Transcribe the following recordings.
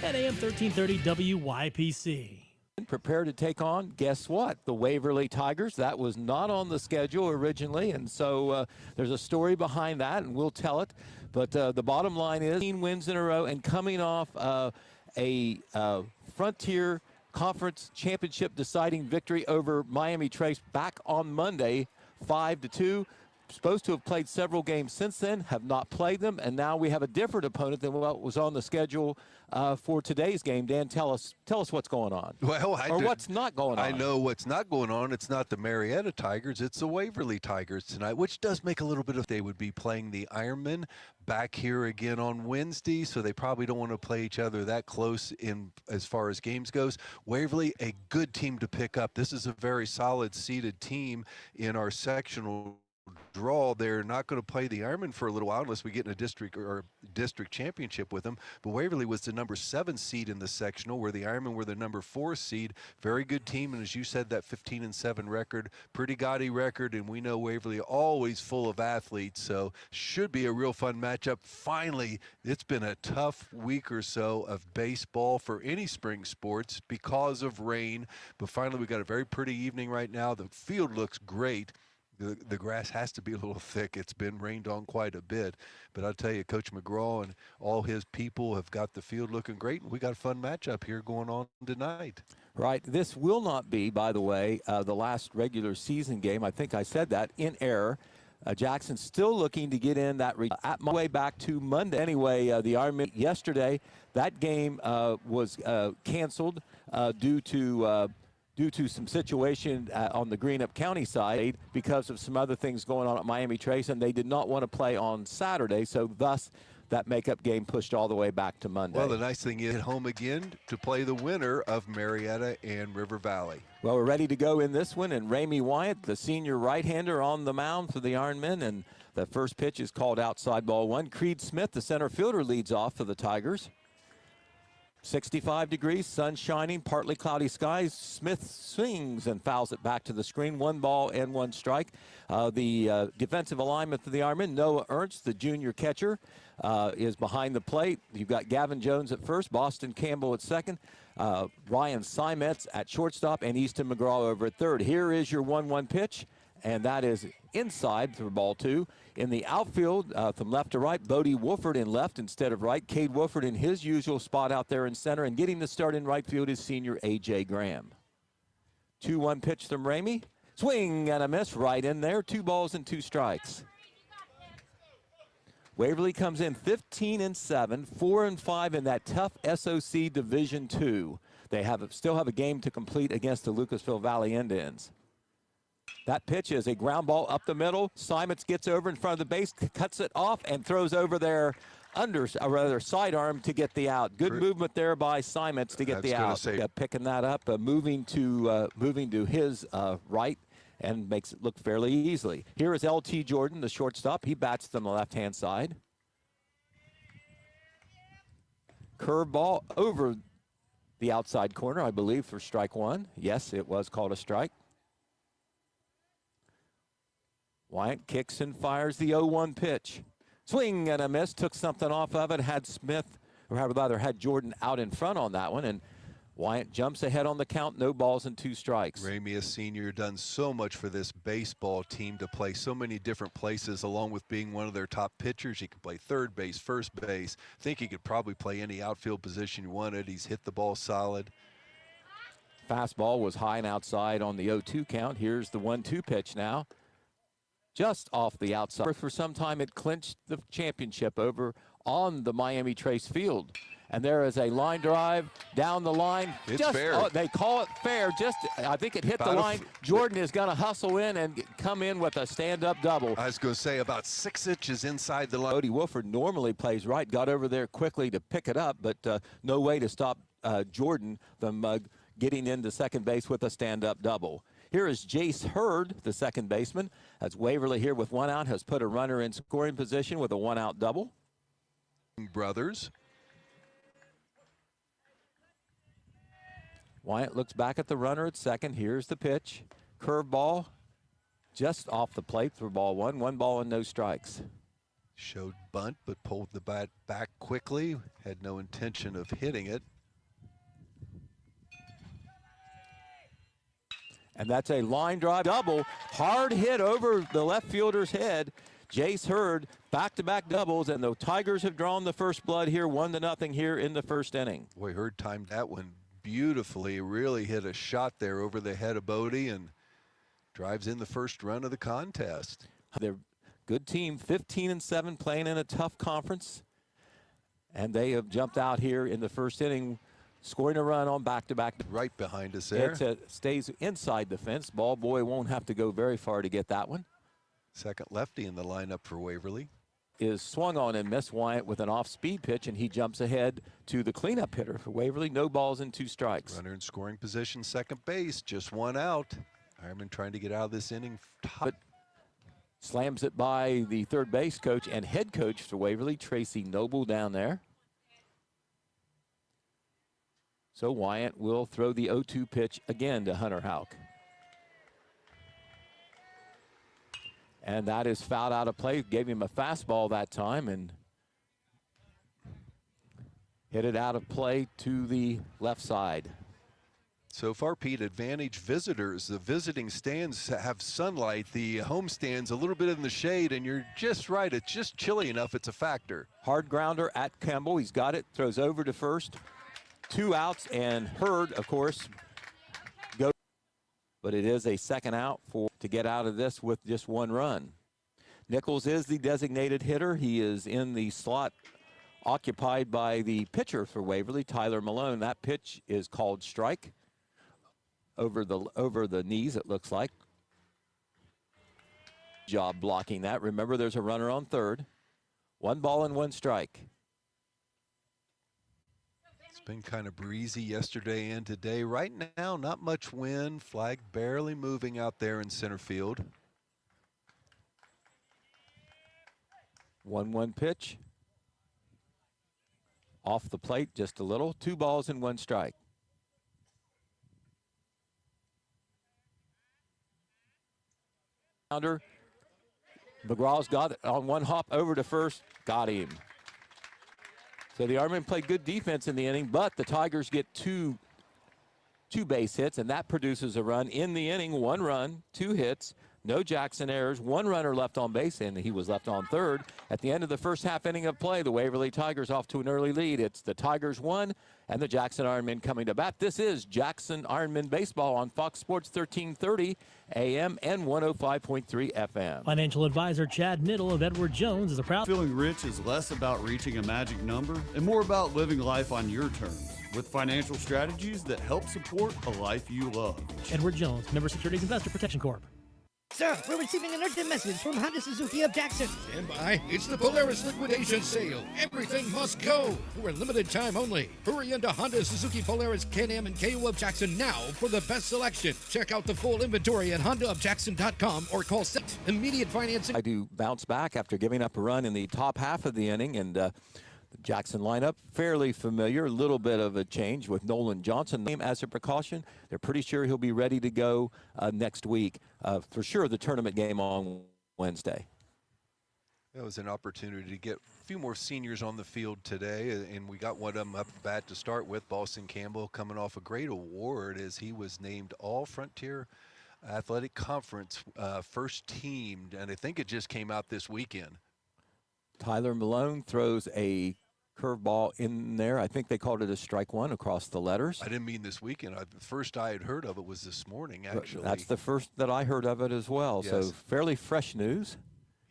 at AM 1330 WYPC. Prepare to take on, guess what? The Waverly Tigers. That was not on the schedule originally, and so there's a story behind that, and we'll tell it. But the bottom line is 15 wins in a row, and coming off a Frontier Conference Championship deciding victory over Miami Trace back on Monday, 5-2. Supposed to have played several games since then, have not played them, and now we have a different opponent than what was on the schedule for today's game. Dan, tell us what's going on. Well, what's not going on. I know what's not going on. It's not the Marietta Tigers, it's the Waverly Tigers tonight, which does make a little bit of, they would be playing the Ironmen back here again on Wednesday, so they probably don't want to play each other that close in as far as games goes. Waverly, a good team to pick up. This is a very solid seeded team in our sectional draw. They're not going to play the Ironmen for a little while unless we get in a district championship with them. But Waverly was the number 7 seed in the sectional, where the Ironmen were the number 4 seed. Very good team, and as you said, that 15-7 record, pretty gaudy record, and we know Waverly always full of athletes, so should be a real fun matchup. Finally, it's been a tough week or so of baseball for any spring sports because of rain, but finally we got a very pretty evening right now. The field looks great. The grass has to be a little thick. It's been rained on quite a bit. But I'll tell you, Coach McGraw and all his people have got the field looking great. And we got a fun matchup here going on tonight. Right. This will not be, by the way, the last regular season game. I think I said that in error. Jackson's still looking to get in that at my way back to Monday. Anyway, the Army yesterday, that game was canceled due to some situation on the Greenup County side because of some other things going on at Miami Trace, and they did not want to play on Saturday, so thus that makeup game pushed all the way back to Monday. Well, the nice thing is at home again to play the winner of Marietta and River Valley. Well, we're ready to go in this one, and Ramey Wyatt, the senior right-hander, on the mound for the Ironmen, and the first pitch is called outside ball 1. Creed Smith, the center fielder, leads off for the Tigers. 65 degrees, sun shining, partly cloudy skies. Smith swings and fouls it back to the screen. 1 ball and 1 strike. The defensive alignment for the Ironmen, Noah Ernst, the junior catcher, is behind the plate. You've got Gavin Jones at first, Boston Campbell at second, Ryan Simets at shortstop, and Easton McGraw over at third. Here is your 1-1 pitch, and that is inside for ball 2. In the outfield, from left to right, Bodie Wolford in left instead of right. Cade Wolford in his usual spot out there in center, and getting the start in right field is senior A.J. Graham. 2-1 pitch from Ramey. Swing and a miss right in there. 2 balls and 2 strikes. Waverly comes in 15-7, 4-5 in that tough SOC Division II. They still have a game to complete against the Lucasville Valley Indians. That pitch is a ground ball up the middle. Simons gets over in front of the base, cuts it off, and throws over their sidearm to get the out. Good movement there by Simons to get the out. Picking that up, moving to his right, and makes it look fairly easily. Here is L.T. Jordan, the shortstop. He bats on the left-hand side. Curveball over the outside corner, I believe, for strike 1. Yes, it was called a strike. Wyatt kicks and fires the 0-1 pitch. Swing and a miss, took something off of it, had Jordan out in front on that one, and Wyatt jumps ahead on the count, no balls and 2 strikes. Ramey, a senior, done so much for this baseball team to play so many different places, along with being one of their top pitchers. He can play third base, first base. I think he could probably play any outfield position you wanted. He's hit the ball solid. Fastball was high and outside on the 0-2 count. Here's the 1-2 pitch now. Just off the outside. For some time, it clinched the championship over on the Miami Trace field. And there is a line drive down the line. It's fair. Oh, they call it fair. I think it hit the line. Jordan is going to hustle in and come in with a stand-up double. I was going to say about 6 inches inside the line. Bodie Wolford normally plays right. Got over there quickly to pick it up, but no way to stop Jordan from getting into second base with a stand-up double. Here is Jace Hurd, the second baseman. As Waverly here with 1 out has put a runner in scoring position with a 1-out double. Brothers. Wyatt looks back at the runner at second. Here's the pitch. Curveball just off the plate for ball 1. 1 ball and no strikes. Showed bunt, but pulled the bat back quickly. Had no intention of hitting it. And that's a line drive double. Hard hit over the left fielder's head. Jace Hurd, back-to-back doubles, and the Tigers have drawn the first blood here, 1-0 here in the first inning. Boy, Hurd timed that one beautifully. Really hit a shot there over the head of Bodie and drives in the first run of the contest. They're good team, 15-7, playing in a tough conference. And they have jumped out here in the first inning, scoring a run on back-to-back. Right behind us there. It stays inside the fence. Ball boy won't have to go very far to get that one. Second lefty in the lineup for Waverly. Is swung on and missed Wyatt with an off-speed pitch, and he jumps ahead to the cleanup hitter for Waverly. No balls and 2 strikes. Runner in scoring position, second base, just 1 out. Ironman trying to get out of this inning. But slams it by the third base coach and head coach for Waverly, Tracy Noble, down there. So Wyatt will throw the 0-2 pitch again to Hunter Houck. And that is fouled out of play. Gave him a fastball that time and hit it out of play to the left side. So far, Pete, advantage visitors. The visiting stands have sunlight. The home stands a little bit in the shade, and you're just right. It's just chilly enough. It's a factor. Hard grounder at Campbell. He's got it. Throws over to first. 2 outs, and Hurd, of course, goes. But it is a second out to get out of this with just 1 run. Nichols is the designated hitter. He is in the slot occupied by the pitcher for Waverly, Tyler Malone. That pitch is called strike. Over the knees, it looks like. Job blocking that. Remember, there's a runner on third. 1 ball and 1 strike. It's been kind of breezy yesterday and today. Right now, not much wind. Flag barely moving out there in center field. 1-1 pitch. Off the plate just a little. 2 balls and 1 strike. McGraw's got it on 1 hop over to first. Got him. So the Ironmen played good defense in the inning, but the Tigers get two base hits, and that produces a run in the inning. 1 run, 2 hits, no Jackson errors, 1 runner left on base, and he was left on third. At the end of the first half inning of play, the Waverly Tigers off to an early lead. It's the Tigers 1 and the Jackson Ironmen coming to bat. This is Jackson Ironmen Baseball on Fox Sports 1330 AM and 105.3 FM. Financial advisor Chad Niddle of Edward Jones is a proud. Feeling rich is less about reaching a magic number and more about living life on your terms with financial strategies that help support a life you love. Edward Jones, Member Securities Investor Protection Corp. Sir, we're receiving an urgent message from Honda Suzuki of Jackson. Stand by. It's the Polaris liquidation sale. Everything must go for a limited time only. Hurry into Honda Suzuki Polaris Can-Am and KO of Jackson now for the best selection. Check out the full inventory at HondaofJackson.com or call immediate financing. I do bounce back after giving up a run in the top half of the inning, and the Jackson lineup, fairly familiar, a little bit of a change with Nolan Johnson as a precaution. They're pretty sure he'll be ready to go next week. For sure, the tournament game on Wednesday. That was an opportunity to get a few more seniors on the field today, and we got one of them up at bat to start with. Boston Campbell coming off a great award as he was named All Frontier Athletic Conference first team, and I think it just came out this weekend. Tyler Malone throws a curveball in there. I think they called it a strike 1 across the letters. I didn't mean this weekend. The first I had heard of it was this morning, actually. That's the first that I heard of it as well. Yes. So fairly fresh news.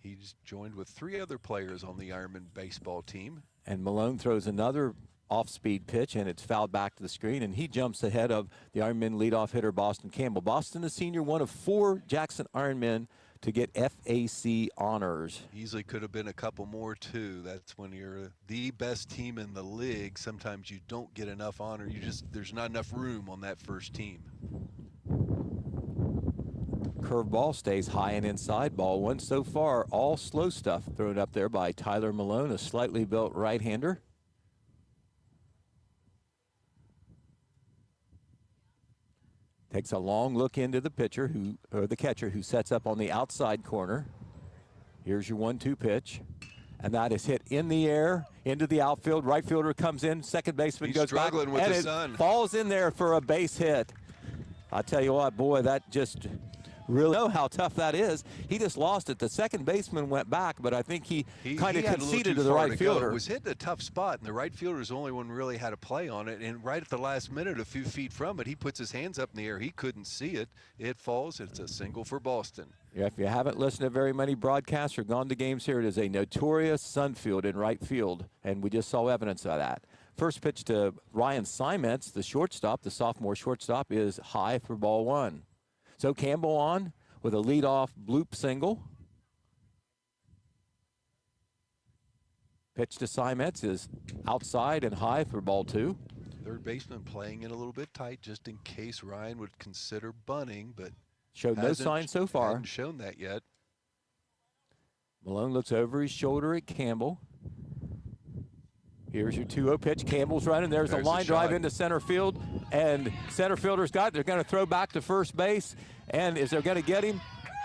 He's joined with 3 other players on the Ironman baseball team. And Malone throws another off-speed pitch, and it's fouled back to the screen, and he jumps ahead of the Ironman leadoff hitter Boston Campbell. Boston, the senior, one of 4 Jackson Ironmen to get FAC honors. Easily could have been a couple more too. That's when you're the best team in the league. Sometimes you don't get enough honor. There's not enough room on that first team. Curveball stays high and inside. Ball 1 so far. All slow stuff thrown up there by Tyler Malone, a slightly built right-hander. Takes a long look into the pitcher the catcher who sets up on the outside corner. Here's your 1-2 pitch. And that is hit in the air into the outfield. Right fielder comes in. Second baseman He's goes back. struggling with and the it sun. falls in there for a base hit. I tell you what, boy, that just really know how tough that is. He just lost it. The second baseman went back, but I think he kind of had a little conceded too to the far right go. fielder. It was hitting a tough spot, and the right fielder's the only one really had a play on it. And right at the last minute, a few feet from it, he puts his hands up in the air. He couldn't see it. It falls. It's a single for Boston. Yeah, if you haven't listened to very many broadcasts or gone to games here, it is a notorious sun field in right field, and we just saw evidence of that. First pitch to Ryan Siments, the shortstop, the sophomore shortstop, is high for ball one. So Campbell on with a leadoff bloop single. Pitch to Simets is outside and high for ball two. Third baseman playing it a little bit tight just in case Ryan would consider bunting, but showed no sign so far. Hasn't shown that yet. Malone looks over his shoulder at Campbell. Here's your 2-0 pitch. Campbell's running. There's a line drive into center field, and center fielder's got it. They're going to throw back to first base, and is they're going to get him?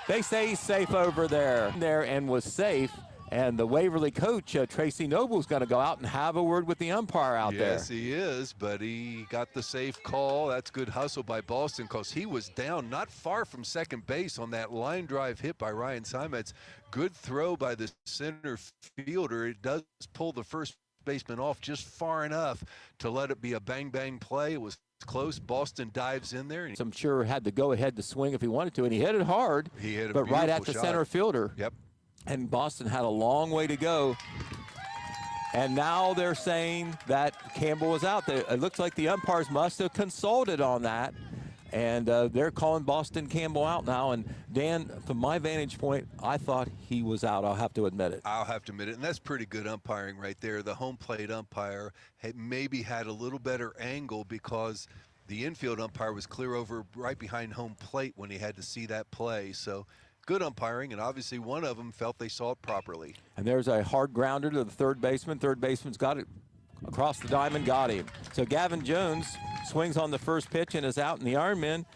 They say he's safe over there. And was safe, and the Waverly coach, Tracy Noble's going to go out and have a word with the umpire out there. Yes, he is, but he got the safe call. That's good hustle by Boston because he was down not far from second base on that line drive hit by Ryan Simets. Good throw by the center fielder. It does pull the first baseman off just far enough to let it be a bang-bang play. It was close. Boston dives in there. And I'm sure had to go ahead to swing if he wanted to, and he hit it hard, he hit a but right at the beautiful center shot. fielder. Yep. And Boston had a long way to go. And now they're saying that Campbell was out there. It looks like the umpires must have consulted on that. And they're calling Boston Campbell out now. And Dan, from my vantage point, I thought he was out. I'll have to admit it. I'll have to admit it. And that's pretty good umpiring right there. The home plate umpire maybe had a little better angle because the infield umpire was clear over right behind home plate when he had to see that play. So good umpiring, and obviously one of them felt they saw it properly. And there's a hard grounder to the third baseman. Third baseman's got it across the diamond, got him. So Gavin Jones swings on the first pitch and is out, and the Ironmen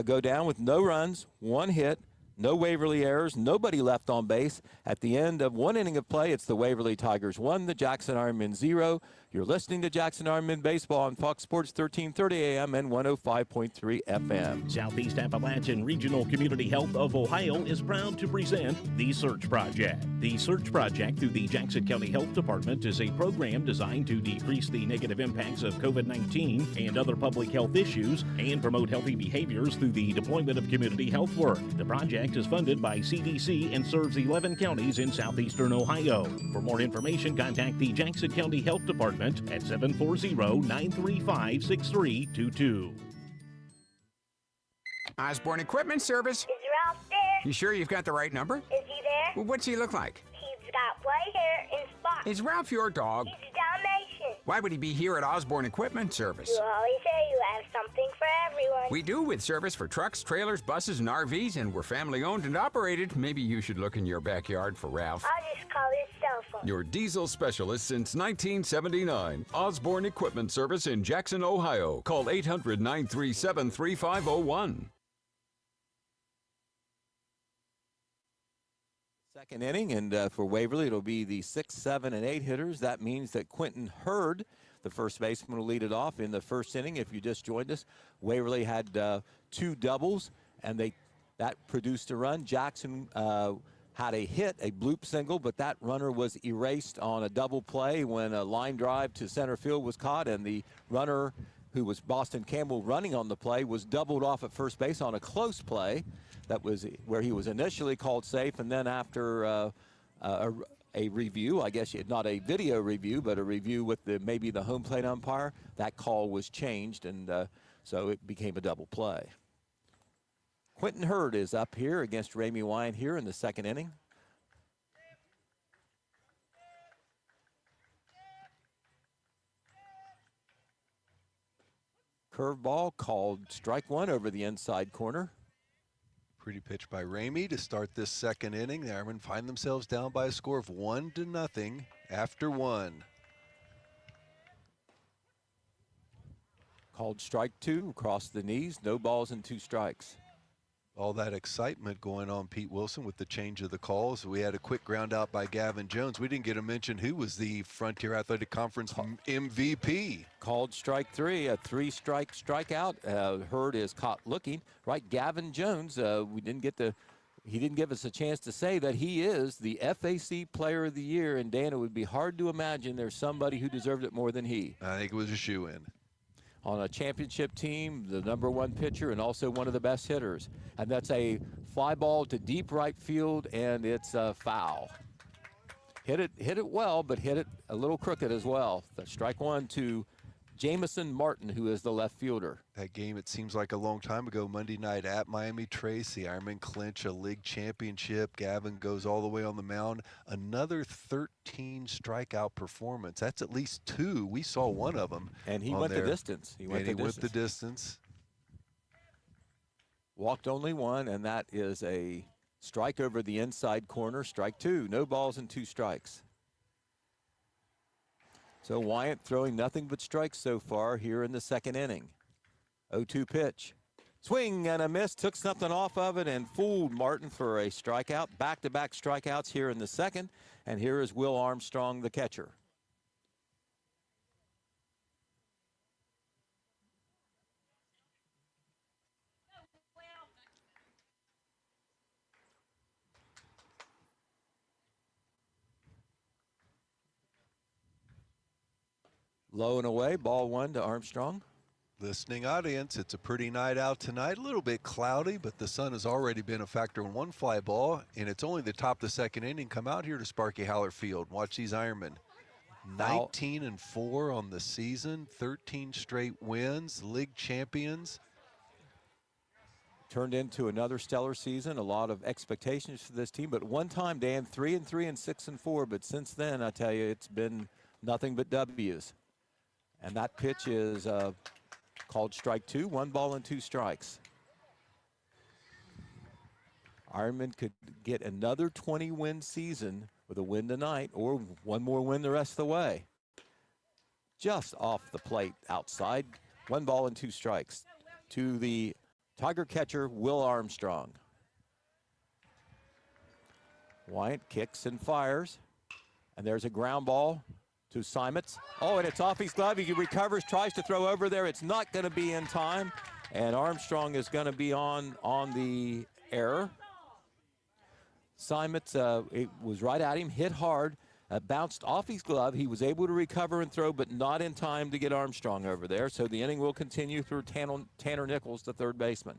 go down with no runs, one hit, no Waverly errors, nobody left on base. At the end of one inning of play, it's the Waverly Tigers 1, the Jackson Ironmen 0. You're listening to Jackson Ironmen Baseball on Fox Sports 1330 AM and 105.3 FM. Southeast Appalachian Regional Community Health of Ohio is proud to present The Search Project. The Search Project through the Jackson County Health Department is a program designed to decrease the negative impacts of COVID-19 and other public health issues and promote healthy behaviors through the deployment of community health work. The project is funded by CDC and serves 11 counties in southeastern Ohio. For more information, contact the Jackson County Health Department at 740-935-6322. Osborne Equipment Service. Is Ralph there? You sure you've got the right number? Is he there? Well, what's he look like? He's got white hair and spots. Is Ralph your dog? He's a Dalmatian. Why would he be here at Osborne Equipment Service? You always say you have something for everyone. We do, with service for trucks, trailers, buses, and RVs, and we're family owned and operated. Maybe you should look in your backyard for Ralph. I'll just call his cell phone. Your diesel specialist since 1979. Osborne Equipment Service in Jackson, Ohio. Call 800-937-3501. Second inning, and for Waverly, it'll be the 6, 7, and 8 hitters. That means that Quentin Hurd, the first baseman, will lead it off in the first inning. If you just joined us, Waverly had 2 doubles, and that produced a run. Jackson had a hit, a bloop single, but that runner was erased on a double play when a line drive to center field was caught, and the runner, who was Boston Campbell running on the play, was doubled off at first base on a close play. That was where he was initially called safe, and then after a review, I guess not a video review, but a review with maybe the home plate umpire, that call was changed, and so it became a double play. Quentin Hurd is up here against Ramey Wine here in the second inning. Curveball called strike one over the inside corner. Pretty pitch by Ramey to start this second inning. The Ironmen find themselves down by a score of 1-0 after 1. Called strike two, across the knees, no balls and 2 strikes. All that excitement going on, Pete Wilson, with the change of the calls. We had a quick ground out by Gavin Jones. We didn't get to mention who was the Frontier Athletic Conference MVP. Called strike three, a three-strike strikeout. Hurd is caught looking. Right, Gavin Jones, he didn't give us a chance to say that he is the FAC Player of the Year. And Dan, it would be hard to imagine there's somebody who deserved it more than he. I think it was a shoo-in. On a championship team, the #1 pitcher and also one of the best hitters. And that's a fly ball to deep right field, and it's a foul. Hit it well, but hit it a little crooked as well. The strike one to Jamison Martin, who is the left fielder. That game, it seems like a long time ago, Monday night at Miami Trace. The Ironmen clinch a league championship. Gavin goes all the way on the mound. Another 13 strikeout performance. That's at least 2. We saw one of them. And he went the distance. He went the distance. Walked only one, and that is a strike over the inside corner. Strike 2. No balls and 2 strikes. So Wyatt throwing nothing but strikes so far here in the second inning. 0-2 pitch. Swing and a miss. Took something off of it and fooled Martin for a strikeout. Back-to-back strikeouts here in the second. And here is Will Armstrong, the catcher. Low and away, ball 1 to Armstrong. Listening audience, it's a pretty night out tonight. A little bit cloudy, but the sun has already been a factor in one fly ball, and it's only the top of the second inning. Come out here to Sparky Howler Field. Watch these Ironmen. 19-4 on the season, 13 straight wins, league champions. Turned into another stellar season. A lot of expectations for this team, but one time, Dan, 3-3 and 6-4. But since then, I tell you, it's been nothing but W's. And that pitch is called strike 2, 1 ball and 2 strikes. Ironman could get another 20-win season with a win tonight, or one more win the rest of the way. Just off the plate outside, 1 ball and 2 strikes to the Tiger catcher, Will Armstrong. Wyatt kicks and fires, and there's a ground ball to Simons. Oh, and it's off his glove. He recovers, tries to throw over there. It's not going to be in time, and Armstrong is going to be on the error. Simons, it was right at him, hit hard, bounced off his glove. He was able to recover and throw, but not in time to get Armstrong over there. So the inning will continue through Tanner Nichols, the third baseman.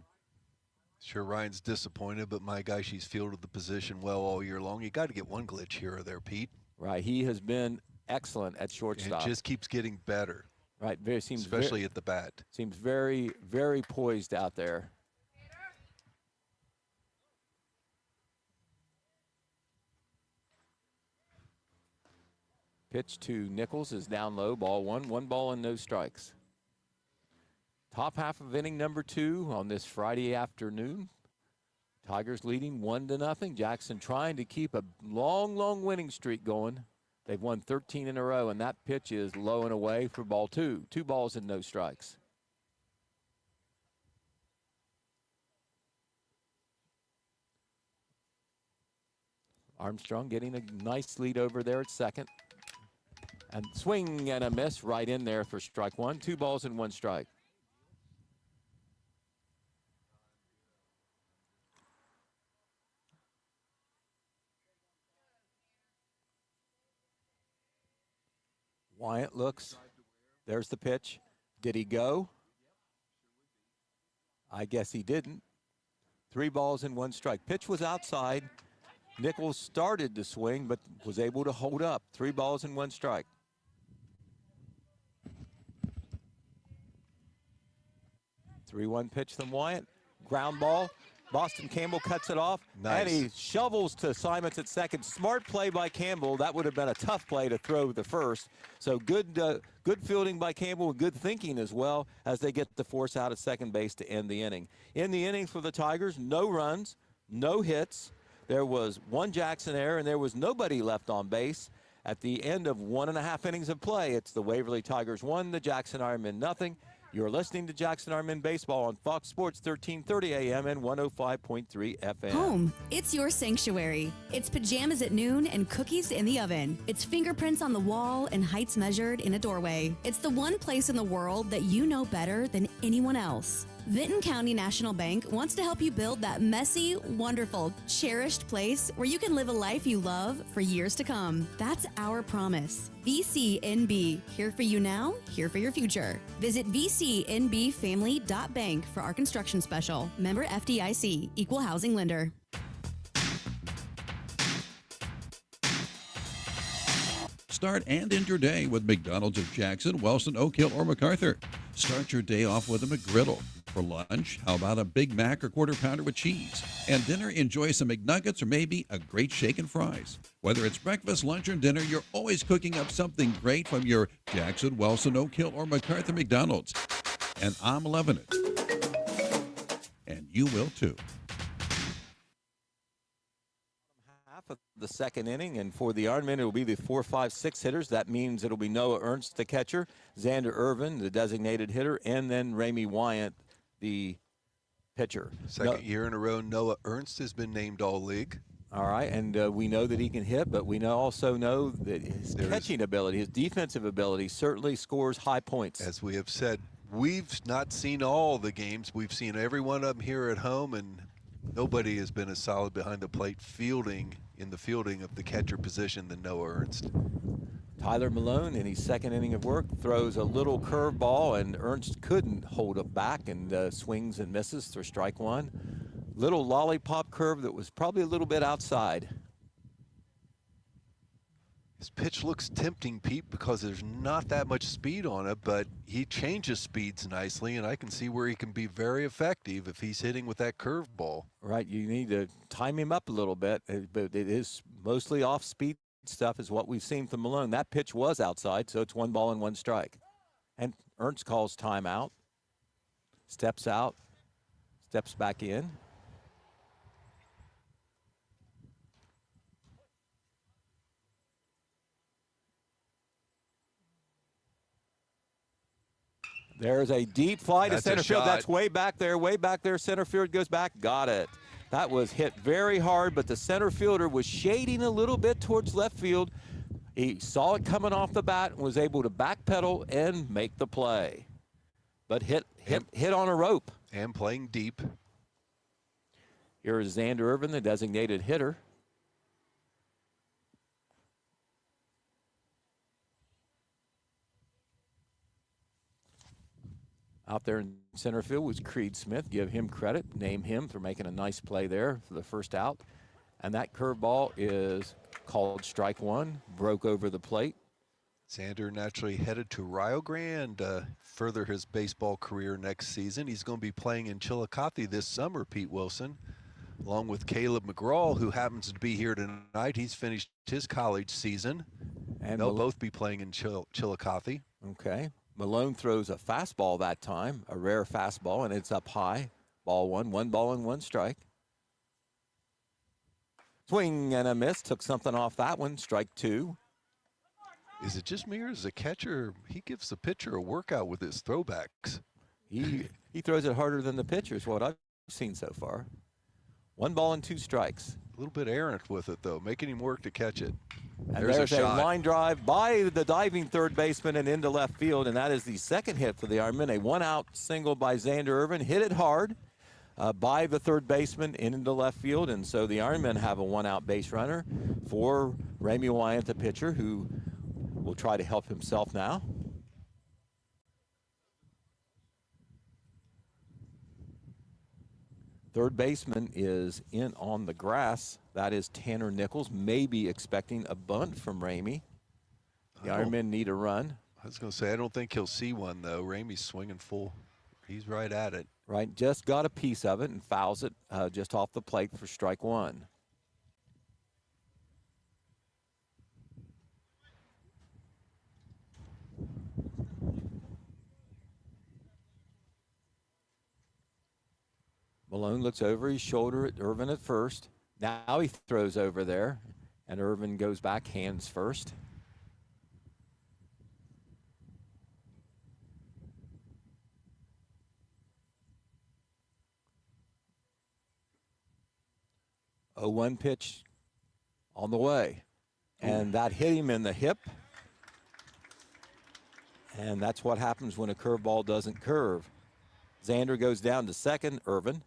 Sure, Ryan's disappointed, but my gosh, he's fielded the position well all year long. You got to get one glitch here or there, Pete. Right, he has been excellent at shortstop. And it just keeps getting better. Right, especially at the bat. Seems very, very poised out there. Pitch to Nichols is down low, ball 1, 1 ball and no strikes. Top half of inning number 2 on this Friday afternoon. Tigers leading 1-0. Jackson trying to keep a long, long winning streak going. They've won 13 in a row, and that pitch is low and away for ball 2. 2 balls and no strikes. Armstrong getting a nice lead over there at second. And swing and a miss right in there for strike 1. 2 balls and 1 strike. Wyatt looks. There's the pitch. Did he go? I guess he didn't. 3 balls and 1 strike. Pitch was outside. Nichols started to swing, but was able to hold up. 3 balls and 1 strike. Three-one pitch from Wyatt. Ground ball. Boston Campbell cuts it off. Nice. And he shovels to Simons at second. Smart play by Campbell. That would have been a tough play to throw the first. So good fielding by Campbell and good thinking as well as they get the force out at second base to end the inning. In the inning for the Tigers, no runs, no hits. There was 1 Jackson error, and there was nobody left on base. At the end of 1.5 innings of play, it's the Waverly Tigers 1, the Jackson Ironmen 0. You're listening to Jackson Ironmen Baseball on Fox Sports 1330 AM and 105.3 FM. Home, it's your sanctuary. It's pajamas at noon and cookies in the oven. It's fingerprints on the wall and heights measured in a doorway. It's the one place in the world that you know better than anyone else. Vinton County National Bank wants to help you build that messy, wonderful, cherished place where you can live a life you love for years to come. That's our promise. VCNB, here for you now, here for your future. Visit vcnbfamily.bank for our construction special. Member FDIC, Equal Housing Lender. Start and end your day with McDonald's of Jackson, Wellston, Oak Hill, or MacArthur. Start your day off with a McGriddle. For lunch, how about a Big Mac or quarter pounder with cheese? And dinner, enjoy some McNuggets or maybe a great shake and fries. Whether it's breakfast, lunch, or dinner, you're always cooking up something great from your Jackson, Wellston, Oak Hill, or MacArthur McDonald's. And I'm loving it. And you will too. Half of the second inning, and for the Ironmen, it will be the 4, 5, 6 hitters. That means it'll be Noah Ernst, the catcher, Xander Irvin, the designated hitter, and then Ramey Wyatt, the pitcher. Second year in a row, Noah Ernst has been named All-League. All right, and we know that he can hit, but we also know that his catching ability, his defensive ability certainly scores high points. As we have said, we've not seen all the games. We've seen every one of them here at home, and nobody has been as solid behind the plate in the fielding of the catcher position than Noah Ernst. Tyler Malone, in his second inning of work, throws a little curveball, and Ernst couldn't hold it back and swings and misses for strike one. Little lollipop curve that was probably a little bit outside. His pitch looks tempting, Pete, because there's not that much speed on it, but he changes speeds nicely, and I can see where he can be very effective if he's hitting with that curveball. Right, you need to time him up a little bit, but it is mostly off-speed stuff is what we've seen from Malone. That pitch was outside, so it's 1 ball and 1 strike. And Ernst calls timeout, steps out, steps back in. There's a deep fly to center field. That's way back there, center field goes back, got it. That was hit very hard, but the center fielder was shading a little bit towards left field. He saw it coming off the bat and was able to backpedal and make the play. But hit on a rope. And playing deep. Here is Xander Irvin, the designated hitter. Out there in center field was Creed Smith. Give him credit. Name him for making a nice play there for the first out. And that curveball is called strike one. Broke over the plate. Xander naturally headed to Rio Grande to further his baseball career next season. He's going to be playing in Chillicothe this summer, Pete Wilson, along with Caleb McGraw, who happens to be here tonight. He's finished his college season. And they'll both be playing in Chillicothe. Okay. Malone throws a fastball that time, a rare fastball, and it's up high. Ball one, 1 ball and 1 strike. Swing and a miss, took something off that one, strike 2. Is it just me, or as a catcher, he gives the pitcher a workout with his throwbacks? He throws it harder than the pitcher is what I've seen so far. 1 ball and 2 strikes. A little bit errant with it, though, making him work to catch it. And there's a line drive by the diving third baseman and into left field, and that is the second hit for the Ironmen. A 1-out single by Xander Irvin, hit it hard by the third baseman into left field, and so the Ironmen have a 1-out base runner for Ramey Wyatt, the pitcher, who will try to help himself now. Third baseman is in on the grass. That is Tanner Nichols, maybe expecting a bunt from Ramey. The Ironmen need a run. I was going to say, I don't think he'll see one, though. Ramey's swinging full. He's right at it. Right, just got a piece of it and fouls it just off the plate for strike 1. Malone looks over his shoulder at Irvin at first. Now he throws over there, and Irvin goes back hands first. 0-1 pitch on the way. And that hit him in the hip. And that's what happens when a curveball doesn't curve. Xander goes down to second. Irvin.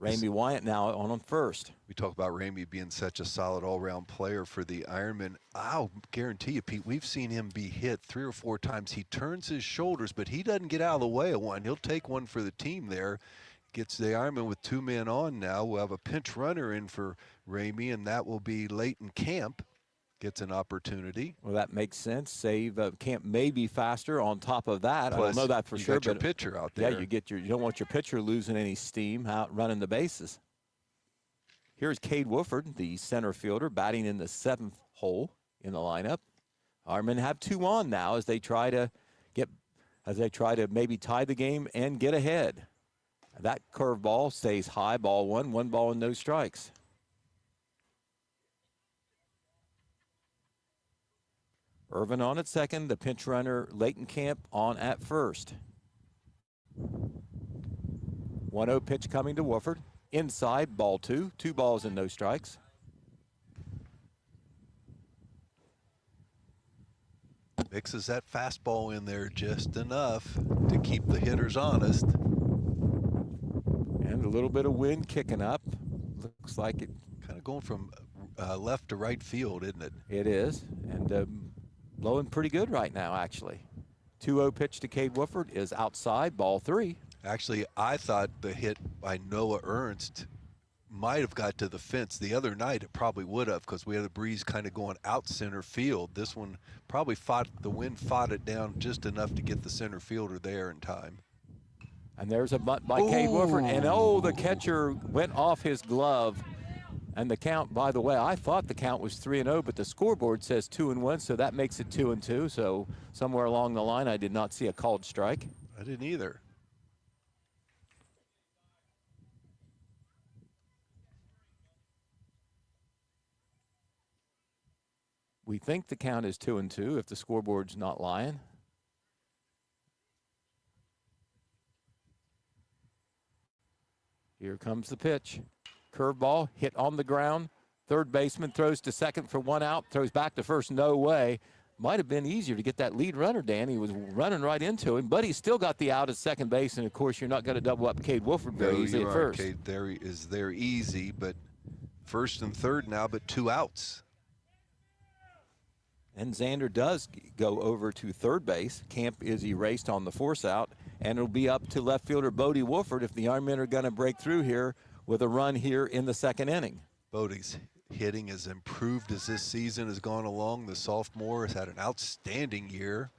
Ramey Wyatt now on first. We talk about Ramey being such a solid all-round player for the Ironmen. I'll guarantee you, Pete, we've seen him be hit 3 or 4 times. He turns his shoulders, but he doesn't get out of the way of one. He'll take one for the team there. Gets the Ironmen with 2 men on now. We'll have a pinch runner in for Ramey, and that will be Leighton Camp. Gets an opportunity. Well, that makes sense. Save Camp may be faster on top of that. Plus, I don't know that for you sure. got your but pitcher out there. Yeah, you don't want your pitcher losing any steam out running the bases. Here's Cade Wooford, the center fielder, batting in the 7th hole in the lineup. Ironmen have 2 on now as they try to maybe tie the game and get ahead. That curveball stays high, ball 1, 1 ball and no strikes. Irvin on at second, the pinch runner Leighton Camp on at first. 1-0 pitch coming to Wooford. Inside, ball 2, 2 balls and no strikes. Mixes that fastball in there just enough to keep the hitters honest. And a little bit of wind kicking up. Looks like it. Kind of going from left to right field, isn't it? It is. And blowing pretty good right now, actually. 2-0 pitch to Cade Wooford is outside, ball 3. Actually, I thought the hit by Noah Ernst might have got to the fence. The other night it probably would have, because we had a breeze kind of going out center field. This one probably the wind fought it down just enough to get the center fielder there in time. And there's a bunt by Cade Wooford. And the catcher went off his glove. And the count, by the way, I thought the count was 3-0, but the scoreboard says 2-1, so that makes it 2-2. So somewhere along the line, I did not see a called strike. I didn't either. We think the count is 2-2 if the scoreboard's not lying. Here comes the pitch. Curveball hit on the ground. Third baseman throws to second for 1 out, throws back to first, no way. Might have been easier to get that lead runner, Dan. He was running right into him, but he still got the out at second base, and of course you're not going to double up Cade Wooford very easily at first. Cade is there easy, but first and third now, but 2 outs. And Xander does go over to third base. Camp is erased on the force out, and it'll be up to left fielder Bodie Wooford if the Ironmen are going to break through here with a run here in the 2nd inning. Bodie's hitting has improved as this season has gone along. The sophomore has had an outstanding year.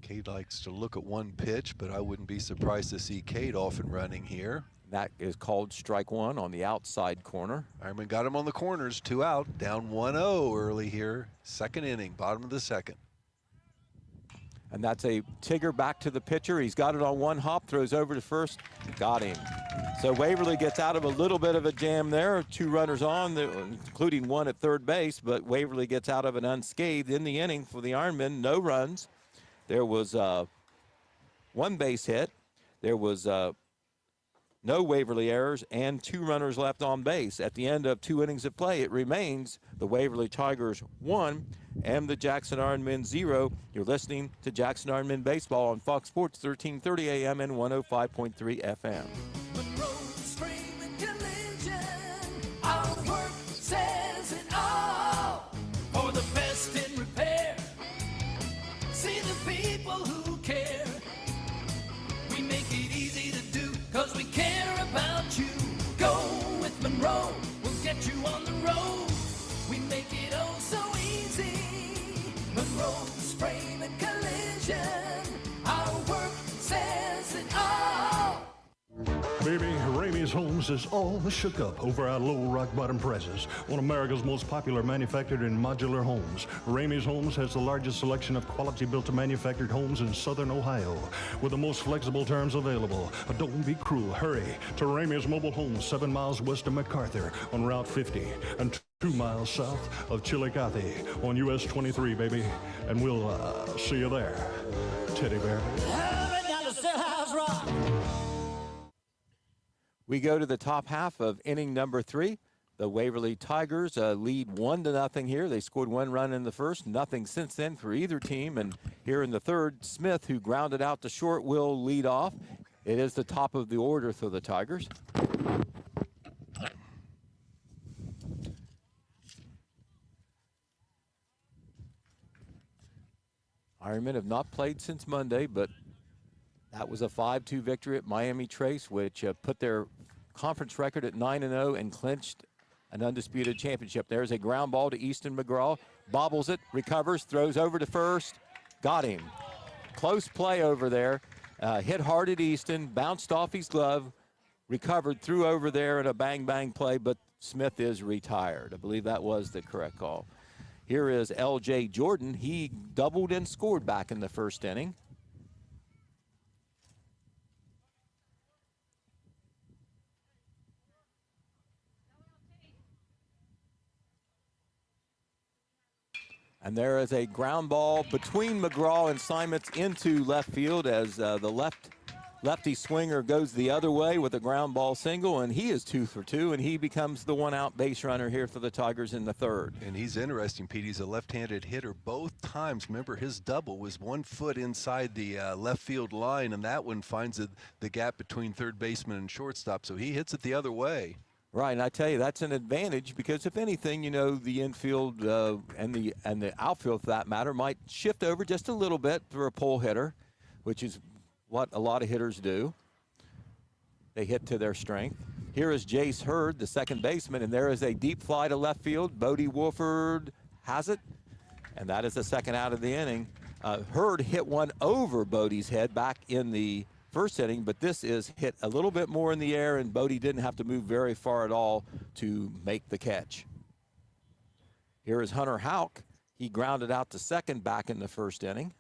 Cade likes to look at one pitch, but I wouldn't be surprised to see Cade off and running here. That is called strike 1 on the outside corner. Ironman got him on the corners, 2 out, down 1-0 early here. 2nd inning, bottom of the 2nd. And that's a Tigger back to the pitcher. He's got it on 1 hop, throws over to first, got him. So Waverly gets out of a little bit of a jam there. 2 runners on, including 1 at third base, but Waverly gets out of it unscathed in the inning for the Ironmen. No runs. There was 1 base hit. There was no Waverly errors and 2 runners left on base. At the end of 2 innings of play, it remains the Waverly Tigers 1 and the Jackson Ironmen 0. You're listening to Jackson Ironmen Baseball on Fox Sports 1330 AM and 105.3 FM. Our work says it all. For the best in repair. See the people who care. We make it easy to do, 'cause we care about you. Go with Monroe, we'll get you on the road. We make it oh so easy. Monroe's Frame and Collision. Our work says it all. Baby, Ramey's Homes is all shook up over our low rock bottom prices. One of America's most popular manufactured and modular homes. Ramey's Homes has the largest selection of quality built to manufactured homes in southern Ohio with the most flexible terms available. Don't be cruel. Hurry to Ramey's Mobile Homes, 7 miles west of MacArthur on Route 50 and 2 miles south of Chillicothe on US 23, baby. And we'll see you there, Teddy Bear. Hurry down to Stillhouse Rock. We go to the top half of inning number 3. The Waverly Tigers lead 1-0 here. They scored 1 run in the first, nothing since then for either team. And here in the third, Smith, who grounded out to short, will lead off. It is the top of the order for the Tigers. Ironmen have not played since Monday, but that was a 5-2 victory at Miami Trace, which put their conference record at 9-0 and clinched an undisputed championship. There's a ground ball to Easton McGraw, bobbles it, recovers, throws over to first, got him. Close play over there, hit hard at Easton, bounced off his glove, recovered, threw over there in a bang-bang play, but Smith is retired. I believe that was the correct call. Here is L.J. Jordan. He doubled and scored back in the first inning. And there is a ground ball between McGraw and Simons into left field as the lefty swinger goes the other way with a ground ball single, and he is 2 for 2, and he becomes the one-out base runner here for the Tigers in the third. And he's interesting, Pete. He's a left-handed hitter both times. Remember, his double was 1 foot inside the left field line, and that one finds the gap between third baseman and shortstop, so he hits it the other way. Right, and I tell you, that's an advantage because if anything, you know, the infield and the outfield, for that matter, might shift over just a little bit for a pull hitter, which is what a lot of hitters do. They hit to their strength. Here is Jace Hurd, the second baseman, and there is a deep fly to left field. Bodie Wolford has it, and that is the second out of the inning. Hurd hit one over Bodie's head back in the first inning, but this is hit a little bit more in the air, and Bodie didn't have to move very far at all to make the catch. Here is Hunter Houck. He grounded out to second back in the first inning.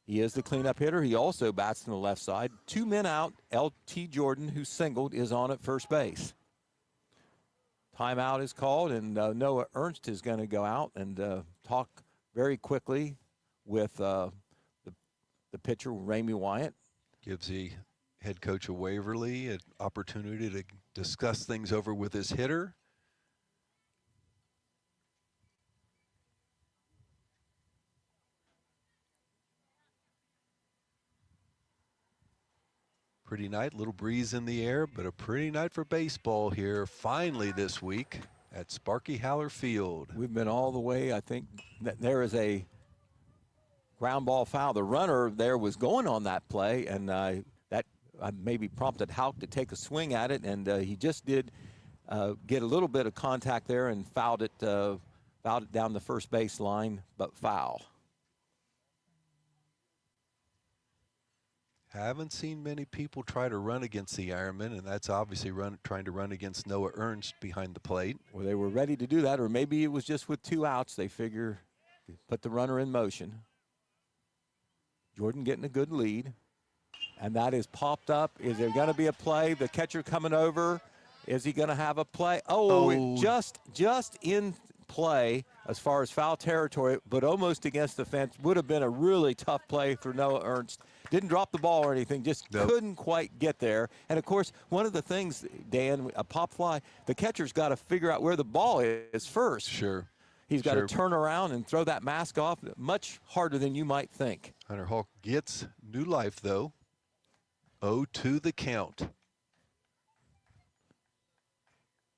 He is the cleanup hitter. He also bats on the left side. 2 men out. L.T. Jordan, who singled, is on at first base. Timeout is called, and Noah Ernst is going to go out and talk very quickly with the pitcher, Ramey Wyatt. Gives the head coach of Waverly an opportunity to discuss things over with his hitter. Pretty night, little breeze in the air, but a pretty night for baseball here finally this week at Sparky Haller Field. We've been all the way. I think that there is a ground ball foul. The runner there was going on that play, and that maybe prompted Houck to take a swing at it, and he just did get a little bit of contact there and fouled it down the first base line, but foul. Haven't seen many people try to run against the Ironmen, and that's obviously trying to run against Noah Ernst behind the plate. Well, they were ready to do that, or maybe it was just with 2 outs. They figure put the runner in motion. Jordan getting a good lead, and that is popped up. Is there going to be a play? The catcher coming over. Is he going to have a play? Oh. Just in play as far as foul territory, but almost against the fence. Would have been a really tough play for Noah Ernst. Didn't drop the ball or anything, just couldn't quite get there. And, of course, one of the things, Dan, a pop fly, the catcher's got to figure out where the ball is first. Sure. He's got to turn around and throw that mask off. Much harder than you might think. Hunter Houck gets new life, though. 0-2 the count.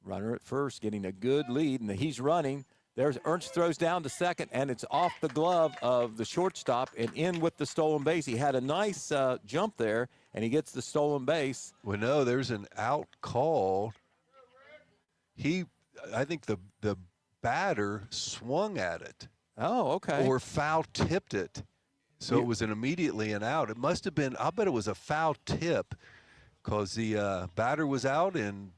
Runner at first getting a good lead, and he's running. There's Ernst throws down to second, and it's off the glove of the shortstop and in with the stolen base. He had a nice jump there, and he gets the stolen base. Well, no, there's an out call. I think the batter swung at it. Oh, okay. Or foul tipped it. So it was immediately an out. It must have been, I'll bet it was a foul tip because the batter was out and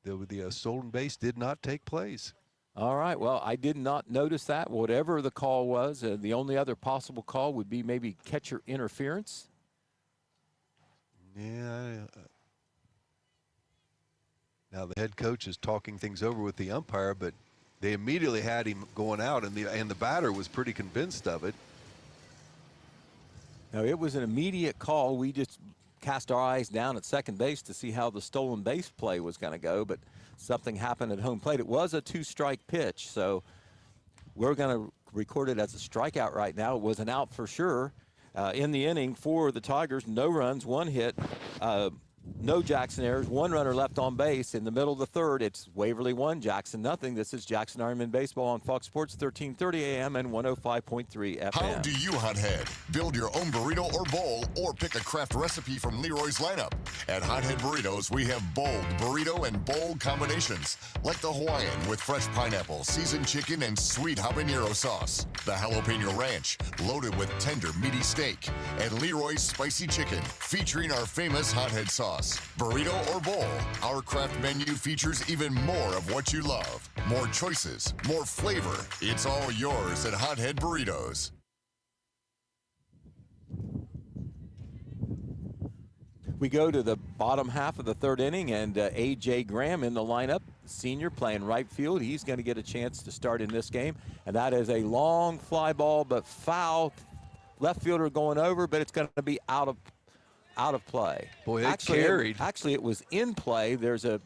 the stolen base did not take place. All right, well, I did not notice that. Whatever the call was, the only other possible call would be maybe catcher interference. Yeah. Now the head coach is talking things over with the umpire, but they immediately had him going out, and the batter was pretty convinced of it. Now, it was an immediate call. We just cast our eyes down at second base to see how the stolen base play was going to go, but something happened at home plate. It was a 2-strike pitch, so we're going to record it as a strikeout right now. It was an out for sure. In the inning for the Tigers, no runs, 1 hit, no Jackson errors, 1 runner left on base. In the middle of the third, it's Waverly 1, Jackson nothing. This is Jackson Ironman Baseball on Fox Sports, 1330 AM and 105.3 FM. How do you hunt head? Build your own burrito or bowl, or pick a craft recipe from Leroy's lineup. At Hothead Burritos, we have bold burrito and bowl combinations, like the Hawaiian with fresh pineapple, seasoned chicken, and sweet habanero sauce. The Jalapeno Ranch, loaded with tender, meaty steak. And Leroy's Spicy Chicken, featuring our famous Hothead sauce. Burrito or bowl, our craft menu features even more of what you love. More choices, more flavor. It's all yours at Hothead Burritos. We go to the bottom half of the third inning, and A.J. Graham in the lineup, senior, playing right field. He's going to get a chance to start in this game, and that is a long fly ball, but foul. Left fielder going over, but it's going to be out of play. Boy, they carried. Actually, it was in play. There's a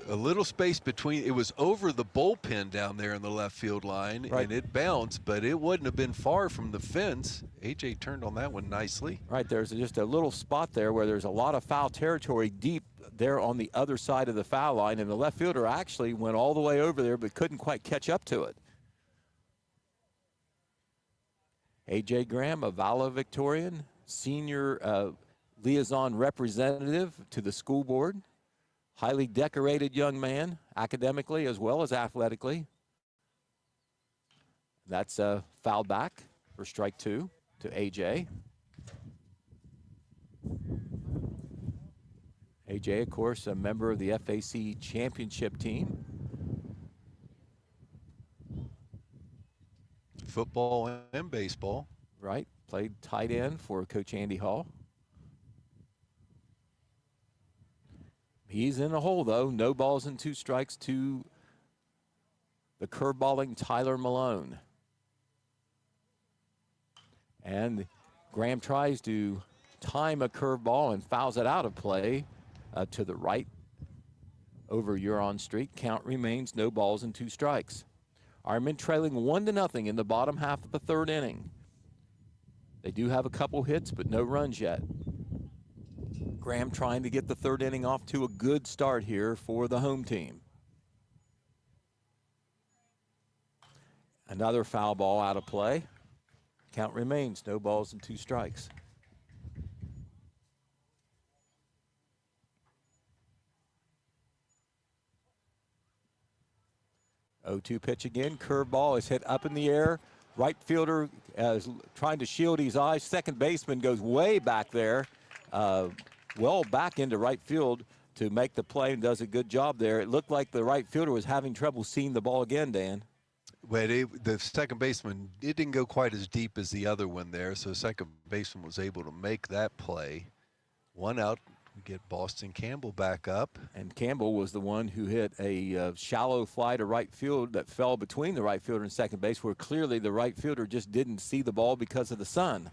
little space between. It was over the bullpen down there in the left field line, right, and it bounced, but it wouldn't have been far from the fence. AJ turned on that one nicely. Right, there's just a little spot there where there's a lot of foul territory deep there on the other side of the foul line, and the left fielder actually went all the way over there but couldn't quite catch up to it. A.J. Graham, a valedictorian, senior liaison representative to the school board, highly decorated young man, academically as well as athletically. That's a foul back for strike 2 to A.J. A.J., of course, a member of the FAC championship team. Football and baseball. Right, played tight end for Coach Andy Hall. He's in the hole, though. No balls and 2 strikes to the curveballing Tyler Malone. And Graham tries to time a curveball and fouls it out of play to the right over Huron Street. Count remains no balls and 2 strikes. Ironmen trailing 1-0 in the bottom half of the third inning. They do have a couple hits, but no runs yet. Graham trying to get the third inning off to a good start here for the home team. Another foul ball out of play. Count remains no balls and 2 strikes. Oh, 0-2 pitch again. Curveball is hit up in the air. Right fielder is trying to shield his eyes. Second baseman goes way back there. Well back into right field to make the play and does a good job there. It looked like the right fielder was having trouble seeing the ball again, Dan. Well, the second baseman, it didn't go quite as deep as the other one there, so the second baseman was able to make that play. 1 out. We get Boston Campbell back up. And Campbell was the one who hit a shallow fly to right field that fell between the right fielder and second base, where clearly the right fielder just didn't see the ball because of the sun.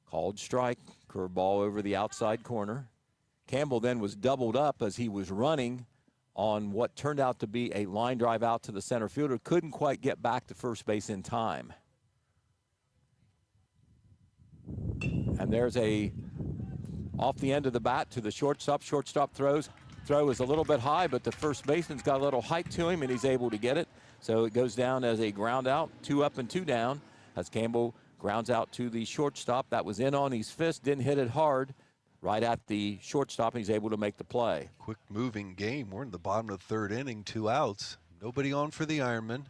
Called strike, curveball over the outside corner. Campbell then was doubled up as he was running on what turned out to be a line drive out to the center fielder. Couldn't quite get back to first base in time. And there's a off the end of the bat to the shortstop. Shortstop throw is a little bit high, but the first baseman's got a little height to him, and he's able to get it. So it goes down as a ground out, 2 up and 2 down, as Campbell grounds out to the shortstop. That was in on his fist, didn't hit it hard, right at the shortstop, and he's able to make the play. Quick moving game. We're in the bottom of the third inning, 2 outs. Nobody on for the Ironmen.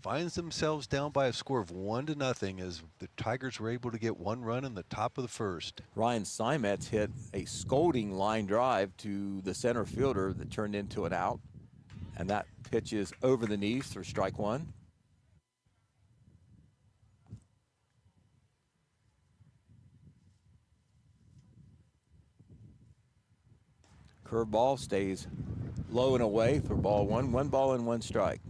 Finds themselves down by a score of 1-0 as the Tigers were able to get 1 run in the top of the first. Ryan Simetz hit a scolding line drive to the center fielder that turned into an out. And that pitch is over the knees for strike 1. Curveball stays low and away for ball 1. 1 ball and 1 strike.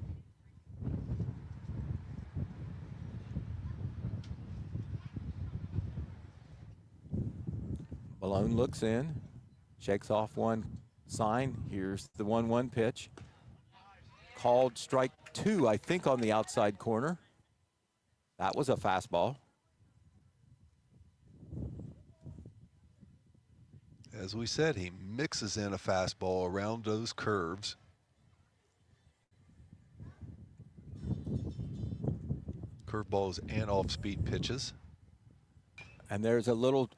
Malone looks in, shakes off one sign. Here's the 1-1 pitch. Called strike 2, I think, on the outside corner. That was a fastball. As we said, he mixes in a fastball around those curves. Curveballs and off-speed pitches. And there's a little,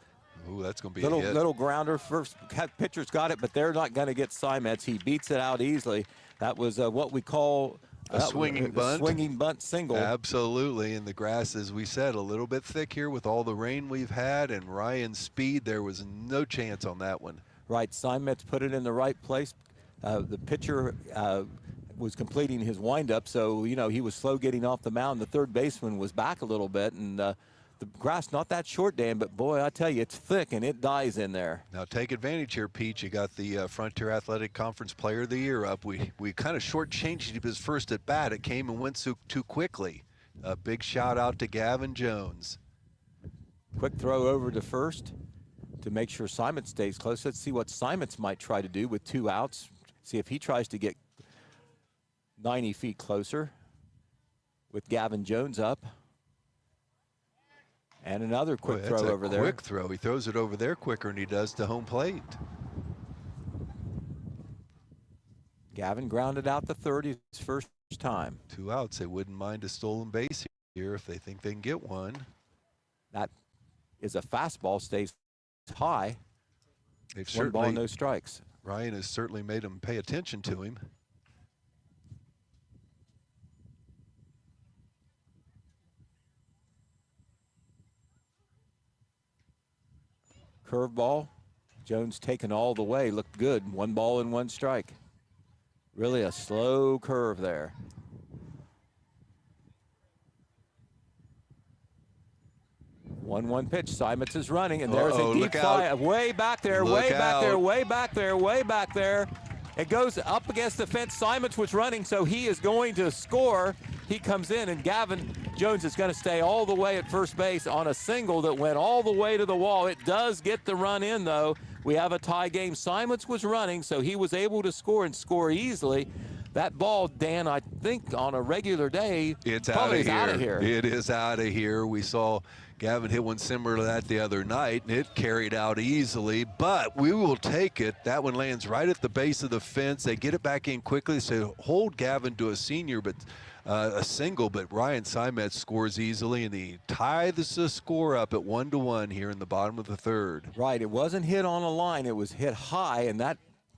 ooh, that's going to be a hit. Little grounder. First pitcher's got it, but they're not going to get Simets. He beats it out easily. That was what we call a swinging bunt. Swinging bunt single. Absolutely, and the grass, as we said, a little bit thick here with all the rain we've had, and Ryan's speed, there was no chance on that one. Right, Simets put it in the right place. The pitcher was completing his windup, so, you know, he was slow getting off the mound. The third baseman was back a little bit, and the grass not that short, Dan, but boy, I tell you, it's thick and it dies in there. Now take advantage here, Pete. You got the Frontier Athletic Conference Player of the Year up. We kind of shortchanged his first at bat. It came and went too quickly. A big shout out to Gavin Jones. Quick throw over to first to make sure Simons stays close. Let's see what Simons might try to do with 2 outs. See if he tries to get 90 feet closer with Gavin Jones up. And another quick throw over there. Quick throw. He throws it over there quicker than he does to home plate. Gavin grounded out the third his first time. 2 outs. They wouldn't mind a stolen base here if they think they can get one. That is a fastball, stays high. They've 1 ball, no strikes. Ryan has certainly made them pay attention to him. Curveball. Jones taken all the way. Looked good. 1 ball and 1 strike. Really a slow curve there. One pitch. Simons is running, and there's a deep fly way back there, way back there, way back there, way back there. It goes up against the fence. Simons was running, so he is going to score. He comes in, and Gavin Jones is going to stay all the way at first base on a single that went all the way to the wall. It does get the run in, though. We have a tie game. Simons was running, so he was able to score and score easily. That ball, Dan, I think on a regular day, it's out of here. It is out of here. We saw Gavin hit one similar to that the other night, and it carried out easily, but we will take it. That one lands right at the base of the fence. They get it back in quickly, so hold Gavin to a senior, but a single, but Ryan Simets scores easily, and he ties the score up at 1-1 here in the bottom of the third. Right, it wasn't hit on a line. It was hit high, and that,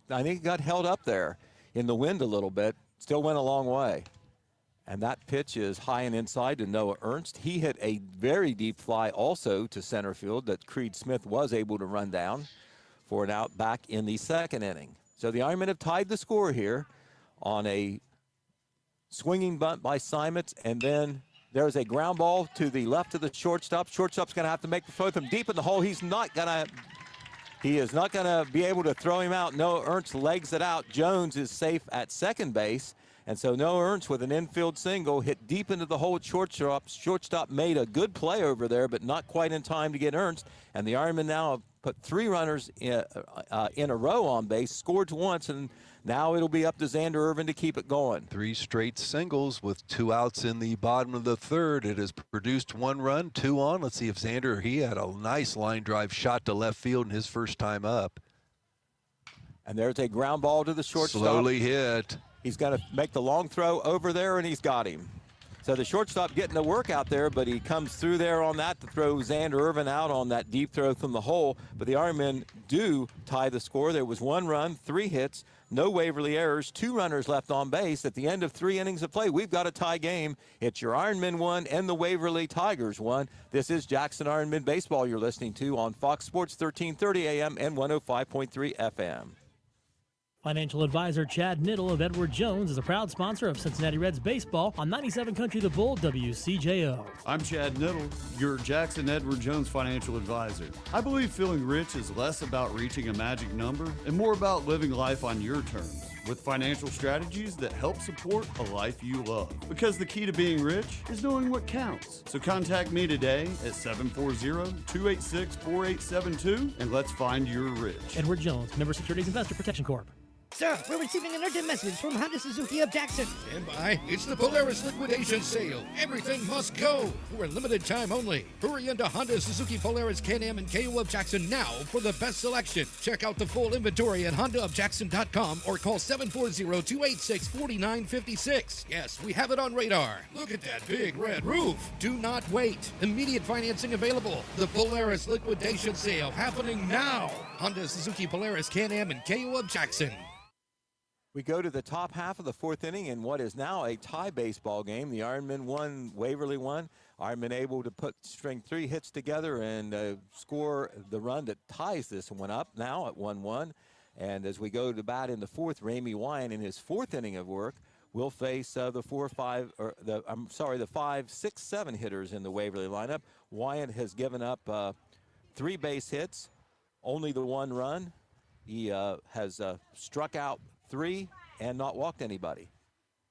I think it got held up there in the wind a little bit. Still went a long way. And that pitch is high and inside to Noah Ernst. He hit a very deep fly also to center field that Creed Smith was able to run down for an out back in the second inning. So the Ironmen have tied the score here on a swinging bunt by Simons, and then there's a ground ball to the left of the shortstop. Shortstop's going to have to make the throw with him deep in the hole. He is not going to be able to throw him out. Noah Ernst legs it out. Jones is safe at second base. And so Noah Ernst with an infield single hit deep into the hole at shortstop. Shortstop made a good play over there, but not quite in time to get Ernst. And the Ironmen now have put 3 runners in a row on base, scored once, and now it'll be up to Xander Irvin to keep it going. 3 straight singles with 2 outs in the bottom of the third. It has produced 1 run, 2 on. Let's see if Xander, he had a nice line drive shot to left field in his first time up. And there's a ground ball to the shortstop. Slowly hit. He's going to make the long throw over there, and he's got him. So the shortstop getting the work out there, but he comes through there on that to throw Xander Irvin out on that deep throw from the hole. But the Ironmen do tie the score. There was 1 run, 3 hits, no Waverly errors, 2 runners left on base. At the end of 3 innings of play, we've got a tie game. It's your Ironmen 1 and the Waverly Tigers 1. This is Jackson Ironmen Baseball you're listening to on Fox Sports 1330 AM and 105.3 FM. Financial advisor Chad Niddle of Edward Jones is a proud sponsor of Cincinnati Reds baseball on 97 Country The Bull WCJO. I'm Chad Niddle, your Jackson Edward Jones financial advisor. I believe feeling rich is less about reaching a magic number and more about living life on your terms. with financial strategies that help support a life you love. Because the key to being rich is knowing what counts. So contact me today at 740-286-4872 and let's find your rich. Edward Jones, Member Securities Investor Protection Corp. Sir, we're receiving an urgent message from Honda Suzuki of Jackson. Stand by. It's the Polaris liquidation sale. Everything must go. For a limited time only. Hurry into Honda Suzuki Polaris Can-Am and KO of Jackson now for the best selection. Check out the full inventory at HondaofJackson.com or call 740-286-4956. Yes, we have it on radar. Look at that big red roof. Do not wait. Immediate financing available. The Polaris liquidation sale happening now. Honda Suzuki Polaris Can-Am and KO of Jackson. We go to the top half of the fourth inning in what is now a tie baseball game. The Ironmen won, Waverly won. Ironmen able to string 3 hits together and score the run that ties this one up now at 1-1. And as we go to bat in the fourth, Ramey Wyan in his fourth inning of work will face the 5, 6, 7 hitters in the Waverly lineup. Wyan has given up 3 base hits, only the 1 run. He has struck out 3 and not walked anybody.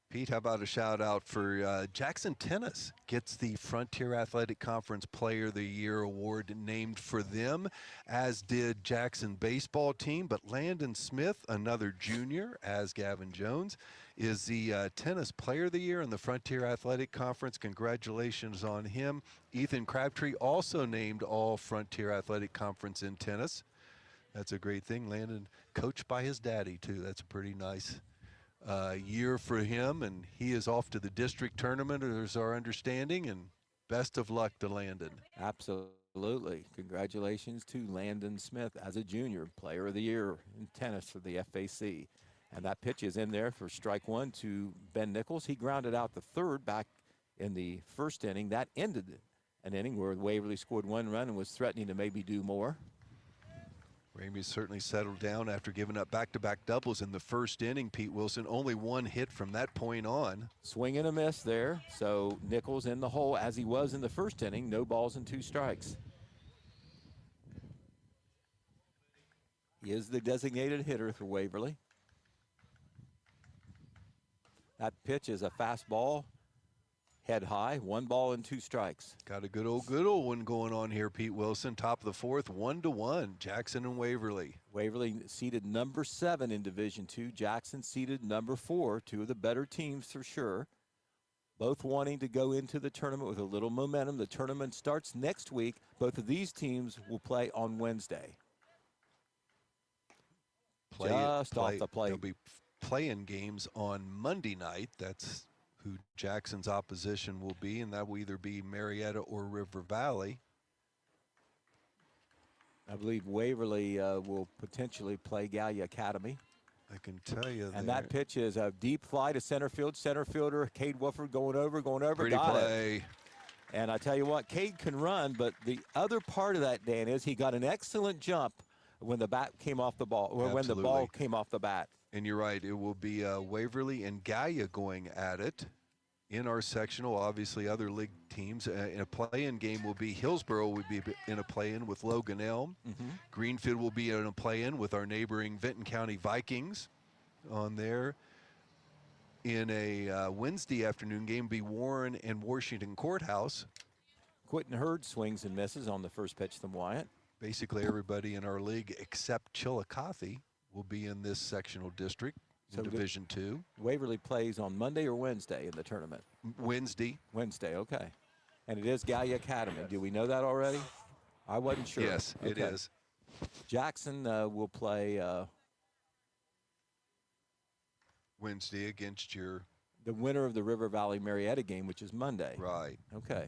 Pete, how about a shout out for Jackson Tennis gets the Frontier Athletic Conference Player of the Year award named for them, as did Jackson baseball team. But Landon Smith, another junior, as Gavin Jones, is the Tennis Player of the Year in the Frontier Athletic Conference. Congratulations on him. Ethan Crabtree also named all Frontier Athletic Conference in tennis. That's a great thing. Landon coached by his daddy, too. That's a pretty nice year for him, and he is off to the district tournament, is our understanding, and best of luck to Landon. Absolutely. Congratulations to Landon Smith as a junior, Player of the Year in tennis for the FAC. And that pitch is in there for strike 1 to Ben Nichols. He grounded out the third back in the first inning. That ended an inning where Waverly scored 1 run and was threatening to maybe do more. Ramey certainly settled down after giving up back-to-back doubles in the first inning. Pete Wilson, only 1 hit from that point on. Swing and a miss there. So Nichols in the hole as he was in the first inning. No balls and 2 strikes. He is the designated hitter for Waverly. That pitch is a fastball. Head high, 1 ball and 2 strikes. Got a good old one going on here, Pete Wilson. Top of the fourth, 1-1, Jackson and Waverly. Waverly seeded number 7 in Division II. Jackson seeded number 4, 2 of the better teams for sure. Both wanting to go into the tournament with a little momentum. The tournament starts next week. Both of these teams will play on Wednesday. Just off the plate. They'll be playing games on Monday night. That's who Jackson's opposition will be, and that will either be Marietta or River Valley. I believe Waverly will potentially play Gallia Academy. I can tell you. And that pitch is a deep fly to center field. Center fielder Cade Wooford going over. Pretty got play. It. And I tell you what, Cade can run, but the other part of that, Dan, is he got an excellent jump when the bat came off the ball, or when the ball came off the bat. And you're right, it will be Waverly and Gallia going at it in our sectional. Obviously, other league teams. In a play-in game will be Hillsborough will be in a play-in with Logan Elm. Greenfield will be in a play-in with our neighboring Vinton County Vikings on there. In a Wednesday afternoon game will be Warren and Washington Courthouse. Quentin Hurd swings and misses on the first pitch from Wyatt. Basically everybody in our league except Chillicothe will be in this sectional district in Division II. Waverly plays on Monday or Wednesday in the tournament? Wednesday. Wednesday, okay. And it is Gallia Academy. Do we know that already? I wasn't sure. Yes, okay. It is. Jackson will play Wednesday against the winner of the River Valley Marietta game, which is Monday. Right. Okay.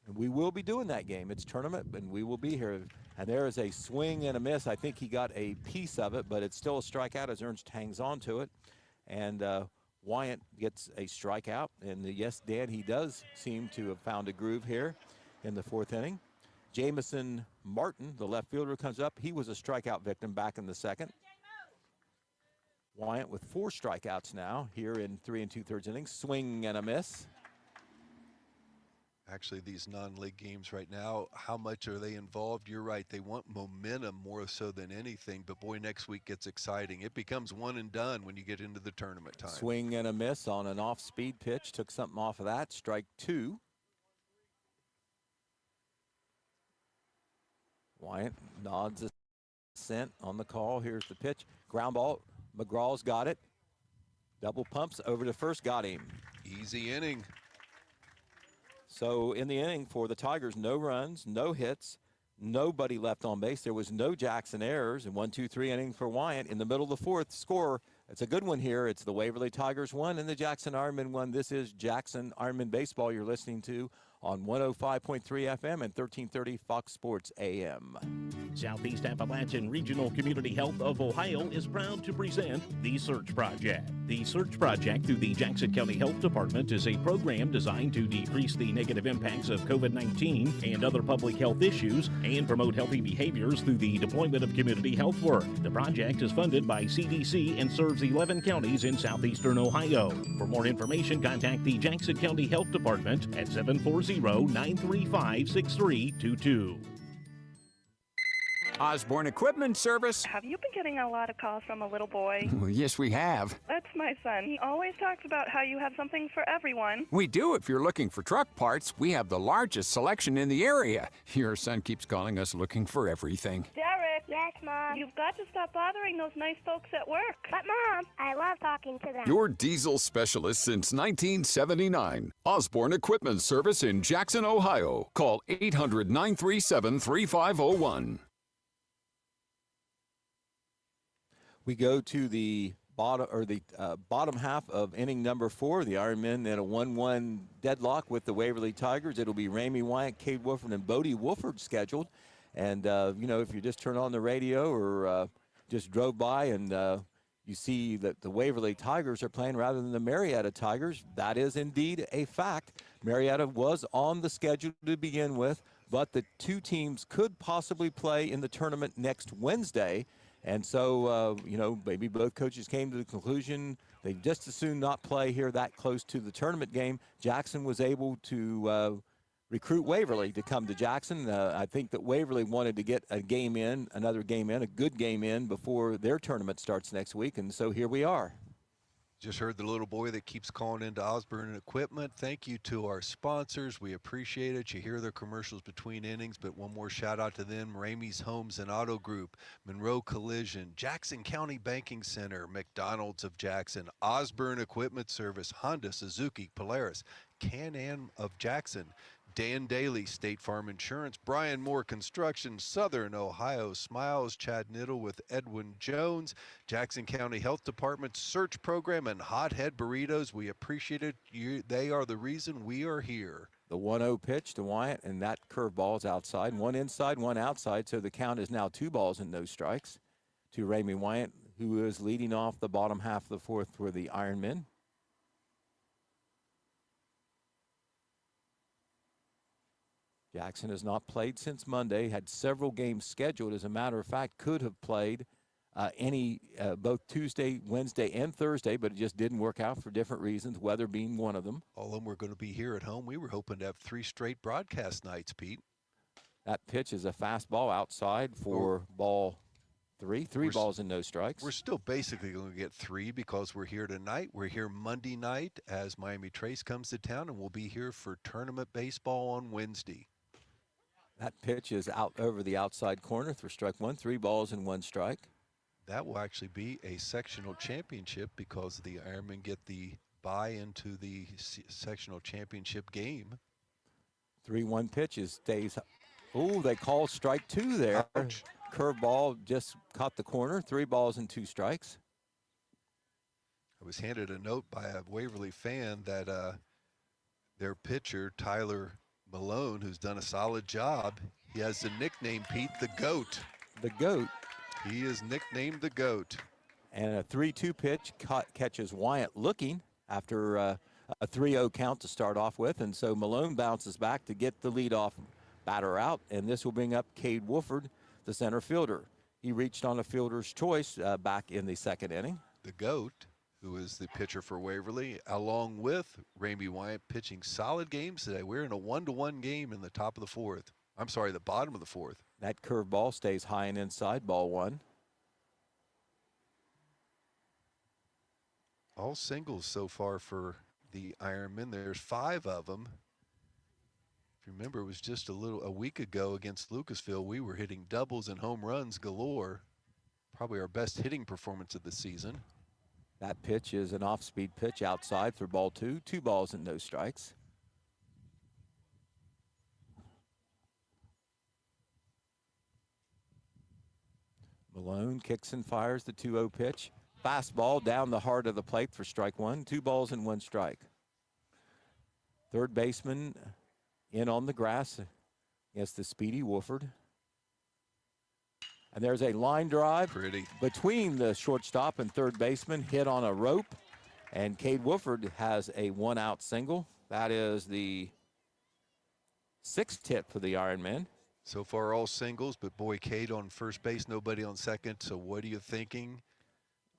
And we will be doing that game. It's tournament, and we will be here. And there is a swing and a miss. I think he got a piece of it, but it's still a strikeout as Ernst hangs on to it. And Wyatt gets a strikeout. And yes, Dan, he does seem to have found a groove here in the fourth inning. Jamison Martin, the left fielder, comes up. He was a strikeout victim back in the second. Wyatt with 4 strikeouts now here in 3 2/3 innings. Swing and a miss. Actually, these non-league games right now, how much are they involved? You're right. They want momentum more so than anything. But boy, next week gets exciting. It becomes one and done when you get into the tournament time. Swing and a miss on an off-speed pitch. Took something off of that. Strike 2. Wyatt nods assent on the call. Here's the pitch. Ground ball. McGraw's got it. Double pumps over to first. Got him. Easy inning. So in the inning for the Tigers, no runs, no hits, nobody left on base. There was no Jackson errors. And 1-2-3 inning for Wyatt. In the middle of the fourth, score. It's a good one here. It's the Waverly Tigers 1 and the Jackson Ironmen 1. This is Jackson Ironmen Baseball you're listening to on 105.3 FM and 1330 Fox Sports AM. Southeast Appalachian Regional Community Health of Ohio is proud to present The Search Project. The Search Project through the Jackson County Health Department is a program designed to decrease the negative impacts of COVID-19 and other public health issues and promote healthy behaviors through the deployment of community health work. The project is funded by CDC and serves 11 counties in southeastern Ohio. For more information, contact the Jackson County Health Department at 740-935-6322. Osborne Equipment Service. Have you been getting a lot of calls from a little boy? Well, yes, we have. That's my son. He always talks about how you have something for everyone. We do. If you're looking for truck parts, we have the largest selection in the area. Your son keeps calling us looking for everything. Derek. Yes, Mom. You've got to stop bothering those nice folks at work. But, Mom, I love talking to them. Your diesel specialist since 1979. Osborne Equipment Service in Jackson, Ohio. Call 800-937-3501. We go to the bottom half of inning number 4. The Ironmen in a 1-1 deadlock with the Waverly Tigers. It'll be Ramey Wyatt, Cade Wolford, and Bodie Wolford scheduled. And, if you just turn on the radio or just drove by and you see that the Waverly Tigers are playing rather than the Marietta Tigers, that is indeed a fact. Marietta was on the schedule to begin with, but the two teams could possibly play in the tournament next Wednesday. And so, maybe both coaches came to the conclusion they just as soon not play here that close to the tournament game. Jackson was able to recruit Waverly to come to Jackson. I think that Waverly wanted to get another game in, a good game in before their tournament starts next week. And so here we are. Just heard the little boy that keeps calling into Osborne Equipment. Thank you to our sponsors. We appreciate it. You hear their commercials between innings, but one more shout out to them. Ramey's Homes and Auto Group, Monroe Collision, Jackson County Banking Center, McDonald's of Jackson, Osborne Equipment Service, Honda, Suzuki, Polaris, Can-Am of Jackson, Dan Daly, State Farm Insurance, Brian Moore Construction, Southern Ohio Smiles, Chad Niddle with Edwin Jones, Jackson County Health Department Search Program, and Hothead Burritos. We appreciate it. They are the reason we are here. The 1-0 pitch to Wyatt, and that curveball is outside. One inside, one outside, so the count is now 2 balls and no strikes to Ramey Wyatt, who is leading off the bottom half of the fourth for the Ironmen. Jackson has not played since Monday, had several games scheduled. As a matter of fact, could have played both Tuesday, Wednesday, and Thursday, but it just didn't work out for different reasons, weather being one of them. All of them were going to be here at home. We were hoping to have 3 straight broadcast nights, Pete. That pitch is a fastball outside for ball 3. 3 balls and no strikes. We're still basically going to get 3 because we're here tonight. We're here Monday night as Miami Trace comes to town, and we'll be here for tournament baseball on Wednesday. That pitch is out over the outside corner for strike 1. 3 balls and 1 strike. That will actually be a sectional championship because the Ironmen get the bye into the sectional championship game. 3-1 pitch stays. Oh, they call strike 2 there. Ouch. Curveball just caught the corner. 3 balls and 2 strikes. I was handed a note by a Waverly fan that their pitcher, Tyler Malone, who's done a solid job, he has the nickname, Pete, the GOAT. The GOAT. He is nicknamed the GOAT. And a 3-2 pitch catches Wyatt looking after a 3-0 count to start off with. And so Malone bounces back to get the leadoff batter out. And this will bring up Cade Wolford, the center fielder. He reached on a fielder's choice back in the second inning. The GOAT who is the pitcher for Waverly, along with Ramey Wyatt, pitching solid games today. We're in a 1-1 game in the top of the fourth. I'm sorry, the bottom of the fourth. That curve ball stays high and inside, ball one. All singles so far for the Ironmen. There's 5 of them. If you remember, it was just a week ago against Lucasville, we were hitting doubles and home runs galore. Probably our best hitting performance of the season. That pitch is an off-speed pitch outside for ball 2. 2 balls and no strikes. Malone kicks and fires the 2-0 pitch. Fastball down the heart of the plate for strike 1. 2 balls and 1 strike. Third baseman in on the grass against the speedy Wolford. And there's a line drive between the shortstop and third baseman, hit on a rope. And Cade Wolford has a 1-out single. That is the 6th hit for the Ironmen. So far all singles, but boy, Cade on first base, nobody on second. So what are you thinking?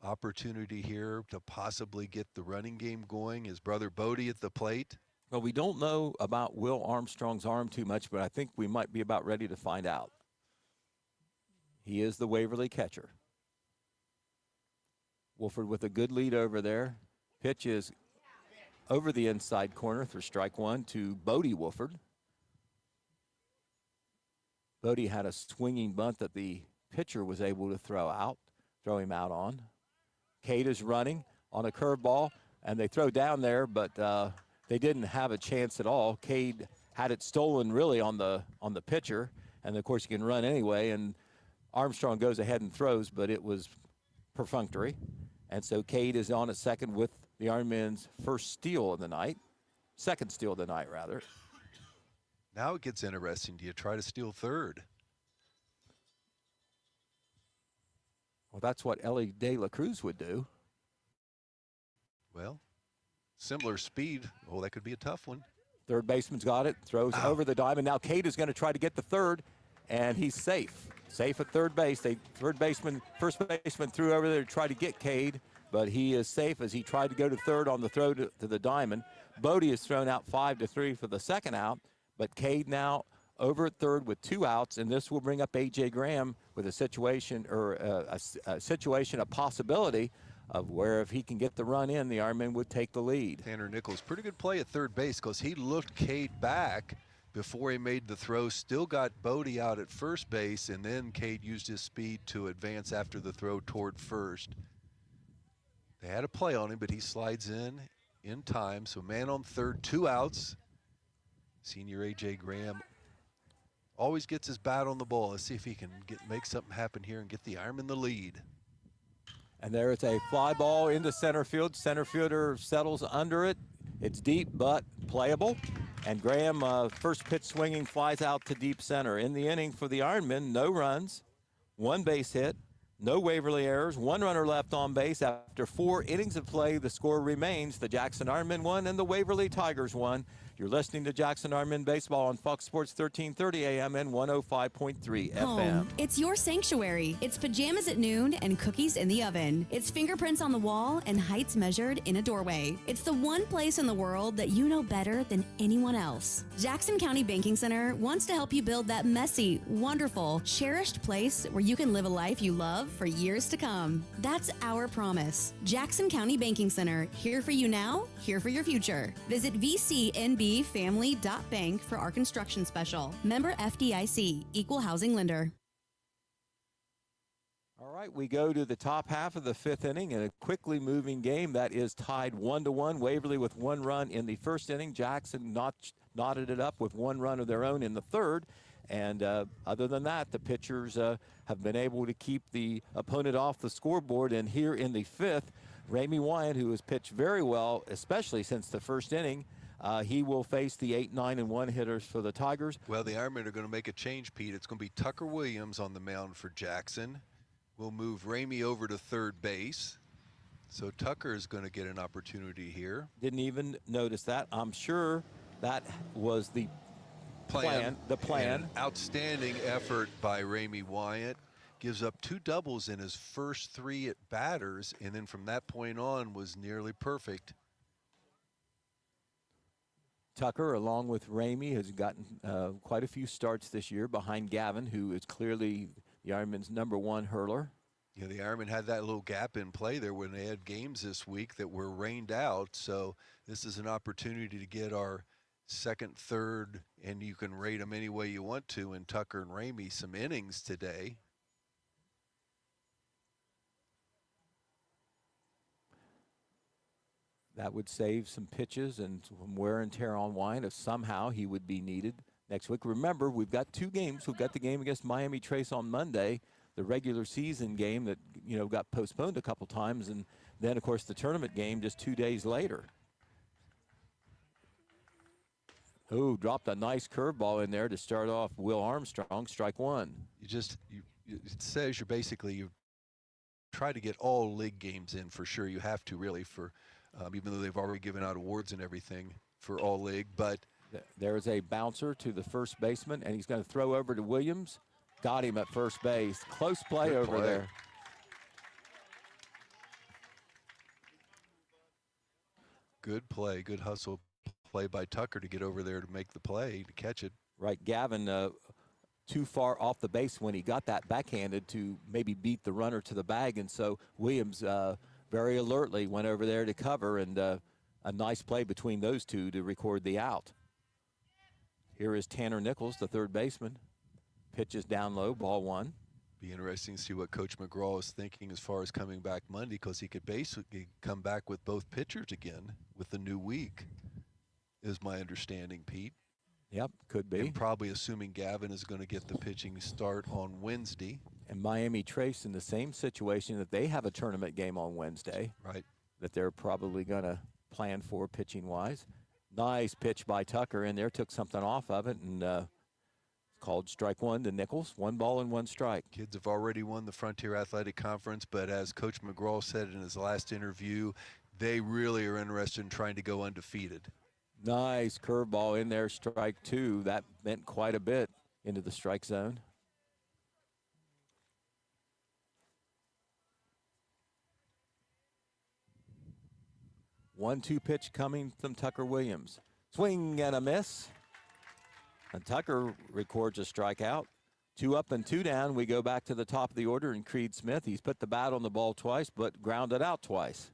Opportunity here to possibly get the running game going. His brother Bodie at the plate. Well, we don't know about Will Armstrong's arm too much, but I think we might be about ready to find out. He is the Waverly catcher. Wolford with a good lead over there. Pitch is over the inside corner for strike 1 to Bodie Wolford. Bodie had a swinging bunt that the pitcher was able to throw him out on. Cade is running on a curveball, and they throw down there, but they didn't have a chance at all. Cade had it stolen really on the pitcher, and of course you can run anyway, and Armstrong goes ahead and throws, but it was perfunctory. And so Cade is on at second with the Ironmen's first steal of the night. Second steal of the night, rather. Now it gets interesting. Do you try to steal third? Well, that's what Ellie De La Cruz would do. Well, similar speed. Oh, that could be a tough one. Third baseman's got it, throws over the diamond. Now Cade is going to try to get the third, and he's safe. Safe at third base. First baseman threw over there to try to get Cade, but he is safe as he tried to go to third on the throw to the diamond. Bodie is thrown out 5-3 for the second out, but Cade now over at third with 2 outs, and this will bring up A.J. Graham with a situation, or a possibility of where if he can get the run in, the Ironmen would take the lead. Tanner Nichols, pretty good play at third base because he looked Cade back before he made the throw, still got Bodie out at first base, and then Cade used his speed to advance after the throw toward first. They had a play on him, but he slides in time. So man on third, 2 outs. Senior A.J. Graham always gets his bat on the ball. Let's see if he can make something happen here and get the Ironmen the lead. And there is a fly ball into center field. Center fielder settles under it. It's deep, but playable. And Graham, first pitch swinging, flies out to deep center. In the inning for the Ironmen, no runs, 1 base hit, no Waverly errors, 1 runner left on base. After 4 innings of play, the score remains the Jackson Ironmen 1 and the Waverly Tigers 1. You're listening to Jackson Ironmen Baseball on Fox Sports 1330 AM and 105.3 FM. Home. It's your sanctuary. It's pajamas at noon and cookies in the oven. It's fingerprints on the wall and heights measured in a doorway. It's the one place in the world that you know better than anyone else. Jackson County Banking Center wants to help you build that messy, wonderful, cherished place where you can live a life you love for years to come. That's our promise. Jackson County Banking Center, here for you now, here for your future. Visit VCNBFamily.bank for our construction special. Member FDIC, Equal Housing Lender. All right, we go to the top half of the 5th inning in a quickly moving game that is tied 1-1. Waverly with 1 run in the first inning. Jackson knotted it up with 1 run of their own in the third. And other than that, the pitchers have been able to keep the opponent off the scoreboard. And here in the 5th, Ramey Wyatt, who has pitched very well, especially since the first inning, he will face the 8, 9, and 1 hitters for the Tigers. Well, the Ironmen are going to make a change, Pete. It's going to be Tucker Williams on the mound for Jackson. We'll move Ramey over to third base. So Tucker is going to get an opportunity here. Didn't even notice that. I'm sure that was the plan. An outstanding effort by Ramey Wyatt. gives up 2 doubles in his first 3 at batters, and then from that point on was nearly perfect. Tucker, along with Ramey, has gotten quite a few starts this year behind Gavin, who is clearly the Ironman's #1 hurler. Yeah, the Ironmen had that little gap in play there when they had games this week that were rained out. So this is an opportunity to get our second, third, and you can rate them any way you want to, in Tucker and Ramey some innings today. That would save some pitches and some wear and tear on Wine if somehow he would be needed next week. Remember, we've got 2 games. We've got the game against Miami Trace on Monday, the regular season game that, you know, got postponed a couple times, and then, of course, the tournament game just 2 days later. Oh, dropped a nice curveball in there to start off Will Armstrong, strike 1. It says you try to get all league games in for sure. You have to really for even though they've already given out awards and everything for all league. But there is a bouncer to the first baseman, and he's going to throw over to Williams. Got him at first base. Close play over there. Good play, good hustle play by Tucker to get over there to make the play, to catch it. Right, Gavin too far off the base when he got that backhanded to maybe beat the runner to the bag, and so Williams very alertly went over there to cover, and a nice play between those two to record the out. Here is Tanner Nichols, the third baseman. Pitches down low, ball 1. Be interesting to see what Coach McGraw is thinking as far as coming back Monday, because he could basically come back with both pitchers again with the new week, is my understanding, Pete. Yep, could be. And probably assuming Gavin is going to get the pitching start on Wednesday. And Miami Trace in the same situation, that they have a tournament game on Wednesday. Right. That they're probably going to plan for pitching-wise. Nice pitch by Tucker in there, took something off of it, and called strike 1 to Nichols. 1 ball and 1 strike. Kids have already won the Frontier Athletic Conference, but as Coach McGraw said in his last interview, they really are interested in trying to go undefeated. Nice curveball in there, strike 2. That meant quite a bit into the strike zone. One-two pitch coming from Tucker Williams. Swing and a miss. And Tucker records a strikeout. 2 up and 2 down. We go back to the top of the order, and Creed Smith, he's put the bat on the ball twice, but grounded out twice.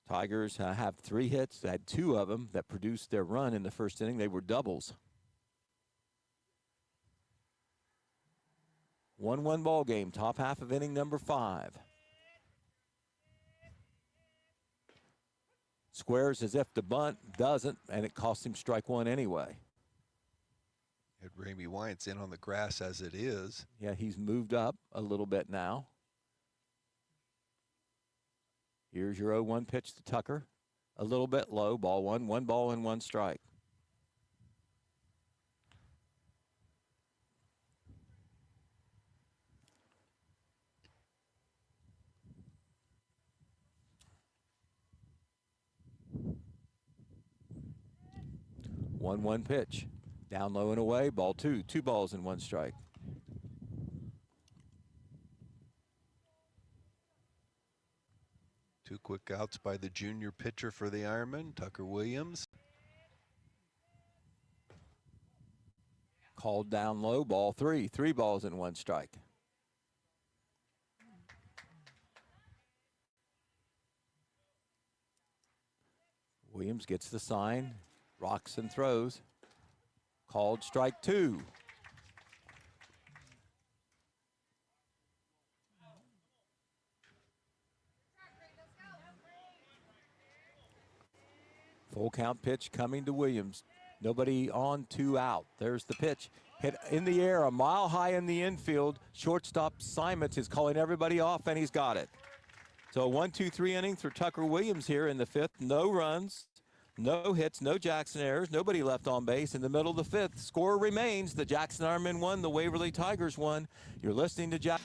Tigers have 3 hits. They had 2 of them that produced their run in the first inning. They were doubles. 1-1 ball game, top half of inning number 5. Squares as if to bunt, doesn't, and it cost him strike 1 anyway. And Ramey Wyatt's in on the grass as it is. Yeah, he's moved up a little bit now. Here's your 0-1 pitch to Tucker. A little bit low, ball 1. 1 ball and 1 strike. One pitch. Down low and away, ball 2. 2 balls and 1 strike. Two quick outs by the junior pitcher for the Ironmen, Tucker Williams. Called down low, ball 3. 3 balls and 1 strike. Williams gets the sign, rocks and throws. Called strike 2. Full count pitch coming to Williams. Nobody on, 2 out. There's the pitch. Hit in the air, a mile high in the infield. Shortstop Simons is calling everybody off, and he's got it. So a 1-2-3 inning for Tucker Williams here in the 5th. No runs, no hits, no Jackson errors, nobody left on base in the middle of the 5th. Score remains. The Jackson Ironmen won, the Waverly Tigers won. You're listening to Jack.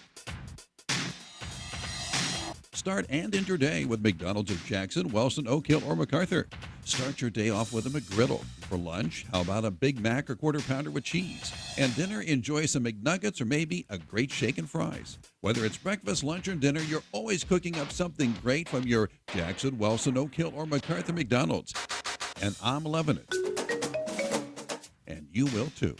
Start and end your day with McDonald's of Jackson, Wellston, Oak Hill, or MacArthur. Start your day off with a McGriddle. For lunch, how about a Big Mac or Quarter Pounder with cheese? And dinner, enjoy some McNuggets or maybe a great shake and fries. Whether it's breakfast, lunch, or dinner, you're always cooking up something great from your Jackson, Wellston, Oak Hill, or MacArthur McDonald's. And I'm loving it. And you will too.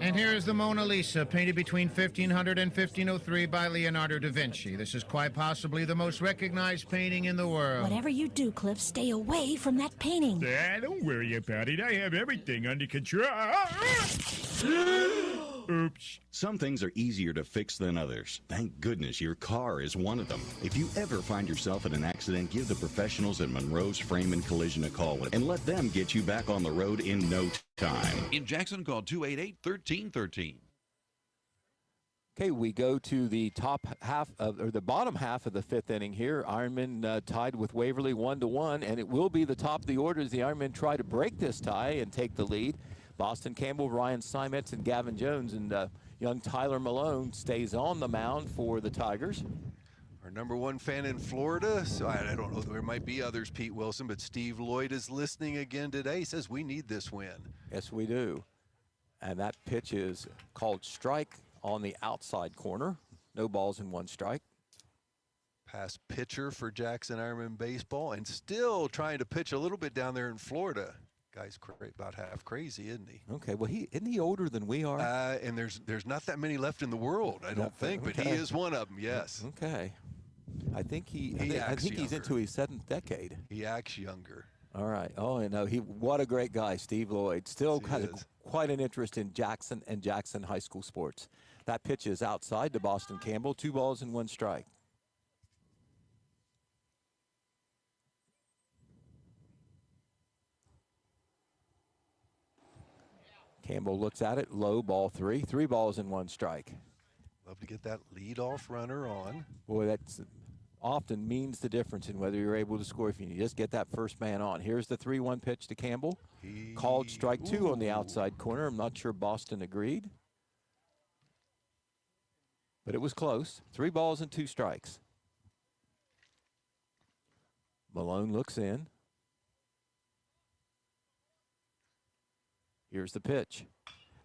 And here's the Mona Lisa, painted between 1500 and 1503 by Leonardo da Vinci. This is quite possibly the most recognized painting in the world. Whatever you do, Cliff, stay away from that painting. Don't worry about it. I have everything under control. Oops. Some things are easier to fix than others. Thank goodness your car is one of them. If you ever find yourself in an accident, give the professionals at Monroe's Frame and Collision a call and let them get you back on the road in no time. In Jackson, call 288-1313. Okay, we go to the top half of, or the bottom half of the fifth inning here. Ironmen tied with Waverly 1-1, and it will be the top of the order as the Ironmen try to break this tie and take the lead. Boston Campbell, Ryan Simets, and Gavin Jones, and young Tyler Malone stays on the mound for the Tigers. Our number one fan in Florida, so I don't know, there might be others, Pete Wilson, but Steve Lloyd is listening again today. He says we need this win. Yes, we do. And that pitch is called strike on the outside corner. No balls and one strike. Past pitcher for Jackson Ironman baseball, and still trying to pitch a little bit down there in Florida. Guy's about half crazy, isn't he? Okay, well, isn't he older than we are? And there's not that many left in the world, I don't think, but he is one of them, yes. Okay. I think he's into his 7th decade. He acts younger. All right. Oh, and what a great guy, Steve Lloyd. Still quite an interest in Jackson and Jackson high school sports. That pitch is outside to Boston Campbell. 2 balls and 1 strike. Campbell looks at it, low, ball 3. 3 balls and 1 strike. Love to get that leadoff runner on. Boy, that's often means the difference in whether you're able to score if you just get that first man on. Here's the 3-1 pitch to Campbell. Called strike 2 on the outside corner. I'm not sure Boston agreed. But it was close. 3 balls and 2 strikes. Malone looks in. Here's the pitch.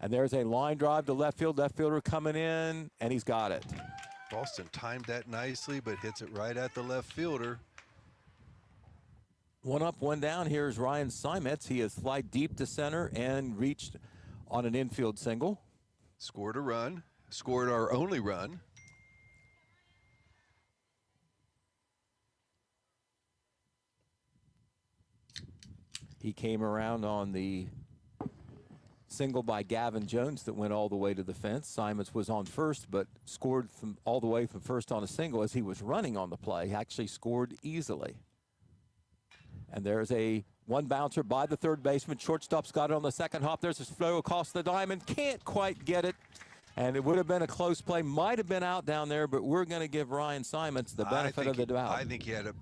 And there's a line drive to left field. Left fielder coming in, and he's got it. Boston timed that nicely, but hits it right at the left fielder. 1 up, 1 down. Here's Ryan Simets. He has fly deep to center and reached on an infield single. Scored a run. Scored our only run. He came around on the single by Gavin Jones that went all the way to the fence. Simons was on first, but scored from all the way from first on a single as he was running on the play. He actually scored easily. And there's a 1 bouncer by the third baseman. Shortstop's got it on the second hop. There's a throw across the diamond. Can't quite get it. And it would have been a close play. Might have been out down there, but we're going to give Ryan Simons the benefit of the doubt. I think he had a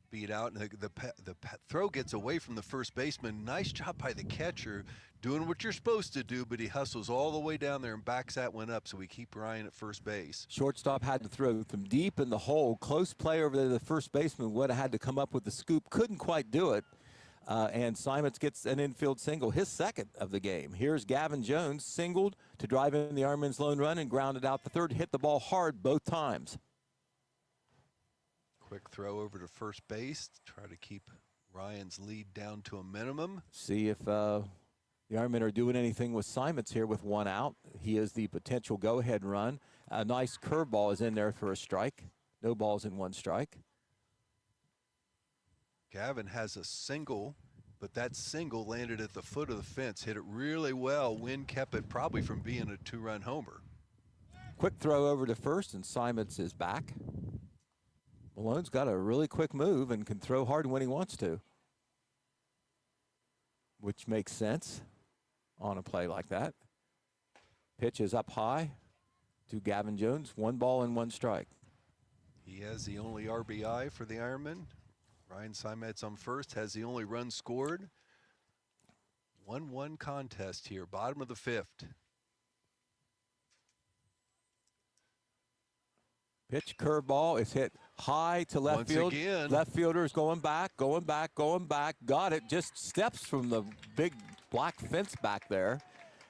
beat out, and the throw gets away from the first baseman. Nice job by the catcher doing what you're supposed to do, but he hustles all the way down there and backs that one up, so we keep Ryan at first base. Shortstop had to throw from deep in the hole. Close play over there. The first baseman would have had to come up with the scoop. Couldn't quite do it. And Simons gets an infield single, his 2nd of the game. Here's Gavin Jones, singled to drive in the Ironmen's lone run and grounded out the third. Hit the ball hard both times. Quick throw over to first base to try to keep Ryan's lead down to a minimum. See if the Ironmen are doing anything with Simons here with 1 out. He is the potential go-ahead run. A nice curveball is in there for a strike. No balls and 1 strike. Gavin has a single, but that single landed at the foot of the fence. Hit it really well. Wind kept it probably from being a 2-run homer. Quick throw over to first, and Simons is back. Malone's got a really quick move and can throw hard when he wants to, which makes sense on a play like that. Pitch is up high to Gavin Jones. 1 ball and 1 strike. He has the only RBI for the Ironmen. Ryan Simets on first, has the only run scored. 1-1 contest here, bottom of the 5th. Pitch curveball is hit high to left Once field. again. Left fielder is going back. Got it. Just steps from the big black fence back there.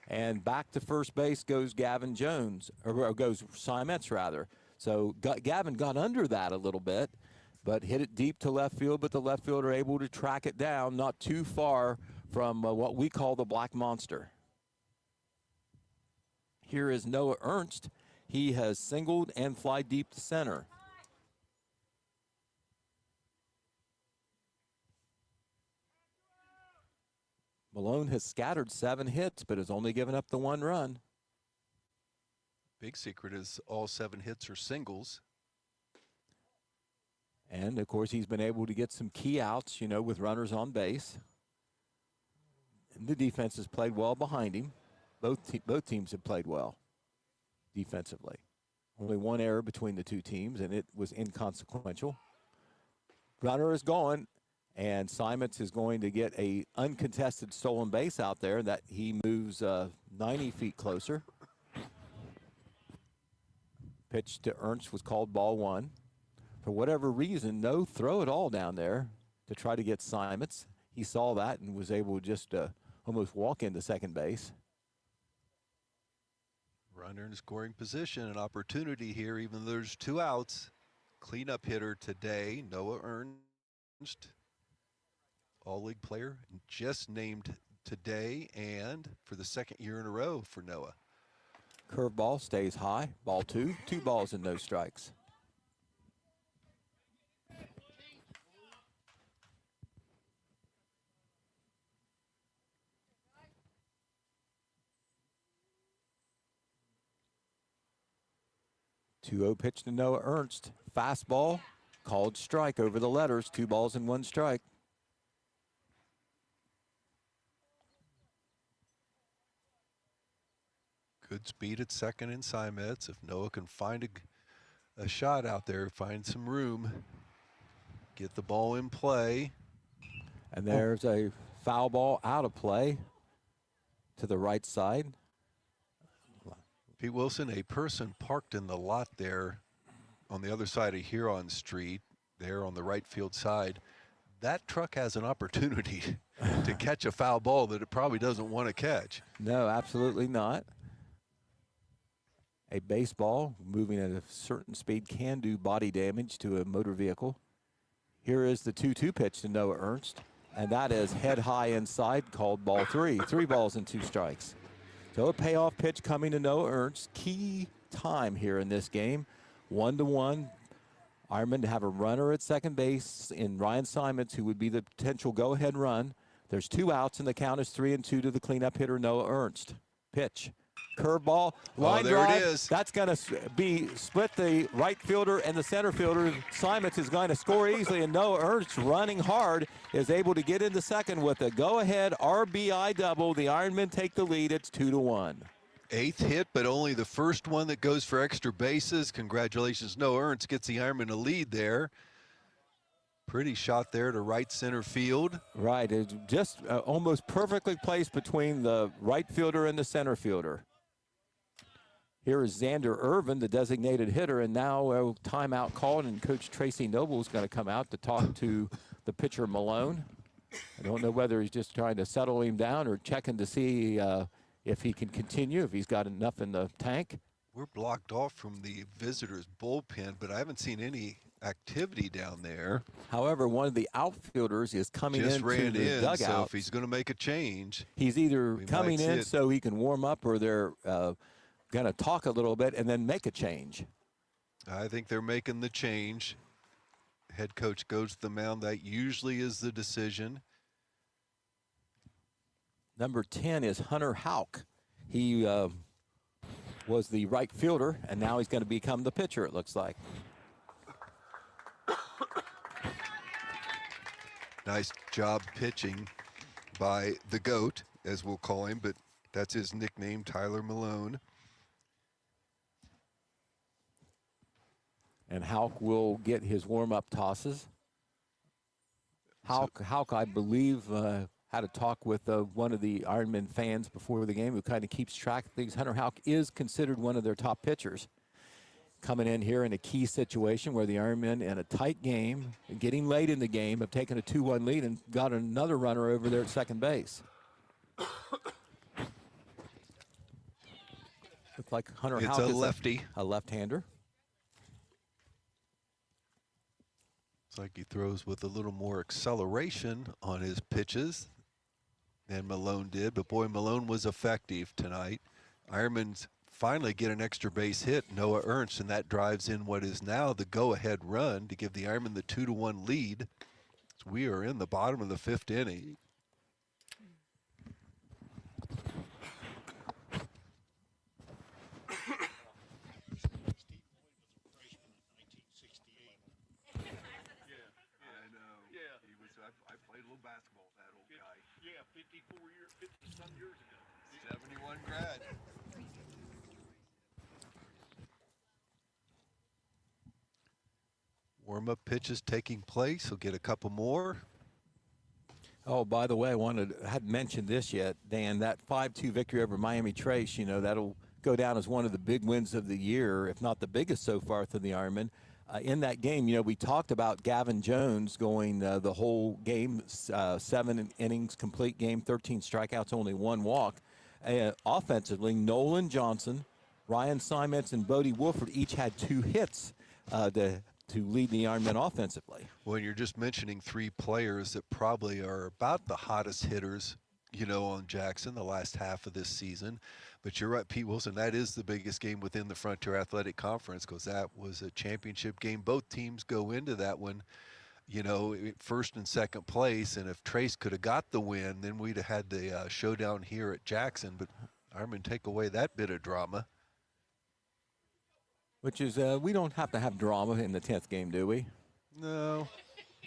And back to first base goes Gavin Jones, or goes Simets rather. So Gavin got under that a little bit, but hit it deep to left field, but the left fielder able to track it down not too far from what we call the Black Monster. Here is Noah Ernst. He has singled and fly deep to center. Malone has scattered 7 hits, but has only given up the 1 run. Big secret is all 7 hits are singles. And, of course, he's been able to get some key outs, with runners on base. And the defense has played well behind him. Both teams have played well defensively. Only 1 error between the 2 teams, and it was inconsequential. Runner is going, and Simons is going to get a uncontested stolen base out there that he moves 90 feet closer. Pitch to Ernst was called ball 1. For whatever reason, no throw at all down there to try to get Simons. He saw that and was able to just almost walk into second base. Runner in scoring position, an opportunity here, even though there's 2 outs. Cleanup hitter today, Noah Ernst. All-league player just named today and for the 2nd year in a row for Noah. Curveball stays high. Ball 2. 2 balls and no strikes. Two-0 pitch to Noah Ernst. Fastball called strike over the letters. 2 balls and 1 strike. Good speed at second in Simets. If Noah can find a shot out there, find some room, get the ball in play. And there's a foul ball out of play to the right side. Pete Wilson, a person parked in the lot there on the other side of Huron Street, there on the right field side. That truck has an opportunity to catch a foul ball that it probably doesn't want to catch. No, absolutely not. A baseball moving at a certain speed can do body damage to a motor vehicle. Here is the 2-2 pitch to Noah Ernst, and that is head high inside, called ball 3. 3 balls and 2 strikes. So a payoff pitch coming to Noah Ernst. Key time here in this game. 1-1. Ironmen to have a runner at second base in Ryan Simons, who would be the potential go-ahead run. There's 2 outs, and the count is 3-2 to the cleanup hitter, Noah Ernst. Pitch. Curveball, line drive. It is. That's going to be split the right fielder and the center fielder. Simons is going to score easily, and Noah Ernst, running hard, is able to get into second with a go-ahead RBI double. The Ironmen take the lead. It's 2-1. 8th hit, but only the first one that goes for extra bases. Congratulations, Noah Ernst gets the Ironmen a lead there. Pretty shot there to right center field. Right, it's just almost perfectly placed between the right fielder and the center fielder. Here is Xander Irvin, the designated hitter, and now a timeout called, and Coach Tracy Noble is going to come out to talk to the pitcher Malone. I don't know whether he's just trying to settle him down or checking to see if he can continue, if he's got enough in the tank. We're blocked off from the visitors' bullpen, but I haven't seen any activity down there. However, one of the outfielders is coming Just into ran the in, dugout. so if he's going to make a change, he's either we coming might in see it. so he can warm up, or they're going to talk a little bit and then make a change. I think they're making the change. Head coach goes to the mound. That usually is the decision. Number 10 is Hunter Houck. He was the right fielder, and now he's going to become the pitcher, it looks like. Nice job pitching by the GOAT, as we'll call him, but that's his nickname, Tyler Malone. And Houck will get his warm-up tosses. Houck, I believe, had a talk with one of the Ironmen fans before the game who kind of keeps track of things. Hunter Houck is considered one of their top pitchers. coming in here in a key situation where the Ironmen in a tight game, getting late in the game, have taken a 2-1 lead and got another runner over there at second base. Looks like Hunter Houck is lefty. A left-hander. It's like he throws with a little more acceleration on his pitches than Malone did, but boy, Malone was effective tonight. Ironmen's finally get an extra base hit, Noah Ernst, and that drives in what is now the go-ahead run to give the Ironmen the 2-1 lead. So we are in the bottom of the 5th inning. I played a little basketball with that old guy. Yeah, 50-some years ago. 71 grad. Warm-up pitches taking place. We'll get a couple more. Oh, by the way, I hadn't mentioned this yet, Dan. That 5-2 victory over Miami Trace, you know, that'll go down as one of the big wins of the year, if not the biggest so far for the Ironmen. In that game, you know, we talked about Gavin Jones going the whole game, 7 innings, complete game, 13 strikeouts, only 1 walk. Offensively, Nolan Johnson, Ryan Simons, and Bodie Wolford each had 2 hits to lead the Ironmen offensively. When you're just mentioning 3 players that probably are about the hottest hitters, you know, on Jackson the last half of this season. But you're right, Pete Wilson, that is the biggest game within the Frontier Athletic Conference because that was a championship game. Both teams go into that one, you know, first and second place. And if Trace could have got the win, then we'd have had the showdown here at Jackson. But Ironmen take away that bit of drama. Which is, we don't have to have drama in the 10th game, do we? No.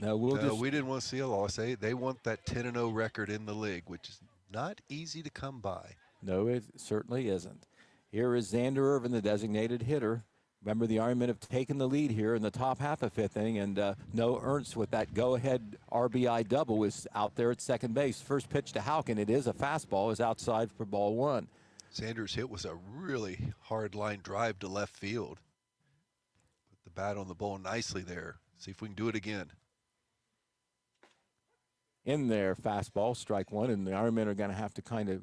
No, we didn't want to see a loss. They want that 10-0 record in the league, which is not easy to come by. No, it certainly isn't. Here is Xander Irvin, the designated hitter. Remember, the Ironmen have taken the lead here in the top half of 5th inning, and Noah Ernst with that go-ahead RBI double is out there at second base. First pitch to Houck, and it is a fastball, is outside for ball 1. Xander's hit was a really hard line drive to left field. Put the bat on the ball nicely there. See if we can do it again. In there, fastball, strike 1, and the Ironmen are going to have to kind of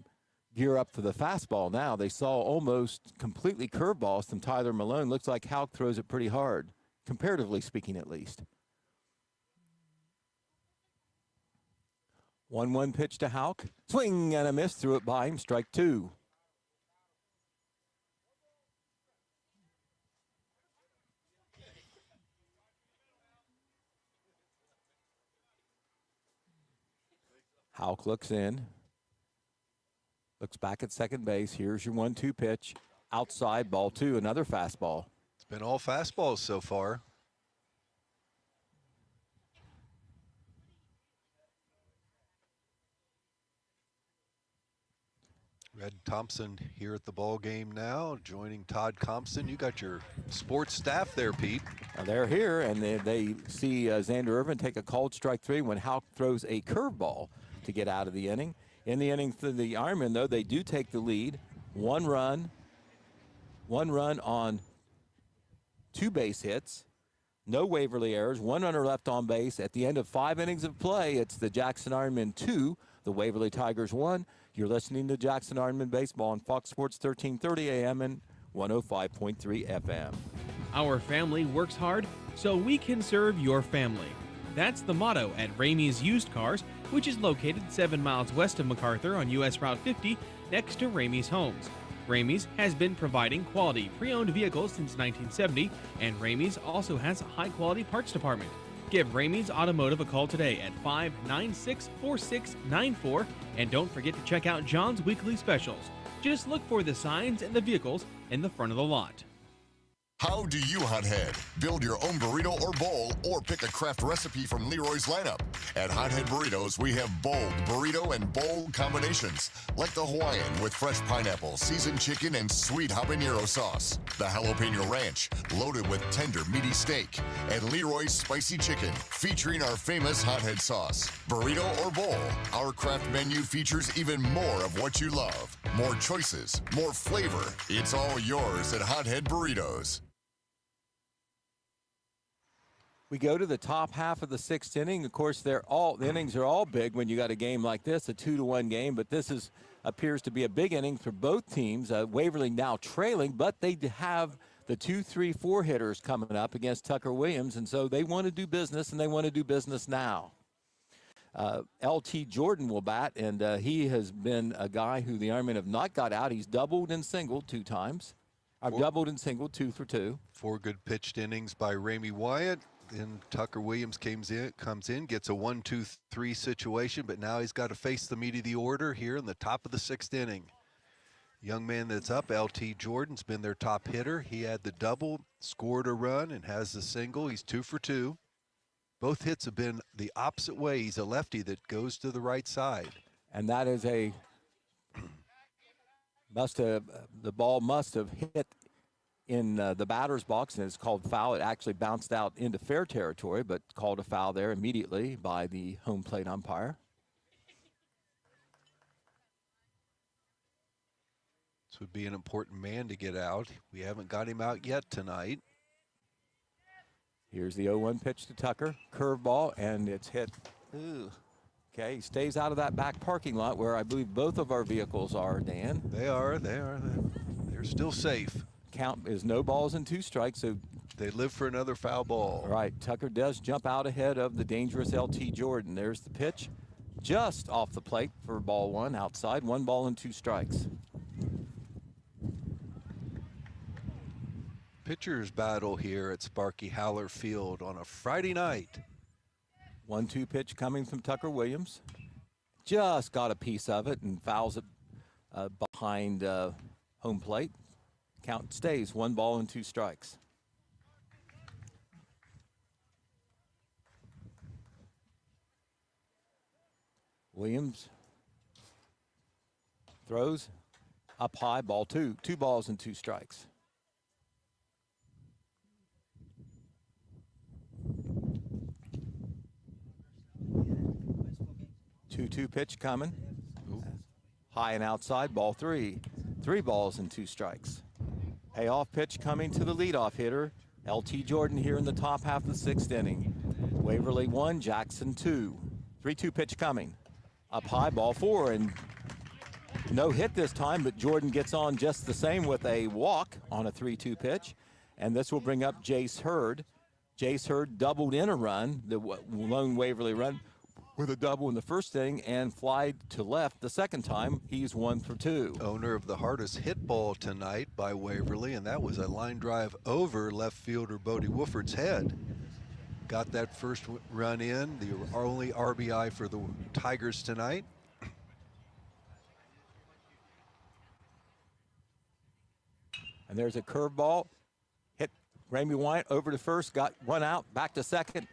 gear up for the fastball now. They saw almost completely curveballs from Tyler Malone. Looks like Houck throws it pretty hard, comparatively speaking at least. 1-1 pitch to Houck. Swing and a miss, threw it by him, strike 2. Houck looks in. Looks back at second base. Here's your 1-2 pitch. Outside, ball 2, another fastball. It's been all fastballs so far. Red Thompson here at the ball game now, joining Todd Compson. You got your sports staff there, Pete. They're here, and they see Xander Irvin take a called strike 3 when Houck throws a curveball to get out of the inning. In the inning for the Ironmen, though, they do take the lead. One run on 2 base hits. No Waverly errors. 1 runner left on base. At the end of 5 innings of play, it's the Jackson Ironmen 2, the Waverly Tigers 1. You're listening to Jackson Ironmen Baseball on Fox Sports 1330 AM and 105.3 FM. Our family works hard so we can serve your family. That's the motto at Ramey's Used Cars, which is located 7 miles west of MacArthur on US Route 50 next to Ramey's Homes. Ramey's has been providing quality pre-owned vehicles since 1970, and Ramey's also has a high-quality parts department. Give Ramey's Automotive a call today at 596-4694, and don't forget to check out John's weekly specials. Just look for the signs and the vehicles in the front of the lot. How do you hunt head? Build your own burrito or bowl, or pick a craft recipe from Leroy's lineup. At Hothead Burritos, we have bold burrito and bowl combinations, like the Hawaiian with fresh pineapple, seasoned chicken, and sweet habanero sauce. The Jalapeno Ranch, loaded with tender, meaty steak. And Leroy's Spicy Chicken, featuring our famous Hothead sauce. Burrito or bowl, our craft menu features even more of what you love. More choices, more flavor. It's all yours at Hothead Burritos. We go to the top half of the 6th inning. Of course, the innings are all big when you got a game like this, a 2-1 game. But this appears to be a big inning for both teams. Waverly now trailing, but they have the 2, 3, 4 hitters coming up against Tucker Williams, and so they want to do business, and they want to do business now. L.T. Jordan will bat, and he has been a guy who the Ironmen have not got out. He's doubled and singled 2 times. I've doubled and singled 2 for 2. 4 good pitched innings by Ramey Wyatt. Then Tucker Williams comes in, gets a 1-2-3 situation, but now he's got to face the meat of the order here in the top of the 6th inning. Young man that's up, L.T. Jordan's been their top hitter. He had the double, scored a run, and has the single. He's 2 for 2. Both hits have been the opposite way. He's a lefty that goes to the right side. And that is the ball must have hit in the batter's box, and it's called foul. It actually bounced out into fair territory, but called a foul there immediately by the home plate umpire. This would be an important man to get out. We haven't got him out yet tonight. Here's the 0-1 pitch to Tucker. Curveball, and it's hit. Ooh. Okay, he stays out of that back parking lot where I believe both of our vehicles are, Dan. They are. They're still safe. Count is no balls and 2 strikes, so they live for another foul ball. All right, Tucker does jump out ahead of the dangerous L.T. Jordan. There's the pitch, just off the plate for ball 1 outside. 1 ball and 2 strikes. Pitchers battle here at Sparky Howler Field on a Friday night. 1-2 pitch coming from Tucker Williams. Just got a piece of it and fouls it behind home plate. Count stays 1 ball and 2 strikes. Williams throws up high, ball 2. 2 balls and 2 strikes. 2-2 pitch coming. Ooh. High and outside, ball 3. 3 balls and 2 strikes. Payoff pitch coming to the leadoff hitter, L.T. Jordan here in the top half of the 6th inning. Waverly 1, Jackson 2. 3-2 pitch coming. Up high, ball 4, and no hit this time, but Jordan gets on just the same with a walk on a 3-2 pitch. And this will bring up Jace Hurd. Jace Hurd doubled in a run, the lone Waverly run, with a double in the first inning and flied to left the second time. He's 1 for 2. Owner of the hardest hit ball tonight by Waverly, and that was a line drive over left fielder Bodie Wooford's head. Got that first run in, the only RBI for the Tigers tonight. And there's a curveball. Hit Ramey Wyatt over to first, got 1 out, back to second.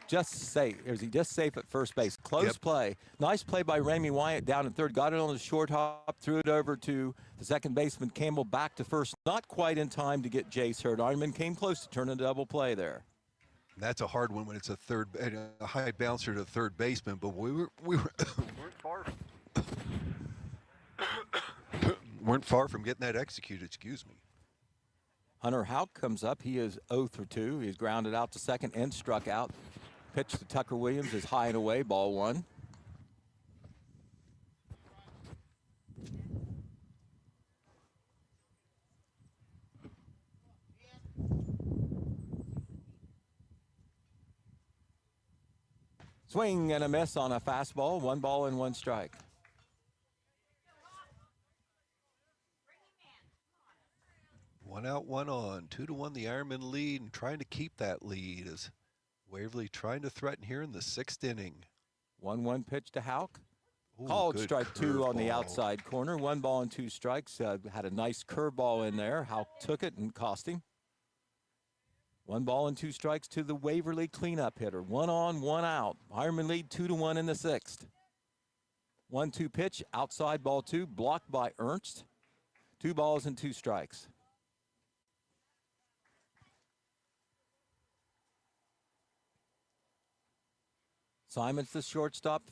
Just safe. Is he just safe at first base? Close play. Nice play by Ramey Wyatt down at third. Got it on the short hop, threw it over to the second baseman Campbell, back to first. Not quite in time to get Jace Hurd. Ironman came close to turning a double play there. That's a hard one when it's a high bouncer to third baseman, but we weren't far from getting that executed. Excuse me. Hunter Houck comes up. He is 0 for 2. He's grounded out to second and struck out. Pitch to Tucker Williams is high and away, ball 1. Swing and a miss on a fastball, 1 ball and 1 strike. One out, 1 on. 2-1 the Ironmen lead, and trying to keep that lead as Waverly trying to threaten here in the 6th inning. 1-1 pitch to Houck. Ooh, Called good strike 2 on the curveball. outside corner. 1 ball and 2 strikes. Had a nice curveball in there. Houck took it and cost him. 1 ball and 2 strikes to the Waverly cleanup hitter. 1 on, 1 out. Ironmen lead 2-1 in the 6th. 1-2 pitch, outside ball 2, blocked by Ernst. 2 balls and 2 strikes. Simon's the shortstop,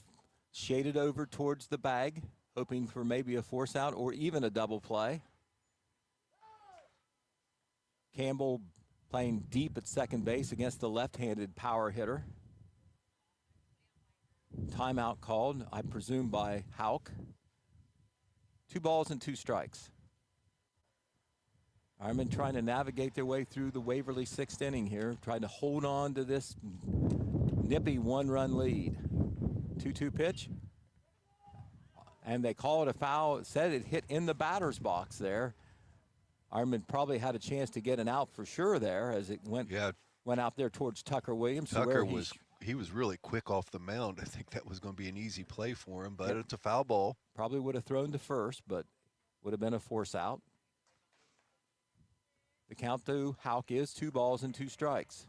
shaded over towards the bag, hoping for maybe a force out or even a double play. Campbell playing deep at second base against the left-handed power hitter. Timeout called, I presume, by Hauk. 2 balls and 2 strikes. Ironmen trying to navigate their way through the Waverly 6th inning here, trying to hold on to this nippy 1-run lead. 2-2 pitch. And they call it a foul. It said it hit in the batter's box there. Ironmen probably had a chance to get an out for sure there as it went out there towards Tucker Williams. Tucker he was really quick off the mound. I think that was going to be an easy play for him, but it's a foul ball. Probably would have thrown to first, but would have been a force out. The count to Hauk is 2 balls and 2 strikes.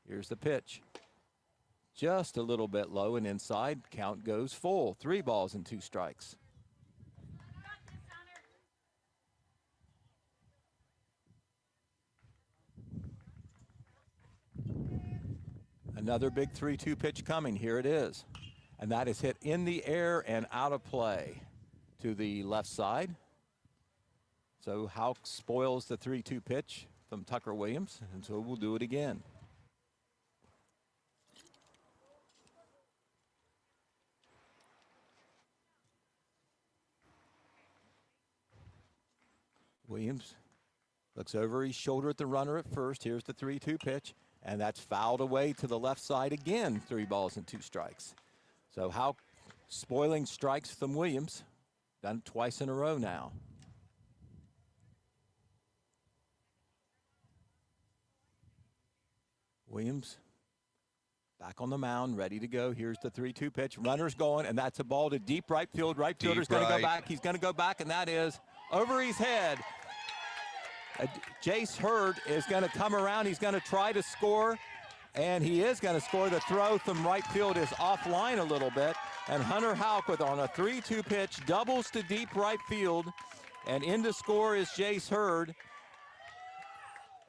Here's the pitch. Just a little bit low and inside. Count goes full. 3 balls and 2 strikes. Another big 3-2 pitch coming. Here it is. And that is hit in the air and out of play to the left side. So Hauk spoils the 3-2 pitch from Tucker Williams, and so we'll do it again. Williams looks over his shoulder at the runner at first. Here's the 3-2 pitch, and that's fouled away to the left side again. 3 balls and 2 strikes. So Hauk spoiling strikes from Williams. Done it twice in a row now. Williams back on the mound, ready to go. Here's the 3-2 pitch. Runner's going, and that's a ball to deep right field. Right fielder's going to go back. He's going to go back, and that is over his head. Jace Hurd is going to come around. He's going to try to score, and he is going to score. The throw from right field is offline a little bit, and Hunter Hauk with on a 3-2 pitch doubles to deep right field, and in to score is Jace Hurd.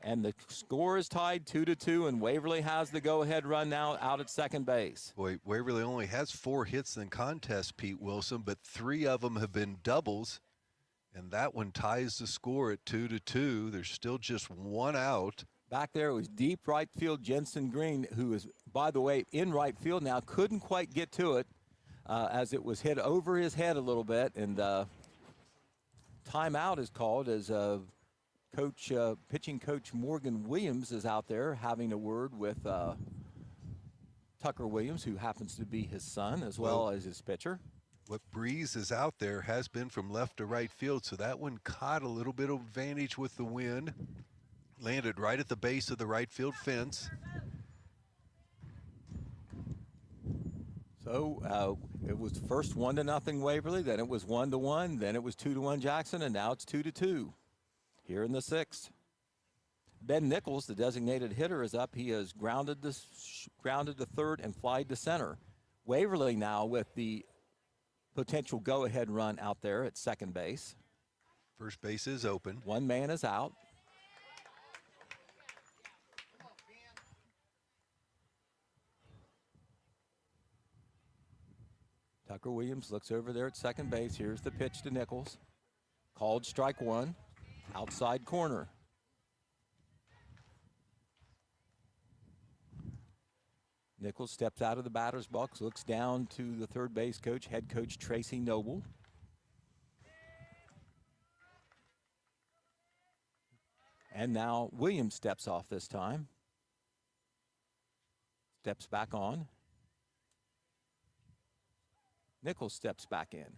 And the score is tied 2-2, and Waverly has the go-ahead run now out at second base. Boy, Waverly only has 4 hits in contest, Pete Wilson, but 3 of them have been doubles, and that one ties the score at 2-2. There's still just 1 out. Back there it was deep right field. Jensen Green, who is, by the way, in right field now, couldn't quite get to it as it was hit over his head a little bit, and timeout is called as pitching coach Morgan Williams is out there having a word with Tucker Williams, who happens to be his son as well as his pitcher. What breeze is out there has been from left to right field, so that one caught a little bit of advantage with the wind. Landed right at the base of the right field fence. So it was first 1-0 Waverly, then it was 1-1, then it was 2-1 Jackson, and now it's 2-2. Here in the 6th. Ben Nichols, the designated hitter, is up. He has grounded to third and flied to center. Waverly now with the potential go-ahead run out there at second base. First base is open. 1 man is out. Tucker Williams looks over there at second base. Here's the pitch to Nichols. Called strike 1. Outside corner. Nichols steps out of the batter's box, looks down to the third base coach, head coach Tracy Noble. And now Williams steps off this time. Steps back on. Nichols steps back in.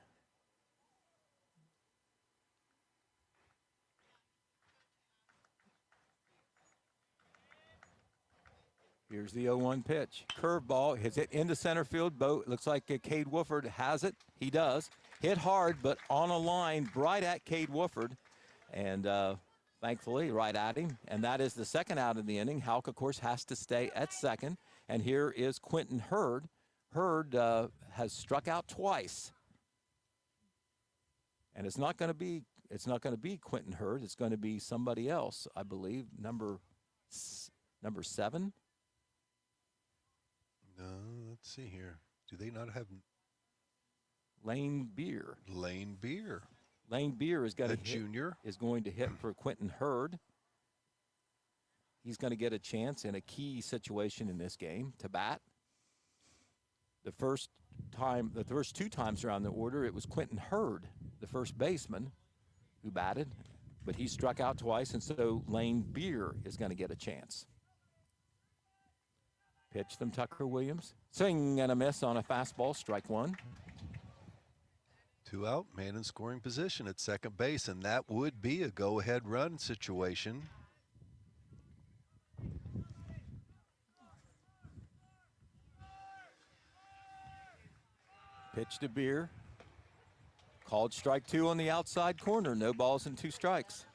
Here's the 0-1 pitch. Curveball hits it into center field. Looks like Cade Wooford has it. He does. Hit hard, but on a line right at Cade Wooford. And thankfully, right at him. And that is the second out of the inning. Hauk, of course, has to stay at second. And here is Quentin Hurd. Hurd has struck out twice. And it's not going to be Quentin Hurd. It's going to be somebody else, I believe. Number 7. No, let's see here. Do they not have Lane Beer? Lane Beer. Lane Beer is going to junior is going to hit for Quentin Hurd. He's going to get a chance in a key situation in this game to bat. The first two times around the order, it was Quentin Hurd, the first baseman, who batted, but he struck out twice, and so Lane Beer is going to get a chance. Pitch from Tucker Williams. Swing and a miss on a fastball, strike one. 2 out, man in scoring position at second base, and that would be a go-ahead run situation. Pitch to Beer. Called strike two on the outside corner. No balls and 2 strikes.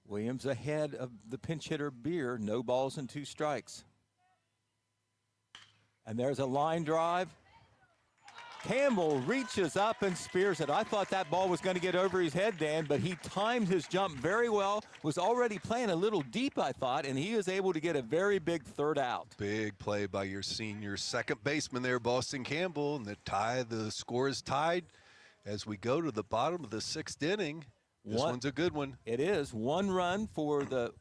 Williams ahead of the pinch hitter Beer. No balls and 2 strikes. And there's a line drive. Campbell reaches up and spears it. I thought that ball was going to get over his head, Dan, but he timed his jump very well, was already playing a little deep, I thought, and he was able to get a very big third out. Big play by your senior second baseman there, Boston Campbell, and the score is tied as we go to the bottom of the 6th inning. This one's a good one. It is. One run for the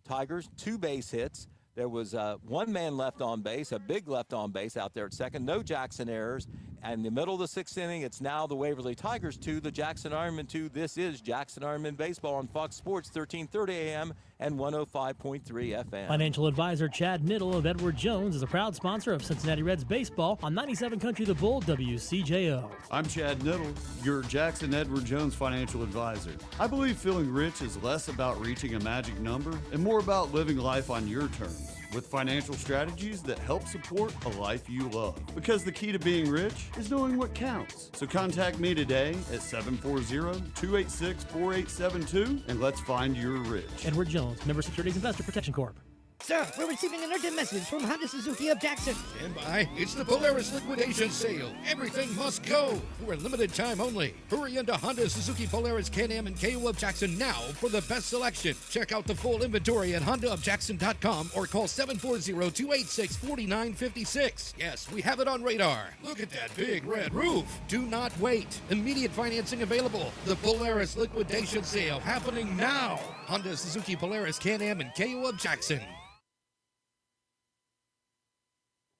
Tigers, 2 base hits. There was 1 man left on base, a big left on base out there at second. No Jackson errors. And in the middle of the 6th inning, it's now the Waverly Tigers 2, the Jackson Ironmen 2. This is Jackson Ironmen Baseball on Fox Sports, 1330 AM and 105.3 FM. Financial advisor Chad Niddle of Edward Jones is a proud sponsor of Cincinnati Reds Baseball on 97 Country the Bull, WCJO. I'm Chad Niddle, your Jackson Edward Jones financial advisor. I believe feeling rich is less about reaching a magic number and more about living life on your terms, with financial strategies that help support a life you love. Because the key to being rich is knowing what counts. So contact me today at 740-286-4872 and let's find your rich. Edward Jones, Member Securities Investor Protection Corp. Sir, we're receiving an urgent message from Honda Suzuki of Jackson. Stand by. It's the Polaris liquidation sale. Everything must go. For a limited time only. Hurry into Honda Suzuki Polaris Can-Am and KO of Jackson now for the best selection. Check out the full inventory at HondaofJackson.com or call 740-286-4956. Yes, we have it on radar. Look at that big red roof. Do not wait. Immediate financing available. The Polaris liquidation sale happening now. Honda Suzuki Polaris Can-Am and KO of Jackson.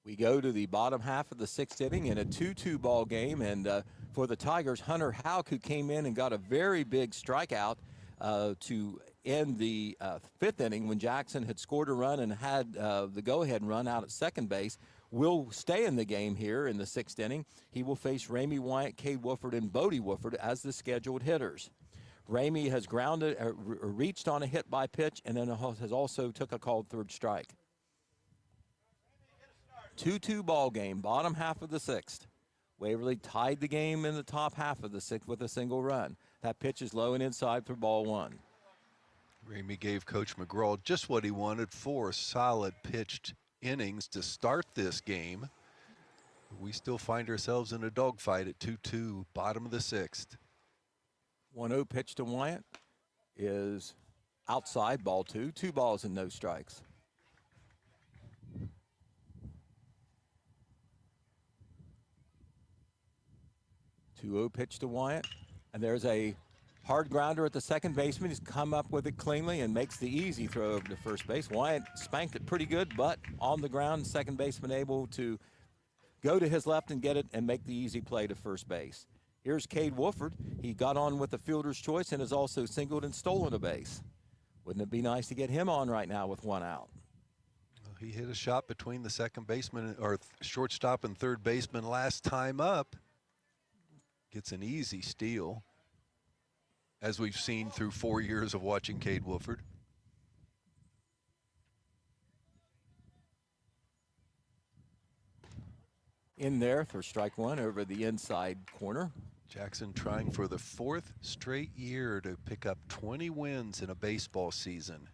We go to the bottom half of the 6th inning in a 2-2 ball game, and for the Tigers, Hunter Houck, who came in and got a very big strikeout to end the 5th inning when Jackson had scored a run and had the go-ahead run out at second base, will stay in the game here in the 6th inning. He will face Ramey Wyatt, Cade Wooford, and Bodie Wooford as the scheduled hitters. Ramey has reached on a hit by pitch, and then has also took a called third strike. 2-2 ball game, bottom half of the 6th. Waverly tied the game in the top half of the 6th with a single run. That pitch is low and inside for ball 1. Ramey gave Coach McGraw just what he wanted, 4 solid pitched innings to start this game. We still find ourselves in a dogfight at 2-2, bottom of the 6th. 1-0 pitch to Wyatt is outside, ball 2. 2 balls and no strikes. Pitch to Wyatt, and there's a hard grounder at the second baseman. He's come up with it cleanly and makes the easy throw over to first base. Wyatt spanked it pretty good, but on the ground, second baseman able to go to his left and get it and make the easy play to first base. Here's Cade Wooford. He got on with the fielder's choice and has also singled and stolen a base. Wouldn't it be nice to get him on right now with 1 out? He hit a shot between the second baseman or shortstop and third baseman last time up. Gets an easy steal, as we've seen through 4 years of watching Cade Wooford. In there for strike 1 over the inside corner. Jackson trying for the 4th straight year to pick up 20 wins in a baseball season.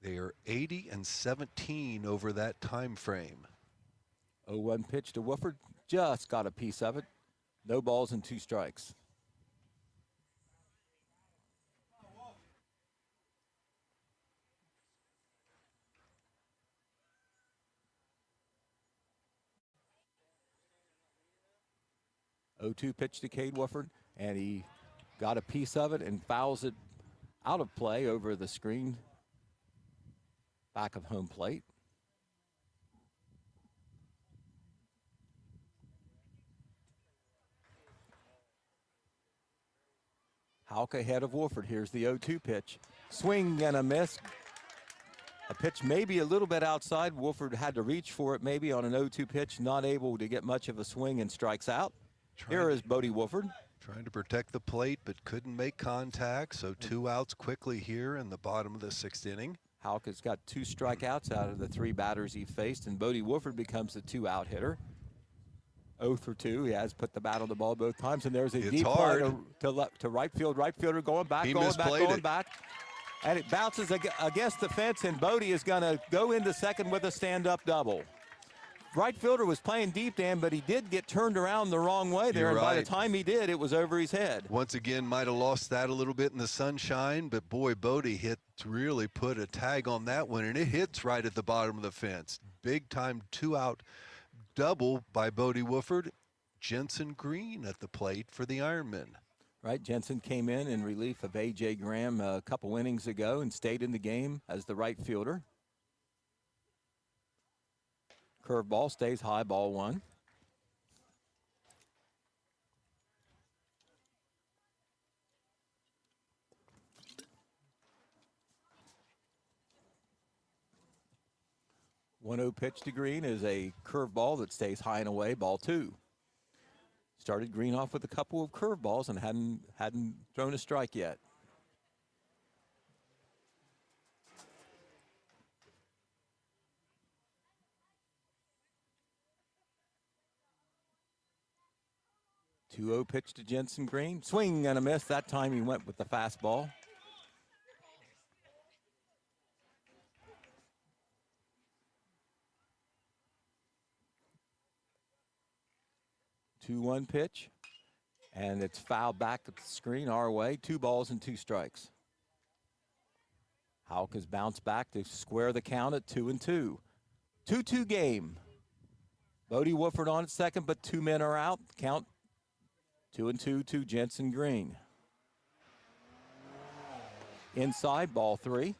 They are 80-17 over that time frame. 0-1 pitch to Wooford, just got a piece of it. No balls and 2 strikes. 0-2 pitch to Cade Wofford, and he got a piece of it and fouls it out of play over the screen back of home plate. Houck ahead of Wofford. Here's the 0-2 pitch. Swing and a miss. A pitch maybe a little bit outside. Wofford had to reach for it maybe on an 0-2 pitch, not able to get much of a swing and strikes out. Here is Bodie Wofford. Trying to protect the plate, but couldn't make contact, so 2 outs quickly here in the bottom of the 6th inning. Houck has got 2 strikeouts out of the 3 batters he faced, and Bodie Wofford becomes the 2-out hitter. 0 for 2. He has put the bat on the ball both times, and there's a deep fly to right field. Right fielder going back, going back. And it bounces against the fence, and Bodie is going to go into second with a stand-up double. Right fielder was playing deep, Dan, but he did get turned around the wrong way there, and by the time he did, it was over his head. Once again, might have lost that a little bit in the sunshine, but boy, Bodie really put a tag on that one, and it hits right at the bottom of the fence. Big-time 2-out double by Bodie Wofford. Jensen Green at the plate for the Ironmen. Right, Jensen came in relief of A.J. Graham a couple innings ago and stayed in the game as the right fielder. Curveball stays high, ball 1. .1-0 pitch to Green is a curveball that stays high and away, ball 2. Started Green off with a couple of curveballs and hadn't thrown a strike yet. .2-0 pitch to Jensen Green. Swing and a miss. That time he went with the fastball. .2-1 pitch, and it's fouled back at the screen our way. 2 balls and 2 strikes. Houck has bounced back to square the count at 2-2. 2-2 game. Bodie Wofford on at second, but 2 men are out. Count 2-2 to Jensen Green. Inside, ball 3.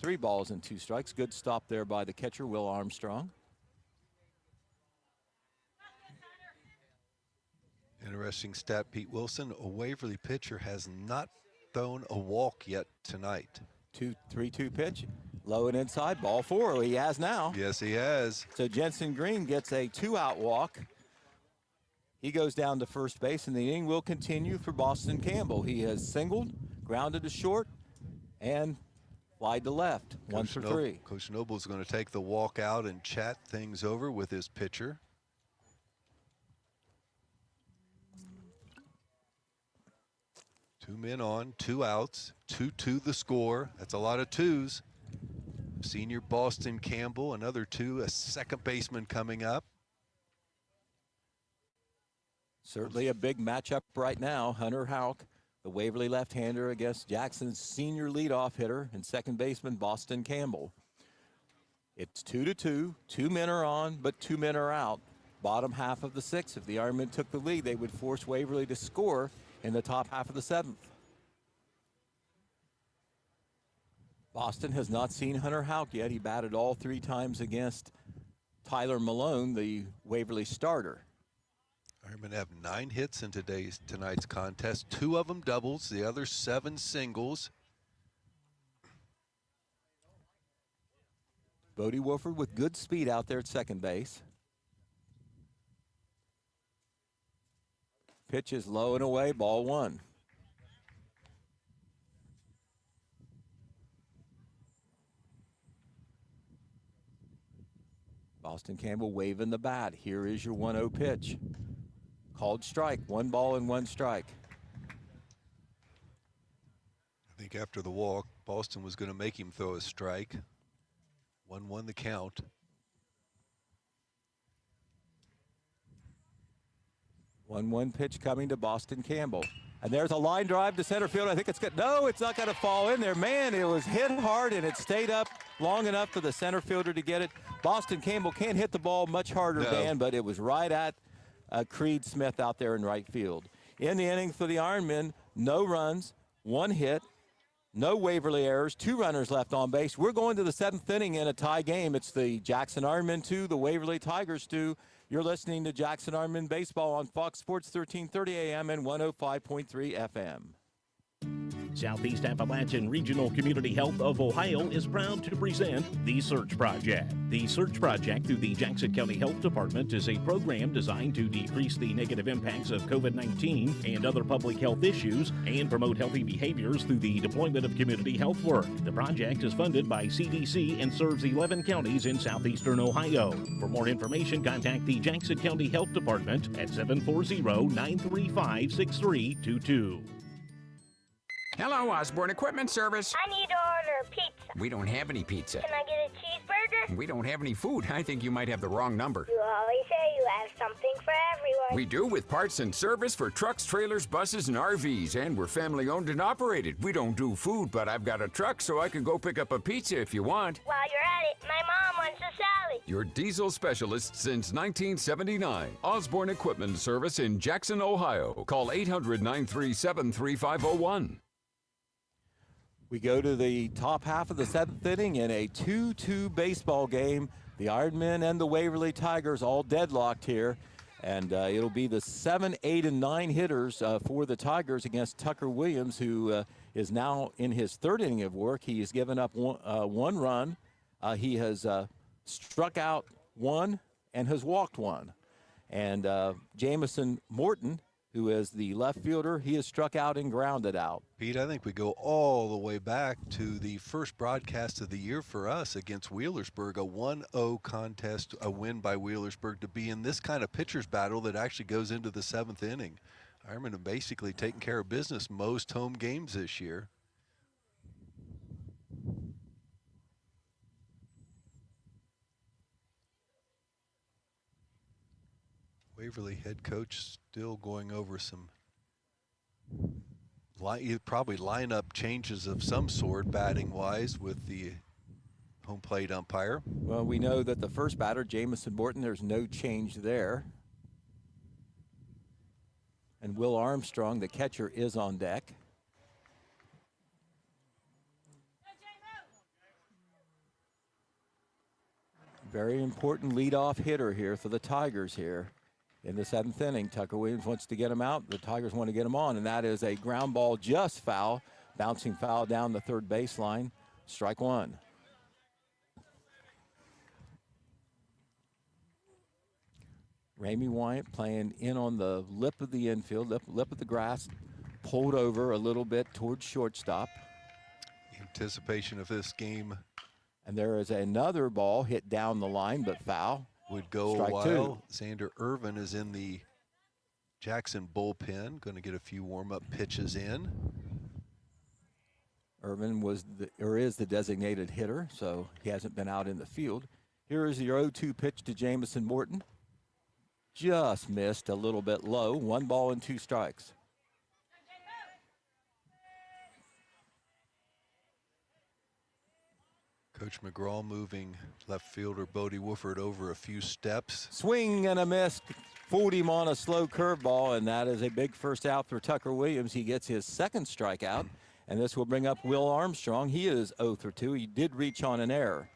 3 balls and 2 strikes. Good stop there by the catcher, Will Armstrong. Interesting stat, Pete Wilson. A Waverly pitcher has not thrown a walk yet tonight. 3-2 pitch. Low and inside, ball 4. He has now. Yes, he has. So Jensen Green gets a 2-out walk. He goes down to first base, and the inning will continue for Boston Campbell. He has singled, grounded to short, and flied to left. 1 for 3. Coach Noble's going to take the walk out and chat things over with his pitcher. Two men on, 2 outs, 2-2 the score. That's a lot of 2s. Senior Boston Campbell, another 2, a second baseman coming up. Certainly a big matchup right now. Hunter Houck, the Waverly left-hander, against Jackson's senior leadoff hitter and second baseman Boston Campbell. It's 2-2. 2 men are on, but 2 men are out. Bottom half of the 6th. If the Ironmen took the lead, they would force Waverly to score in the top half of the 7th. Boston has not seen Hunter Houck yet. He batted all 3 times against Tyler Malone, the Waverly starter. Ironmen have 9 hits in tonight's contest. 2 of them doubles, the other 7 singles. Bodie Wofford with good speed out there at second base. Pitch is low and away, ball 1. Boston Campbell waving the bat. Here is your 1-0 pitch. Called strike, 1 ball and 1 strike. I think after the walk, Boston was going to make him throw a strike. 1-1 the count. One pitch coming to Boston Campbell. And there's a line drive to center field. I think it's good. No, it's not going to fall in there. Man, it was hit hard, and it stayed up long enough for the center fielder to get it. Boston Campbell can't hit the ball much harder, Dan, but it was right at Creed Smith out there in right field. In the inning for the Ironmen, no runs, 1 hit, no Waverly errors, 2 runners left on base. We're going to the 7th inning in a tie game. It's the Jackson Ironmen 2, the Waverly Tigers 2. You're listening to Jackson Ironmen Baseball on Fox Sports 1330 AM and 105.3 FM. Southeast Appalachian Regional Community Health of Ohio is proud to present The Search Project. The Search Project through the Jackson County Health Department is a program designed to decrease the negative impacts of COVID-19 and other public health issues and promote healthy behaviors through the deployment of community health work. The project is funded by CDC and serves 11 counties in southeastern Ohio. For more information, contact the Jackson County Health Department at 740-935-6322. Hello, Osborne Equipment Service. I need to order pizza. We don't have any pizza. Can I get a cheeseburger? We don't have any food. I think you might have the wrong number. You always say you have something for everyone. We do, with parts and service for trucks, trailers, buses, and RVs. And we're family owned and operated. We don't do food, but I've got a truck so I can go pick up a pizza if you want. While you're at it, my mom wants a salad. Your diesel specialist since 1979. Osborne Equipment Service in Jackson, Ohio. Call 800-937-3501. We go to the top half of the 7th inning in a 2-2 baseball game. The Ironmen and the Waverly Tigers all deadlocked here. And it'll be the 7, 8, and 9 hitters for the Tigers against Tucker Williams, who is now in his 3rd inning of work. He has given up one run. He has struck out 1 and has walked 1. And Jamison Morton, who is the left fielder, he has struck out and grounded out. Pete, I think we go all the way back to the first broadcast of the year for us against Wheelersburg, a 1-0 contest, a win by Wheelersburg, to be in this kind of pitcher's battle that actually goes into the 7th inning. Ironmen have basically taken care of business most home games this year. Waverly head coach still going over some probably lineup changes of some sort, batting wise, with the home plate umpire. Well, we know that the first batter, Jamison Morton, there's no change there. And Will Armstrong, the catcher, is on deck. Very important leadoff hitter here for the Tigers here. In the 7th inning, Tucker Williams wants to get him out. The Tigers want to get him on, and that is a ground ball just foul, bouncing foul down the 3rd baseline. Strike 1. Ramey Wyatt playing in on the lip of the infield, lip of the grass, pulled over a little bit towards shortstop. Anticipation of this game. And there is another ball hit down the line, but foul. Would go Strike a while. 2. Xander Irvin is in the Jackson bullpen, going to get a few warm-up pitches in. Irvin is the designated hitter, so he hasn't been out in the field. Here is your 0-2 pitch to Jamison Morton. Just missed a little bit low. 1 ball and 2 strikes. Coach McGraw moving left fielder Bodie Wooford over a few steps. Swing and a miss. Fooled him on a slow curveball, and that is a big first out for Tucker Williams. He gets his 2nd strikeout, and this will bring up Will Armstrong. He is 0 for 2. He did reach on an error.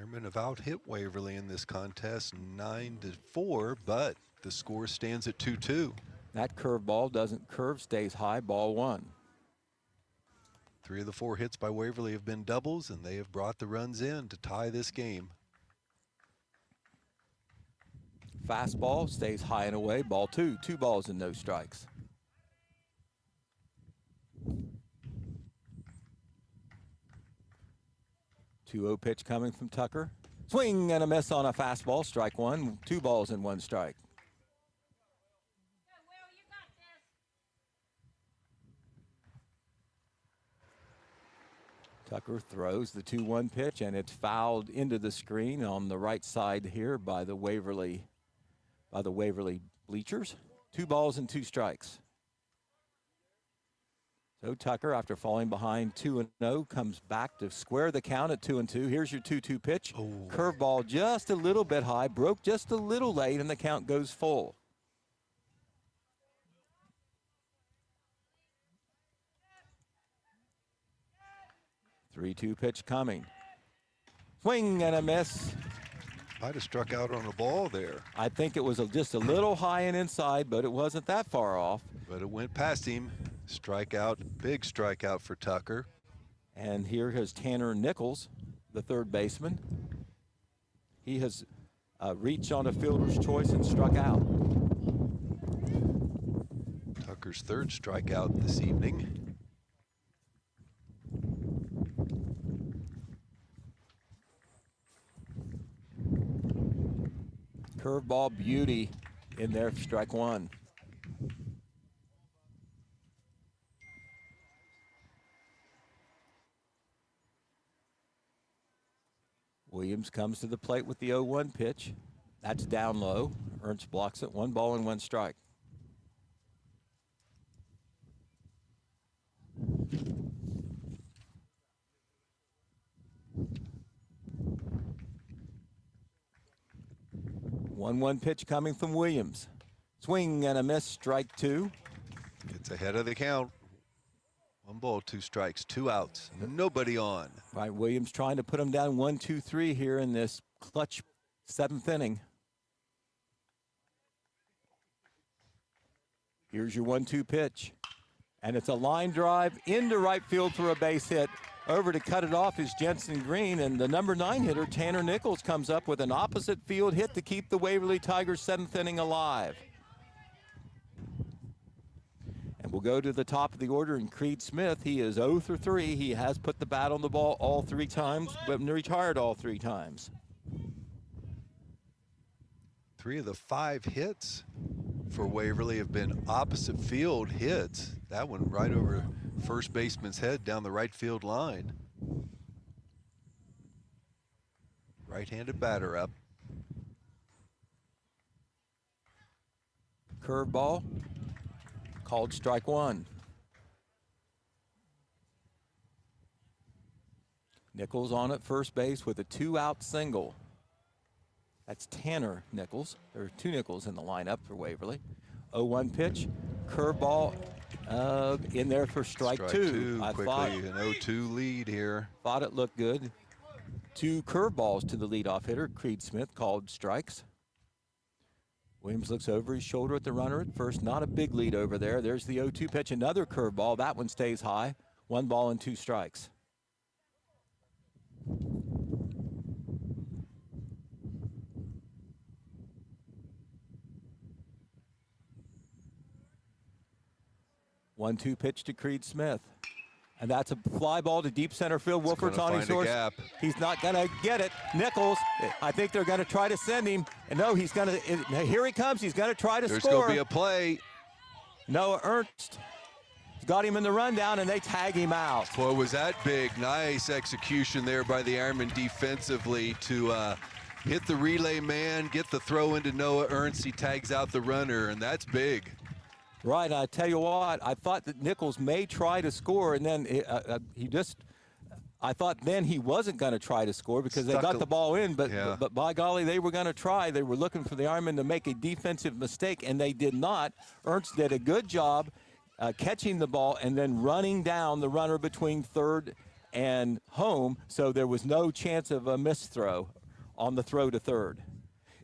Ironmen have out-hit Waverly in this contest 9-4, but the score stands at 2-2. That curveball doesn't curve, stays high, ball 1. 3 of the 4 hits by Waverly have been doubles, and they have brought the runs in to tie this game. Fastball stays high and away, ball 2. 2 balls and no strikes. Two-0 pitch coming from Tucker. Swing and a miss on a fastball, strike 1. 2 balls and 1 strike. Tucker throws the 2-1 pitch, and it's fouled into the screen on the right side here by the Waverly bleachers. 2 balls and 2 strikes. So Tucker, after falling behind 2-0, comes back to square the count at 2-2. Here's your 2-2 pitch. Curveball just a little bit high, broke just a little late, and the count goes full. Three-two pitch coming. Swing and a miss. Might have struck out on a ball there. I think it was just a little high and inside, but it wasn't that far off. But it went past him. Strikeout, big strikeout for Tucker. And here is Tanner Nichols, the third baseman. He has reached on a fielder's choice and struck out. Tucker's third strikeout this evening. Curveball beauty in there for strike one. Williams comes to the plate with the 0-1 pitch. That's down low. Ernst blocks it. 1 ball and 1 strike. One pitch coming from Williams. Swing and a miss, strike 2. It's ahead of the count. 1 ball, 2 strikes, 2 outs, nobody on. Right, Williams trying to put him down 1-2-3 here in this clutch 7th inning. Here's your 1-2 pitch. And it's a line drive into right field for a base hit. Over to cut it off is Jensen Green, and the number 9 hitter, Tanner Nichols, comes up with an opposite field hit to keep the Waverly Tigers 7th inning alive. And we'll go to the top of the order, and Creed Smith, he is 0 for 3. He has put the bat on the ball all 3 times, but retired all 3 times. 3 of the 5 hits for Waverly have been opposite field hits. That one right over first baseman's head down the right field line. Right-handed batter up. Curveball, called strike 1. Nichols on at first base with a 2-out single. That's Tanner Nichols. There are 2 Nichols in the lineup for Waverly. 0-1 pitch, curveball in there for strike 2. I quickly, thought an 0-2 lead here. Thought it looked good. 2 curveballs to the leadoff hitter, Creed Smith, called strikes. Williams looks over his shoulder at the runner at first. Not a big lead over there. There's the 0-2 pitch, another curveball. That one stays high. 1 ball and 2 strikes. One-two pitch to Creed Smith. And that's a fly ball to deep center field. Wolfert's on his horse. He's not going to get it. Nichols, I think they're going to try to send him. And no, he's going to, here he comes. He's going to try to score. There's going to be a play. Noah Ernst got him in the rundown, and they tag him out. Boy, was that big. Nice execution there by the Ironmen defensively to hit the relay man, get the throw into Noah Ernst. He tags out the runner, and that's big. Right, I tell you what, I thought that Nichols may try to score, and then I thought then he wasn't going to try to score because they got the ball in, but by golly, they were going to try. They were looking for the Ironmen to make a defensive mistake, and they did not. Ernst did a good job catching the ball and then running down the runner between third and home, so there was no chance of a missed throw on the throw to third.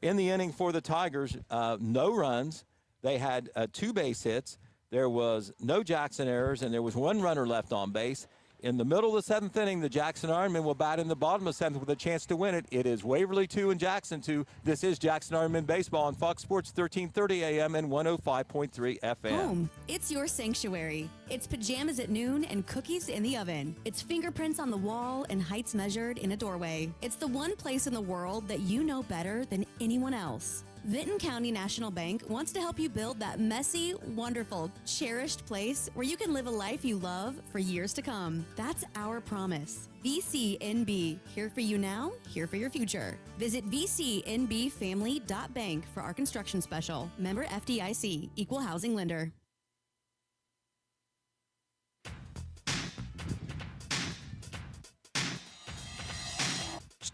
In the inning for the Tigers, no runs. They had 2 base hits. There was no Jackson errors, and there was 1 runner left on base. In the middle of the 7th inning, the Jackson Ironmen will bat in the bottom of 7th with a chance to win it. It is Waverly 2 and Jackson 2. This is Jackson Ironmen Baseball on Fox Sports 1330 AM and 105.3 FM. Home. It's your sanctuary. It's pajamas at noon and cookies in the oven. It's fingerprints on the wall and heights measured in a doorway. It's the one place in the world that you know better than anyone else. Vinton County National Bank wants to help you build that messy, wonderful, cherished place where you can live a life you love for years to come. That's our promise. VCNB, here for you now, here for your future. Visit vcnbfamily.bank for our construction special. Member FDIC, Equal Housing Lender.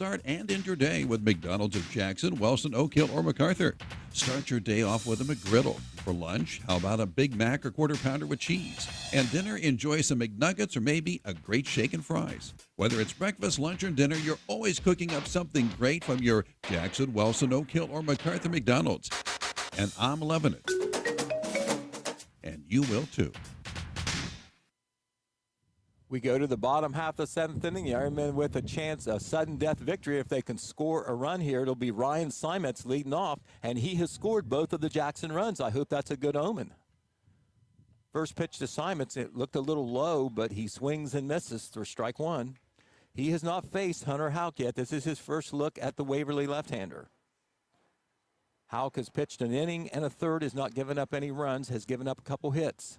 Start and end your day with McDonald's of Jackson, Wellston, Oak Hill, or MacArthur. Start your day off with a McGriddle. For lunch, how about a Big Mac or quarter pounder with cheese? And dinner, enjoy some McNuggets or maybe a great shake and fries. Whether it's breakfast, lunch, or dinner, you're always cooking up something great from your Jackson, Wellston, Oak Hill, or MacArthur McDonald's. And I'm loving it. And you will too. We go to the bottom half of the seventh inning. The Ironmen with a chance, a sudden death victory. If they can score a run here, it'll be Ryan Simons leading off, and he has scored both of the Jackson runs. I hope that's a good omen. First pitch to Simons, it looked a little low, but he swings and misses for strike one. He has not faced Hunter Houck yet. This is his first look at the Waverly left-hander. Houck has pitched an inning and a third, has not given up any runs, has given up a couple hits.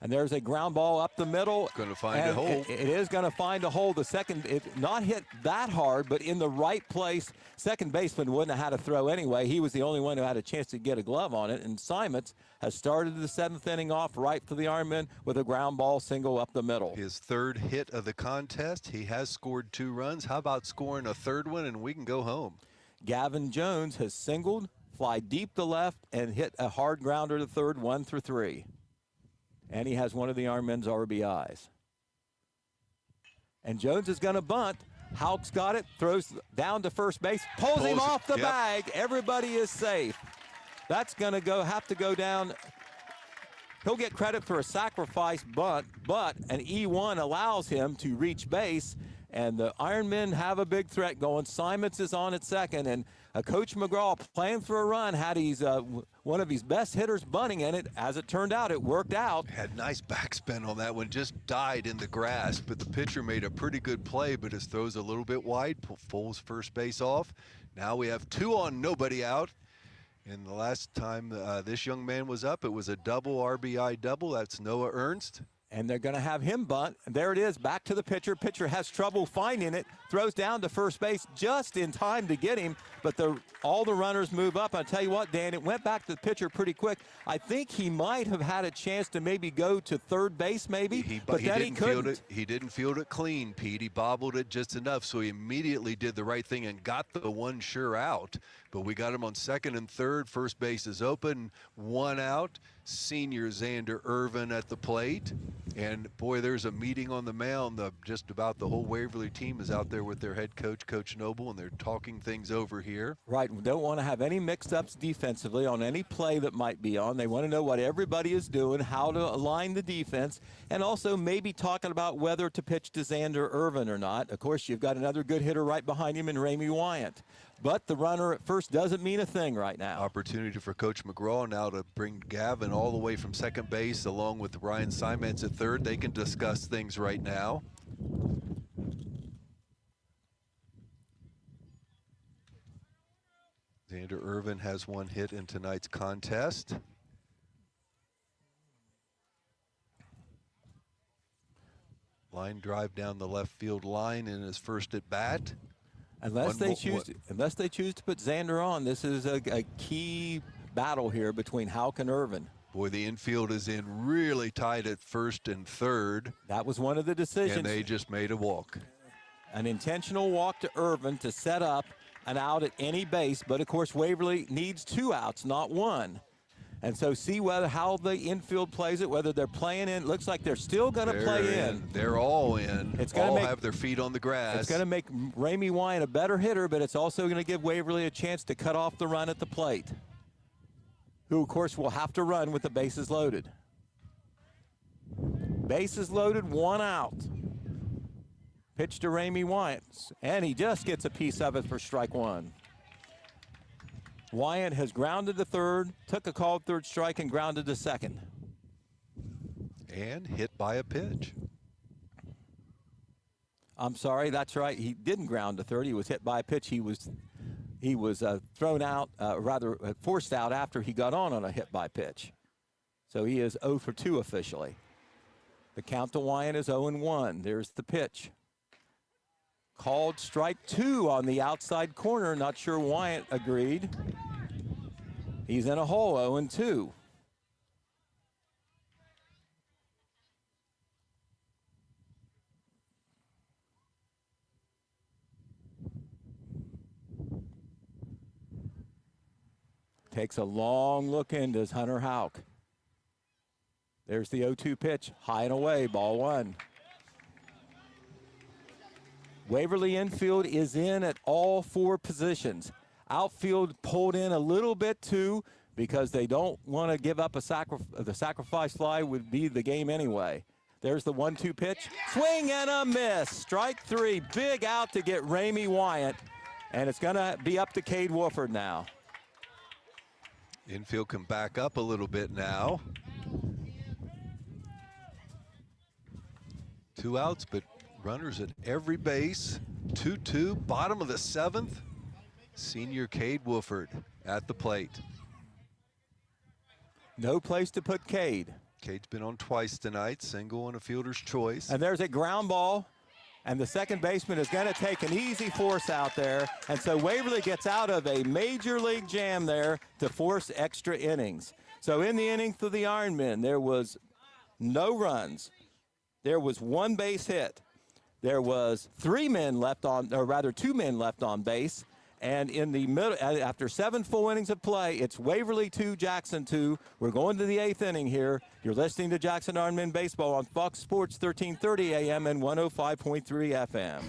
And there's a ground ball up the middle. Going to find a hole. It is going to find a hole. The second, it not hit that hard, but in the right place. Second baseman wouldn't have had to throw anyway. He was the only one who had a chance to get a glove on it. And Simons has started the seventh inning off right for the Ironmen with a ground ball single up the middle. His third hit of the contest. He has scored 2 runs. How about scoring a third one and we can go home? Gavin Jones has singled, fly deep to left, and hit a hard grounder to third, 1 through 3. And he has one of the Ironmen's RBIs. And Jones is going to bunt. Houck's got it, throws down to first base, pulls him off the bag. Everybody is safe. That's going to have to go down. He'll get credit for a sacrifice bunt, but an E1 allows him to reach base. And the Ironmen have a big threat going. Simons is on at second, and Coach McGraw playing for a run had one of his best hitters bunting in it. As it turned out, it worked out. Had nice backspin on that one, just died in the grass, but the pitcher made a pretty good play, but his throw's a little bit wide, pulls first base off. Now we have 2 on, nobody out. And the last time this young man was up, it was a double RBI double. That's Noah Ernst. And they're going to have him bunt. And there it is, back to the pitcher. Pitcher has trouble finding it, throws down to first base just in time to get him, but all the runners move up. I'll tell you what, Dan, it went back to the pitcher pretty quick. I think he might have had a chance to maybe go to third base maybe, but then he couldn't. He didn't field it clean, Pete. He bobbled it just enough, so he immediately did the right thing and got the one sure out. But we got him on second and third. First base is open, 1 out. Senior Xander Irvin at the plate. And boy, there's a meeting on the mound. Just about the whole Waverly team is out there with their head coach, Coach Noble, and they're talking things over here. Right, we don't want to have any mix-ups defensively on any play that might be on. They want to know what everybody is doing, how to align the defense, and also maybe talking about whether to pitch to Xander Irvin or not. Of course, you've got another good hitter right behind him in Ramey Wyant. But the runner at first doesn't mean a thing right now. Opportunity for Coach McGraw now to bring Gavin all the way from second base along with Ryan Simons at third. They can discuss things right now. Xander Irvin has 1 hit in tonight's contest. Line drive down the left field line in his first at bat. Unless they choose to put Xander on, this is a key battle here between Houck and Irvin. Boy, the infield is in really tight at first and third. That was one of the decisions. And they just made a walk. An intentional walk to Irvin to set up an out at any base, but of course Waverly needs 2 outs, not 1. And so see how the infield plays it, whether they're playing in. Looks like they're still going to play in. They're all in. It's going to have their feet on the grass. It's going to make Ramey Wyant a better hitter, but it's also going to give Waverly a chance to cut off the run at the plate, who, of course, will have to run with the bases loaded. Bases loaded, 1 out. Pitch to Ramey Wyant, and he just gets a piece of it for strike 1. Wyant has grounded to third, took a called third strike, and grounded to second. And hit by a pitch. I'm sorry, that's right. He didn't ground to third. He was hit by a pitch. He was thrown out, forced out after he got on a hit by pitch. So he is 0 for 2 officially. The count to Wyant is 0-1. There's the pitch. Called strike 2 on the outside corner. Not sure Wyant agreed. He's in a hole, 0-2. Takes a long look in, does Hunter Houck. There's the 0-2 pitch, high and away, ball one. Waverly infield is in at all 4 positions. Outfield pulled in a little bit too because they don't want to give up the sacrifice fly would be the game anyway. There's the 1-2 pitch, swing and a miss. Strike 3, big out to get Ramey Wyatt, and it's going to be up to Cade Wolford now. Infield can back up a little bit now. 2 outs, but runners at every base. 2-2, bottom of the 7th. Senior Cade Wolford at the plate. No place to put Cade. Cade's been on twice tonight, single and a fielder's choice. And there's a ground ball, and the second baseman is going to take an easy force out there. And so Waverly gets out of a major league jam there to force extra innings. So in the inning for the Ironmen, there was no runs. There was 1 base hit. There was 2 men left on base. And in the middle, after 7 full innings of play, it's Waverly 2, Jackson 2. We're going to the 8th inning here. You're listening to Jackson Ironmen Baseball on Fox Sports 1330 AM and 105.3 FM.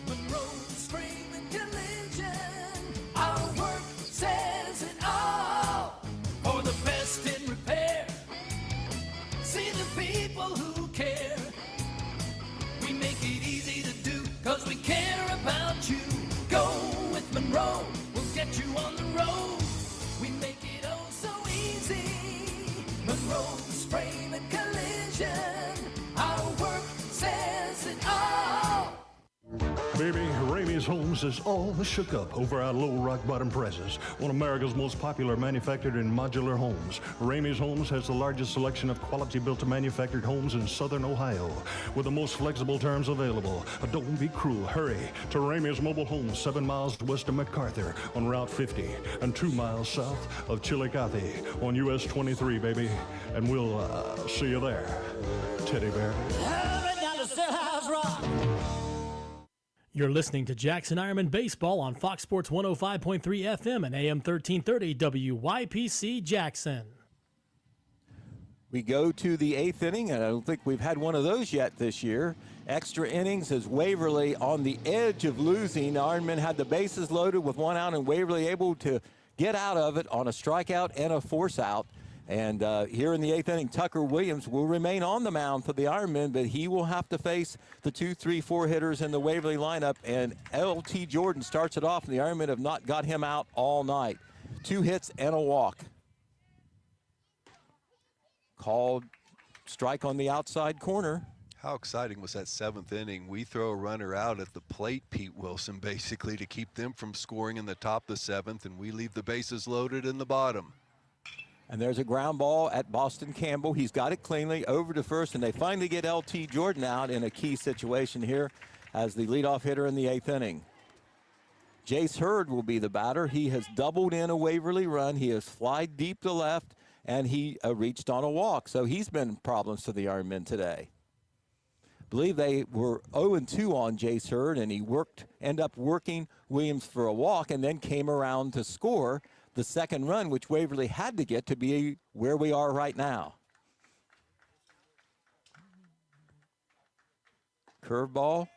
Monroe's Frame and Collision. Our work says it all. For the best in repair. See the people who care. We make it easy to do, 'cause we care about you. Go with Monroe, we'll get you on the road. We make it oh so easy. Monroe's Frame and Collision. Our work says it all. Baby, Ramey's Homes is all shook up over our low rock bottom prices. One of America's most popular manufactured and modular homes. Ramey's Homes has the largest selection of quality built to manufactured homes in southern Ohio with the most flexible terms available. Don't be cruel. Hurry to Ramey's Mobile Homes, 7 miles west of MacArthur on Route 50 and 2 miles south of Chillicothe on US 23, baby. And we'll see you there, Teddy Bear. You're listening to Jackson Ironmen Baseball on Fox Sports 105.3 FM and AM 1330 WYPC Jackson. We go to the 8th inning, and I don't think we've had one of those yet this year. Extra innings as Waverly on the edge of losing. Ironmen had the bases loaded with 1 out, and Waverly able to get out of it on a strikeout and a force out. And here in the 8th inning, Tucker Williams will remain on the mound for the Ironmen, but he will have to face the 2, 3, 4 hitters in the Waverly lineup. And L.T. Jordan starts it off, and the Ironmen have not got him out all night. 2 hits and a walk. Called strike on the outside corner. How exciting was that 7th inning? We throw a runner out at the plate, Pete Wilson, basically to keep them from scoring in the top of the 7th, and we leave the bases loaded in the bottom. And there's a ground ball at Boston Campbell. He's got it cleanly over to first, and they finally get L.T. Jordan out in a key situation here as the leadoff hitter in the 8th inning. Jace Hurd will be the batter. He has doubled in a Waverly run. He has flied deep to left, and he reached on a walk. So he's been problems for the Ironmen today. I believe they were 0-2 on Jace Hurd, and he ended up working Williams for a walk and then came around to score the second run, which Waverly had to get to be where we are right now. Curveball,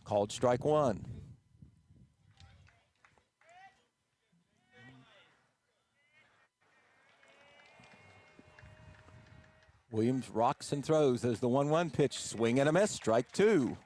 called strike 1. Williams rocks and throws. There's the 1-1 pitch, swing and a miss, strike 2.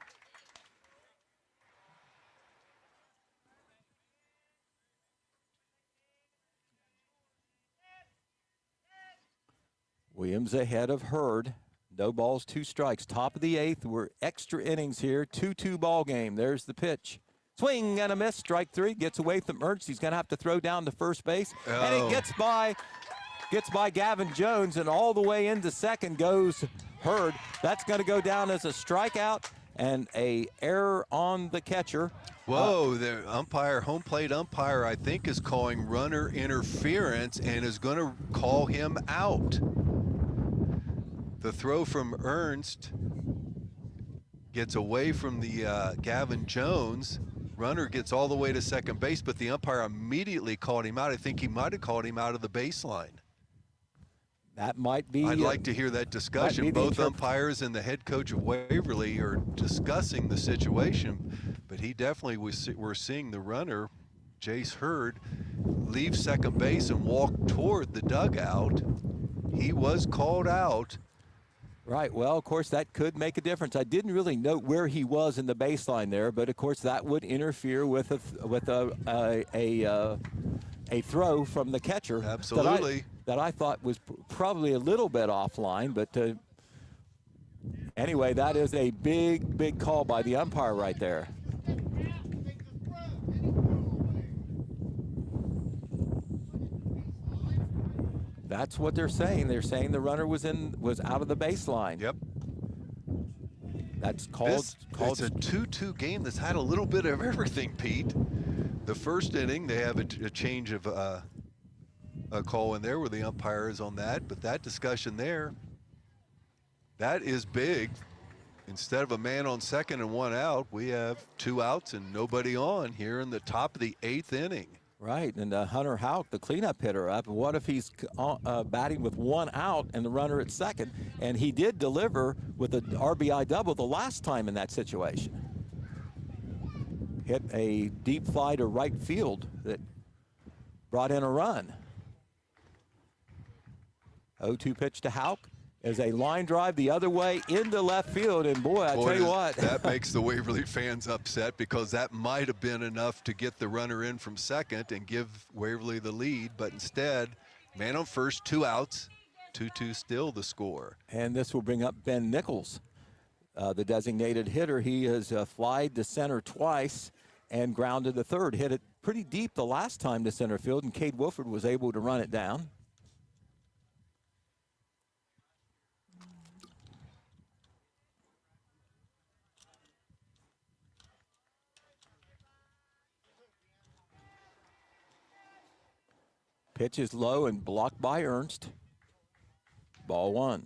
Williams ahead of Hurd. No balls, 2 strikes. Top of the 8th. We're extra innings here. 2-2 ball game. There's the pitch. Swing and a miss. Strike 3. Gets away from Ernst. He's going to have to throw down to first base. Oh. And it gets by Gavin Jones, and all the way into second goes Hurd. That's going to go down as a strikeout and a error on the catcher. Whoa, the home plate umpire, I think, is calling runner interference and is going to call him out. The throw from Ernst gets away from the Gavin Jones. runner gets all the way to second base, but the umpire immediately called him out. I think he might have called him out of the baseline. That might be. I'd like to hear that discussion. Both umpires and the head coach of Waverly are discussing the situation, but he definitely we're seeing the runner, Jace Hurd, leave second base and walk toward the dugout. He was called out. Right. Well, of course, that could make a difference. I didn't really note where he was in the baseline there, but of course that would interfere with a throw from the catcher. Absolutely. That I thought was probably a little bit offline, but anyway, that is a big call by the umpire right there. That's what they're saying. They're saying the runner was out of the baseline. Yep. That's called. It's a 2-2 game that's had a little bit of everything, Pete. The first inning, they have a change of a call in there where the umpire is on that, but that discussion there, that is big. Instead of a man on second and one out, we have 2 outs and nobody on here in the top of the 8th inning. Right, and Hunter Houck, the cleanup hitter, up. What if he's batting with 1 out and the runner at second? And he did deliver with an RBI double the last time in that situation. Hit a deep fly to right field that brought in a run. 0-2 pitch to Houck is a line drive the other way into left field, and boy, I tell you what. That makes the Waverly fans upset because that might have been enough to get the runner in from second and give Waverly the lead, but instead, man on first, 2 outs, 2-2 still the score. And this will bring up Ben Nichols, the designated hitter. He has flied to center twice and grounded to third. Hit it pretty deep the last time to center field, and Cade Wolford was able to run it down. Pitch is low and blocked by Ernst. Ball 1.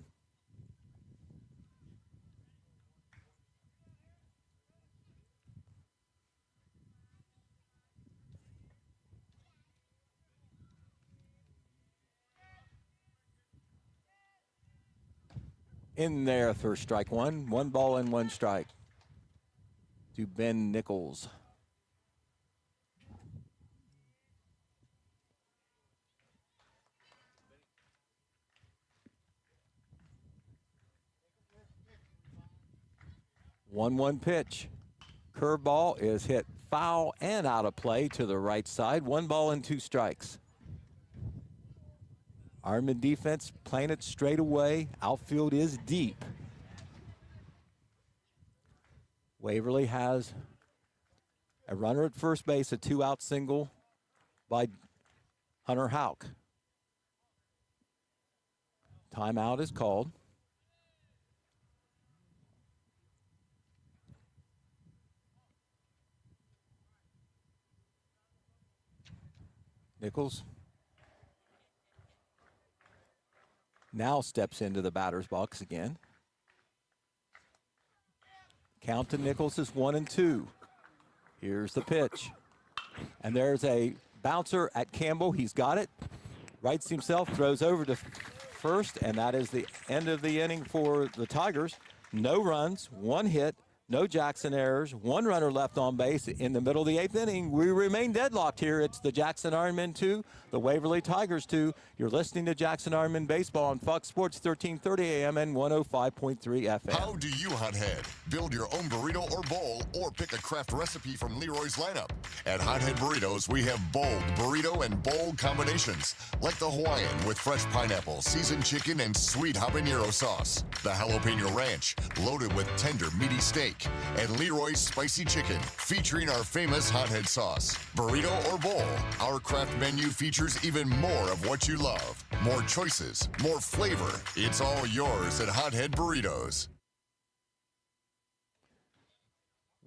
In there for strike 1. 1 ball and 1 strike to Ben Nichols. One pitch. Curveball is hit foul and out of play to the right side. 1 ball and 2 strikes. Ironman defense playing it straight away. Outfield is deep. Waverly has a runner at first base, a 2-out single by Hunter Houck. Timeout is called. Nichols now steps into the batter's box again. Count to Nichols is 1-2. Here's the pitch. And there's a bouncer at Campbell. He's got it. Rights himself, throws over to first, and that is the end of the inning for the Tigers. No runs, 1 hit, no Jackson errors, 1 runner left on base in the middle of the 8th inning. We remain deadlocked here. It's the Jackson Ironmen 2, the Waverly Tigers 2. You're listening to Jackson Ironmen Baseball on Fox Sports 1330 AM and 105.3 FM. How do you hothead? Build your own burrito or bowl, or pick a craft recipe from Leroy's lineup. At Hothead Burritos, we have bold burrito and bowl combinations, like the Hawaiian with fresh pineapple, seasoned chicken, and sweet habanero sauce. The Jalapeno Ranch, loaded with tender, meaty steak. And Leroy's Spicy Chicken, featuring our famous hothead sauce. Burrito or bowl, our craft menu features even more of what you love. More choices, more flavor. It's all yours at Hothead Burritos.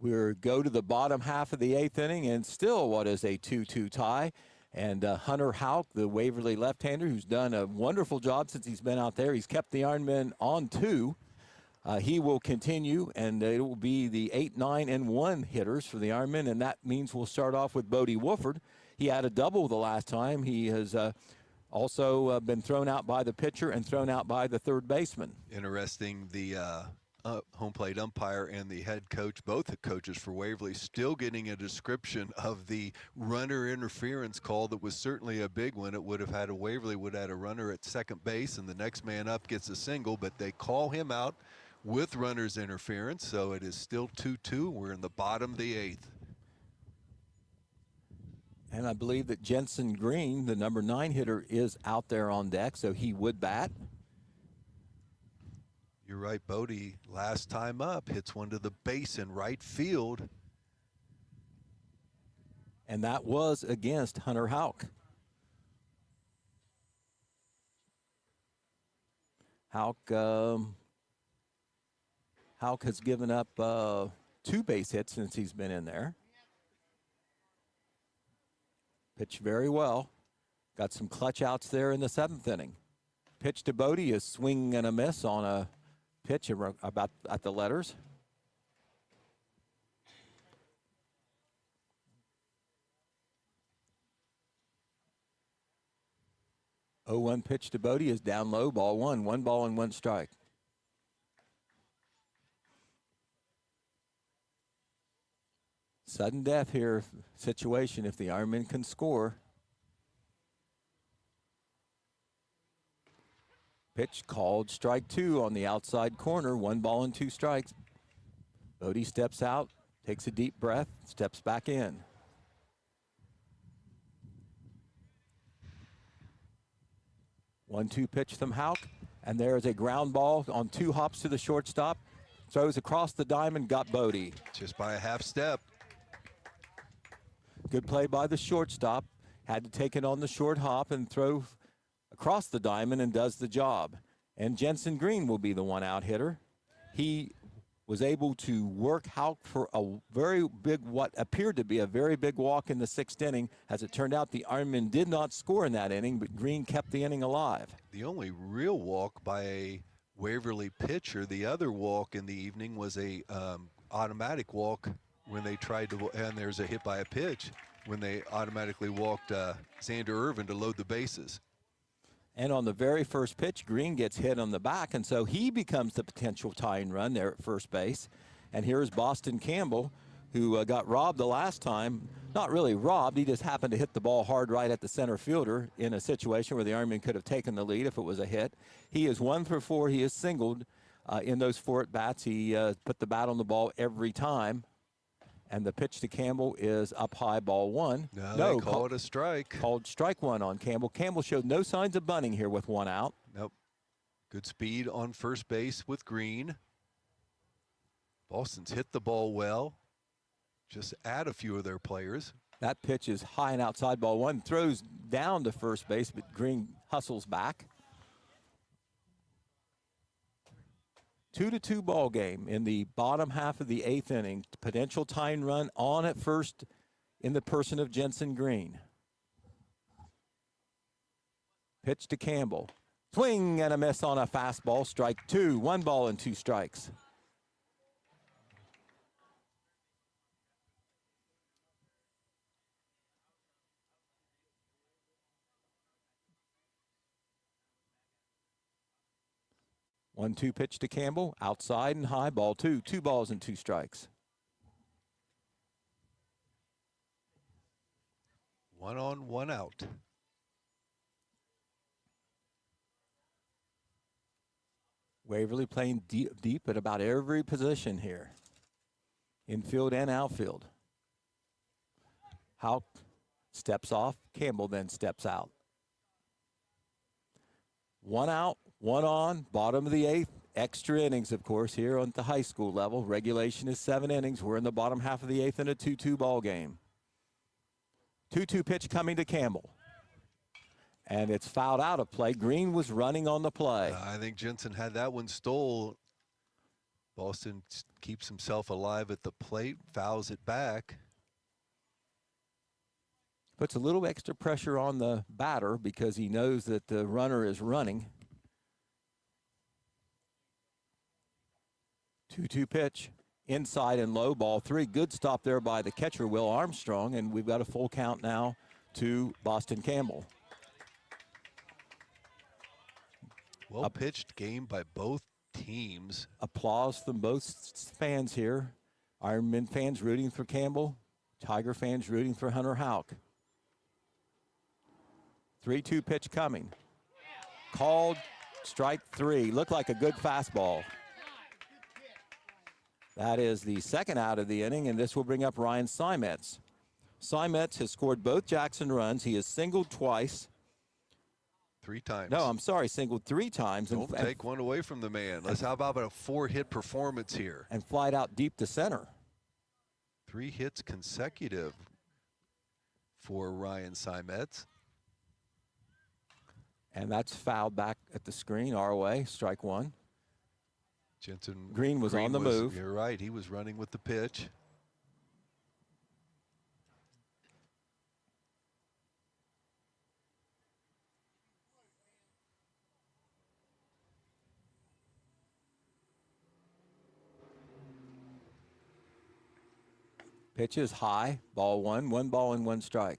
We'll go to the bottom half of the 8th inning, and still what is a 2-2 tie. And Hunter Houck, the Waverly left-hander, who's done a wonderful job since he's been out there. He's kept the Ironmen on 2. He will continue, and it will be the 8, 9, and 1 hitters for the Ironmen, and that means we'll start off with Bodie Wolford. He had a double the last time. He has also been thrown out by the pitcher and thrown out by the third baseman. Interesting, the home plate umpire and the head coach, both the coaches for Waverly, still getting a description of the runner interference call that was certainly a big one. It would have had Waverly would have had a runner at second base, and the next man up gets a single, but they call him out with runner's interference, so it is still 2-2. We're in the bottom of the 8th. And I believe that Jensen Green, the number 9 hitter, is out there on deck, so he would bat. You're right, Bodie, last time up, hits one to the base in right field. And that was against Hunter Houck. Houck has given up 2 base hits since he's been in there. Pitched very well. Got some clutch outs there in the 7th inning. Pitch to Bodie is swing and a miss on a pitch about at the letters. Oh, 1 pitch to Bodie is down low, ball 1. 1 ball and 1 strike. Sudden death here situation if the Ironmen can score. Pitch called strike 2 on the outside corner. 1 ball and 2 strikes. Bodie steps out, takes a deep breath, steps back in. One-two pitch from Houck, and there is a ground ball on 2 hops to the shortstop. Throws across the diamond, got Bodie. Just by a half step. Good play by the shortstop. Had to take it on the short hop and throw across the diamond and does the job. And Jensen Green will be the 1-out hitter. He was able to work Houck for a very big, what appeared to be a very big walk in the 6th inning. As it turned out, the Ironmen did not score in that inning, but Green kept the inning alive. The only real walk by a Waverly pitcher, the other walk in the evening was a automatic walk when they tried to, and there's a hit by a pitch when they automatically walked Xander Irvin to load the bases. And on the very first pitch, Green gets hit on the back, and so he becomes the potential tying run there at first base. And here's Boston Campbell, who got robbed the last time. Not really robbed, he just happened to hit the ball hard right at the center fielder in a situation where the Ironmen could have taken the lead if it was a hit. He is 1 for 4. He is singled in those 4 at-bats. He put the bat on the ball every time. And the pitch to Campbell is up high, ball 1. No, they call it a strike. Called strike 1 on Campbell. Campbell showed no signs of bunting here with 1 out. Nope. Good speed on first base with Green. Boston's hit the ball well. Just add a few of their players. That pitch is high and outside, ball 1. Throws down to first base, but Green hustles back. 2-2 ball game in the bottom half of the 8th inning. Potential tying run on at first in the person of Jensen Green. Pitch to Campbell. Swing and a miss on a fastball. Strike 2. 1 ball and 2 strikes. One-two pitch to Campbell, outside and high, ball 2. 2 balls and 2 strikes. 1 on, 1 out. Waverly playing deep at about every position here, infield and outfield. Houck steps off, Campbell then steps out. 1 out, 1 on, bottom of the 8th. Extra innings, of course, here on the high school level. Regulation is 7 innings. We're in the bottom half of the 8th in a 2-2 ball game. 2-2 pitch coming to Campbell. And it's fouled out of play. Green was running on the play. I think Jensen had that one stole. Boston keeps himself alive at the plate, fouls it back. Puts a little extra pressure on the batter because he knows that the runner is running. 2-2 pitch. Inside and low, ball 3. Good stop there by the catcher, Will Armstrong, and we've got a full count now to Boston Campbell. Well pitched game by both teams. Applause from both fans here. Ironmen fans rooting for Campbell. Tiger fans rooting for Hunter Houck. 3-2 pitch coming. Called, strike 3. Looked like a good fastball. That is the second out of the inning, and this will bring up Ryan Simetz. Simetz has scored both Jackson runs. He has singled twice. 3 times. No, I'm sorry, singled 3 times. Don't take one away from the man. How about a 4-hit performance here? And flied out deep to center. 3 hits consecutive for Ryan Simetz. And that's fouled back at the screen, our way, strike 1. Jensen Green was on the move. You're right, he was running with the pitch. Pitch is high, ball 1, 1 ball and 1 strike.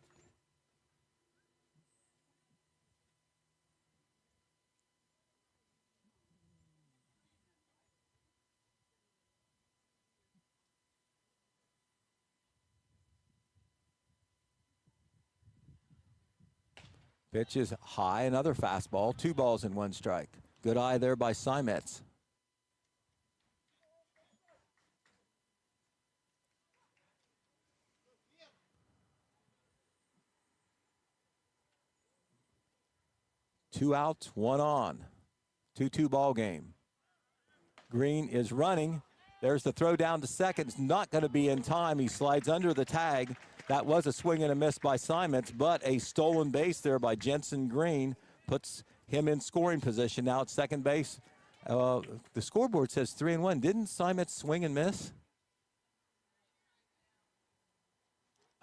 Pitch is high, another fastball, 2 balls and 1 strike. Good eye there by Simetz. Two outs, 1 on. 2-2 ball game. Green is running. There's the throw down to second. It's not going to be in time. He slides under the tag. That was a swing and a miss by Simetz, but a stolen base there by Jensen Green puts him in scoring position now at second base. The scoreboard says 3-1. Didn't Simetz swing and miss?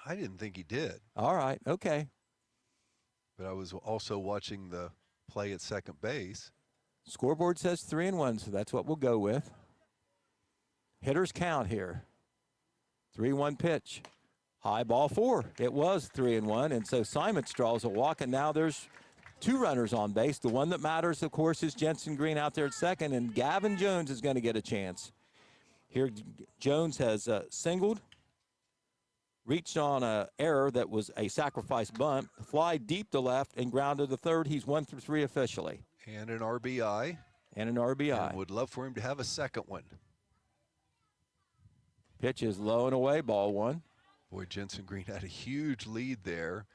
I didn't think he did. All right, okay. But I was also watching the play at second base. Scoreboard says 3-1, so that's what we'll go with. Hitters count here. 3-1 pitch. High ball 4. It was 3-1, and so Simetz draws a walk, and now there's 2 runners on base. The one that matters, of course, is Jensen Green out there at second, and Gavin Jones is going to get a chance. Here, Jones has singled, reached on an error that was a sacrifice bunt, fly deep to left, and grounded to third. He's 1 through 3 officially. And an RBI. And an RBI. And would love for him to have a second one. Pitch is low and away, ball 1. Boy, Jensen Green had a huge lead there.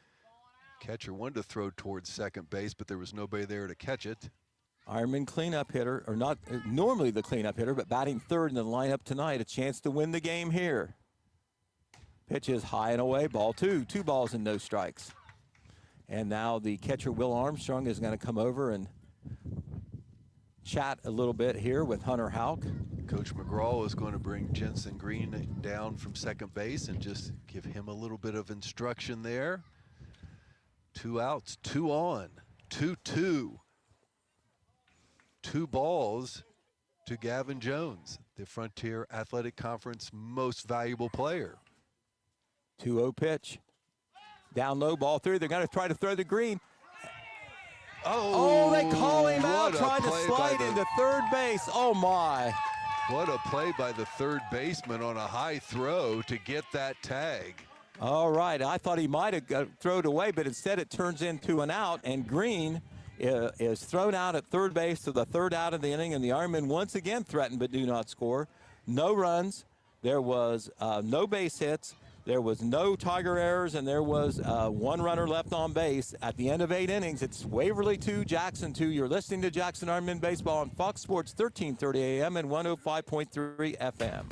Catcher wanted to throw towards second base, but there was nobody there to catch it. Ironman cleanup hitter, or not normally the cleanup hitter, but batting third in the lineup tonight. A chance to win the game here. Pitch is high and away, ball 2. 2 balls and no strikes. And now the catcher, Will Armstrong, is going to come over and chat a little bit here with Hunter Houck. Coach McGraw is going to bring Jensen Green down from second base and just give him a little bit of instruction there. 2 outs, 2 on, 2-2. 2 balls to Gavin Jones, the Frontier Athletic Conference most valuable player. 2-0 pitch. Down low, ball 3. They're going to try to throw the Green. Oh, they call him out, trying to slide into third base. Oh, my. What a play by the third baseman on a high throw to get that tag. All right, I thought he might have thrown it away, but instead it turns into an out, and Green is thrown out at third base to the 3rd out of the inning, and the Ironmen once again threaten but do not score. No runs. There was no base hits. There was no Tiger errors, and there was 1 runner left on base. At the end of 8 innings, it's Waverly 2, Jackson 2. You're listening to Jackson Ironmen Baseball on Fox Sports 1330 AM and 105.3 FM.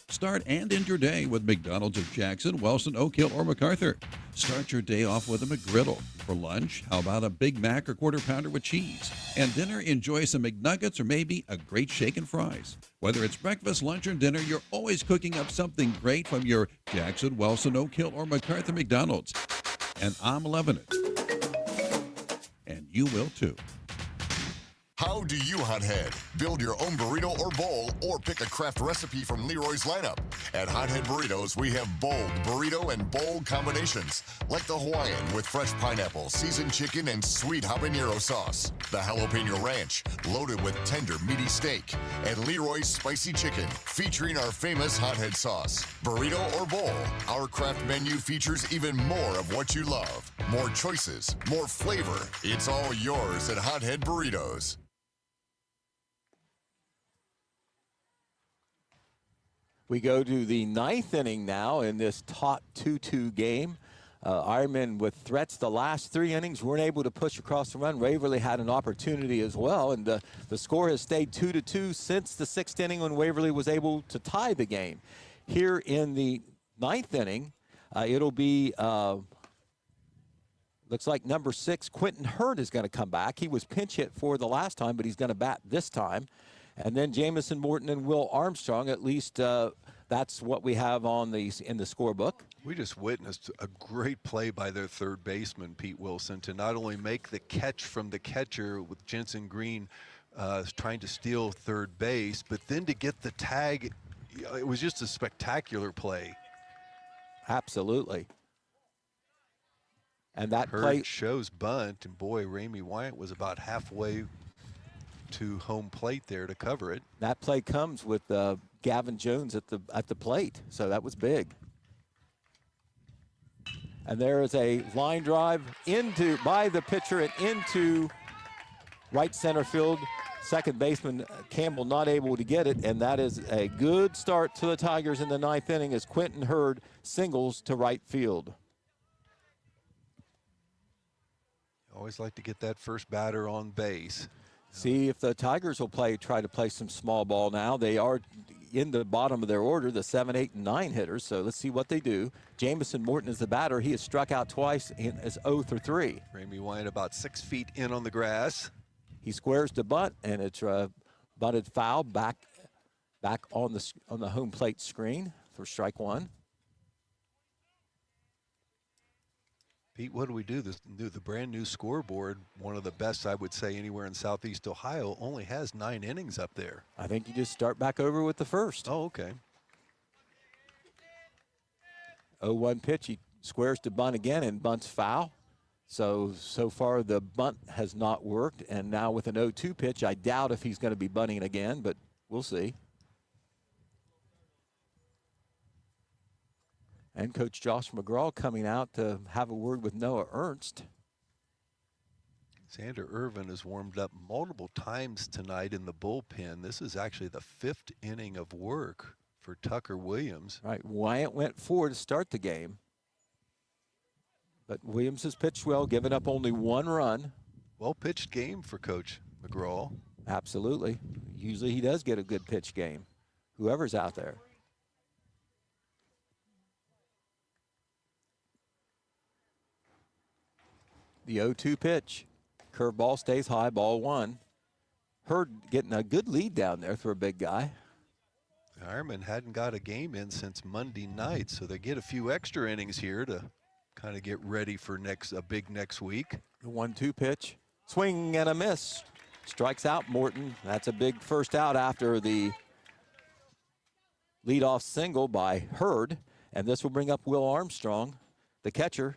Start and end your day with McDonald's of Jackson, Wellston, Oak Hill, or MacArthur. Start your day off with a McGriddle. For lunch, how about a Big Mac or Quarter Pounder with cheese? And dinner, enjoy some McNuggets or maybe a great shake and fries. Whether it's breakfast, lunch, or dinner, you're always cooking up something great from your Jackson, Wellston, Oak Hill, or MacArthur McDonald's. And I'm loving it. And you will too. How do you hothead? Build your own burrito or bowl, or pick a craft recipe from Leroy's lineup. At Hothead Burritos, we have bold burrito and bowl combinations, like the Hawaiian with fresh pineapple, seasoned chicken, and sweet habanero sauce. The Jalapeno Ranch, loaded with tender, meaty steak. And Leroy's Spicy Chicken, featuring our famous Hothead sauce. Burrito or bowl, our craft menu features even more of what you love. More choices, more flavor. It's all yours at Hothead Burritos. We go to the 9th inning now in this taut 2-2 game. Ironmen with threats the last 3 innings weren't able to push across the run. Waverly had an opportunity as well, and the score has stayed 2-2 since the 6th inning when Waverly was able to tie the game. Here in the 9th inning, it'll be, looks like number 6, Quentin Hurd is going to come back. He was pinch hit for the last time, but he's going to bat this time. And then Jamison Morton and Will Armstrong, at least that's what we have on in the scorebook. We just witnessed a great play by their third baseman, Pete Wilson, to not only make the catch from the catcher with Jensen Green trying to steal third base, but then to get the tag. It was just a spectacular play. Absolutely. And that Hurd play shows bunt, and boy, Ramey Wyatt was about halfway to home plate there to cover it. That play comes with Gavin Jones at the plate, so that was big. And there is a line drive by the pitcher and into right center field. Second baseman Campbell not able to get it, and that is a good start to the Tigers in the 9th inning as Quentin Hurd singles to right field. Always like to get that first batter on base. See if the Tigers will try to play some small ball now. They are in the bottom of their order, the 7, 8, and 9 hitters, so let's see what they do. Jamison Morton is the batter. He has struck out twice and is 0 for 3. Ramey Wyatt about 6 feet in on the grass. He squares the bunt, and it's bunted foul back on the home plate screen for strike 1. Pete, what do we do? The brand new scoreboard, one of the best I would say anywhere in Southeast Ohio, only has 9 innings up there. I think you just start back over with the first. Oh, okay. 0-1 pitch. He squares to bunt again and bunts foul. So far the bunt has not worked. And now with an 0-2 pitch, I doubt if he's going to be bunting again, but we'll see. And Coach Josh McGraw coming out to have a word with Noah Ernst. Xander Irvin has warmed up multiple times tonight in the bullpen. This is actually the 5th inning of work for Tucker Williams. Right, Wyatt went 4 to start the game. But Williams has pitched well, given up only 1 run. Well-pitched game for Coach McGraw. Absolutely. Usually he does get a good pitch game, whoever's out there. The 0-2 pitch. Curveball stays high, ball 1. Hurd getting a good lead down there for a big guy. Ironman hadn't got a game in since Monday night, so they get a few extra innings here to kind of get ready for a big next week. The 1-2 pitch. Swing and a miss. Strikes out Morton. That's a big first out after the leadoff single by Hurd. And this will bring up Will Armstrong, the catcher.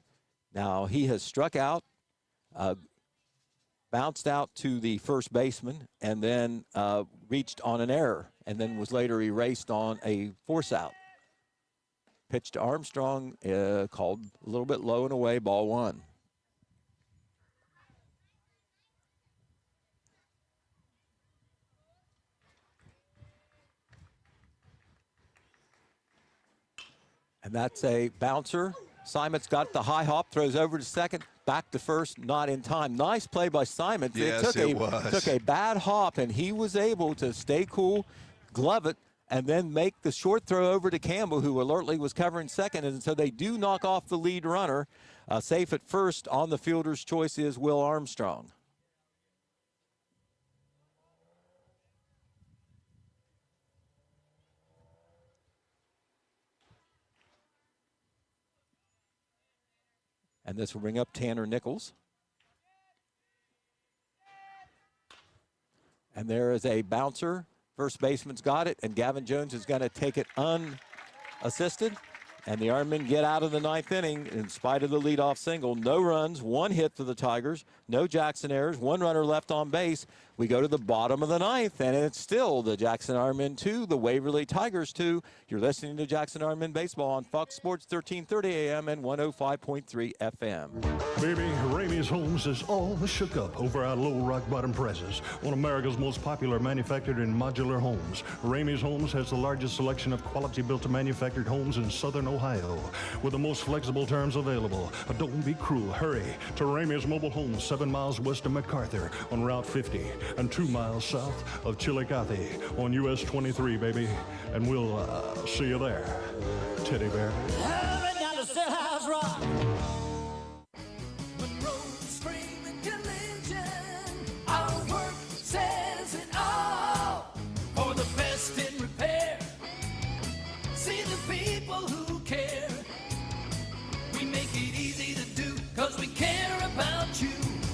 Now he has struck out, bounced out to the first baseman, and then reached on an error, and then was later erased on a force out. Pitch to Armstrong, called a little bit low and away, ball 1. And that's a bouncer. Simon's got the high hop, throws over to second, back to first, not in time. Nice play by Simon. Yes, it was. Took a bad hop, and he was able to stay cool, glove it, and then make the short throw over to Campbell, who alertly was covering second. And so they do knock off the lead runner. Safe at first. On the fielder's choice is Will Armstrong. And this will bring up Tanner Nichols. And there is a bouncer. First baseman's got it, and Gavin Jones is going to take it unassisted. And the Ironmen get out of the ninth inning in spite of the leadoff single. No runs, one hit for the Tigers, no Jackson errors, one runner left on base. We go to the bottom of the ninth, and it's still the Jackson Ironmen 2, the Waverly Tigers 2. You're listening to Jackson Ironmen Baseball on Fox Sports 1330 AM and 105.3 FM. Baby, Ramey's Homes is all shook up over our low rock bottom presses. One of America's most popular manufactured and modular homes. Ramey's Homes has the largest selection of quality built to manufactured homes in southern Ohio with the most flexible terms available. Don't be cruel. Hurry to Ramey's Mobile Homes, 7 miles west of MacArthur on Route 50 and 2 miles south of Chillicothe on US 23, baby. And we'll see you there, Teddy Bear. Hurry down to Stillhouse Rock. Our work says it all. For the best in repair. See the people who care. We make it easy to do, cause we care about you.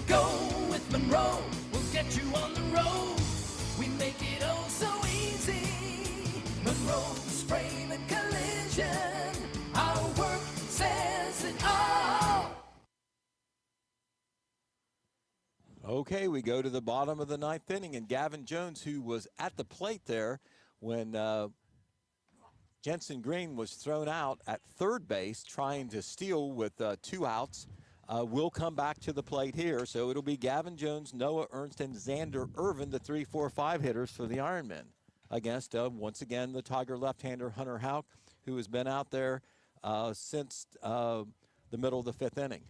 Go with Monroe, we'll get you on the road. We make it oh so easy. Monroe's Frame and Collision. Our work says it all. Okay, we go to the bottom of the ninth inning, and Gavin Jones, who was at the plate there when Jensen Green was thrown out at third base trying to steal with 2 outs, will come back to the plate here. So it'll be Gavin Jones, Noah Ernst, and Xander Irvin, the 3, 4, 5 hitters for the Ironmen, against, once again, the Tiger left-hander Hunter Houck, who has been out there since the middle of the 5th inning.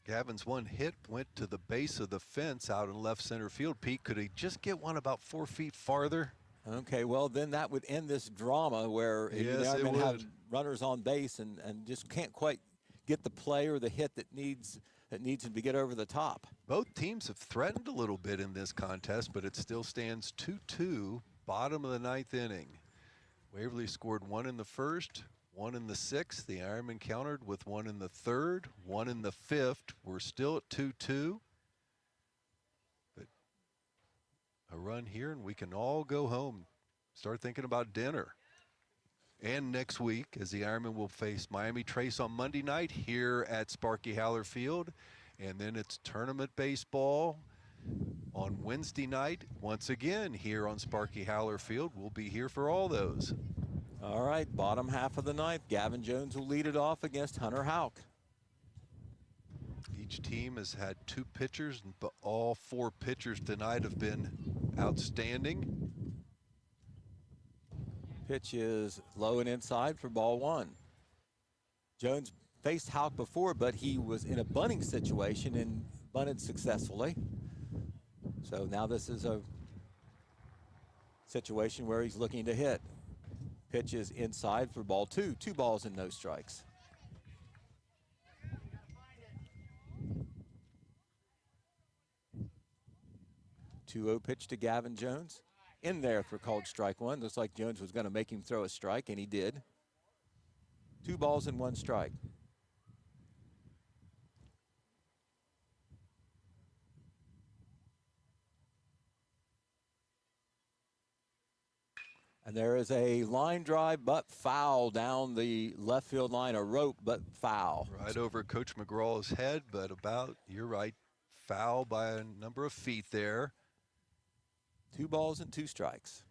Gavin's one hit went to the base of the fence out in left center field. Pete, could he just get one about 4 feet farther? Okay, well, then that would end this drama where Yes, the it Ironmen would. have runners on base and just can't quite get the play or the hit that needs him to get over the top. Both teams have threatened a little bit in this contest, but it still stands 2-2, bottom of the ninth inning. Waverly scored 1 in the first, 1 in the 6th. The Ironmen countered with 1 in the 3rd, 1 in the 5th. We're still at 2-2. But a run here and we can all go home, start thinking about dinner. And next week, as the Ironmen will face Miami Trace on Monday night here at Sparky Howler Field. And then it's tournament baseball on Wednesday night, once again here on Sparky Howler Field. We'll be here for all those. All right, bottom half of the ninth. Gavin Jones will lead it off against Hunter Houck. Each team has had 2 pitchers, but all 4 pitchers tonight have been outstanding. Pitch is low and inside for ball 1. Jones faced Houck before, but he was in a bunting situation and bunted successfully. So now this is a situation where he's looking to hit. Pitch is inside for ball 2. 2 balls and no strikes. Two-0 pitch to Gavin Jones. In there for called strike 1. Looks like Jones was going to make him throw a strike, and he did. 2 balls and 1 strike. And there is a line drive, but foul down the left field line, a rope, but foul. Right over Coach McGraw's head, but about, you're right, foul by a number of feet there. 2 balls and 2 strikes.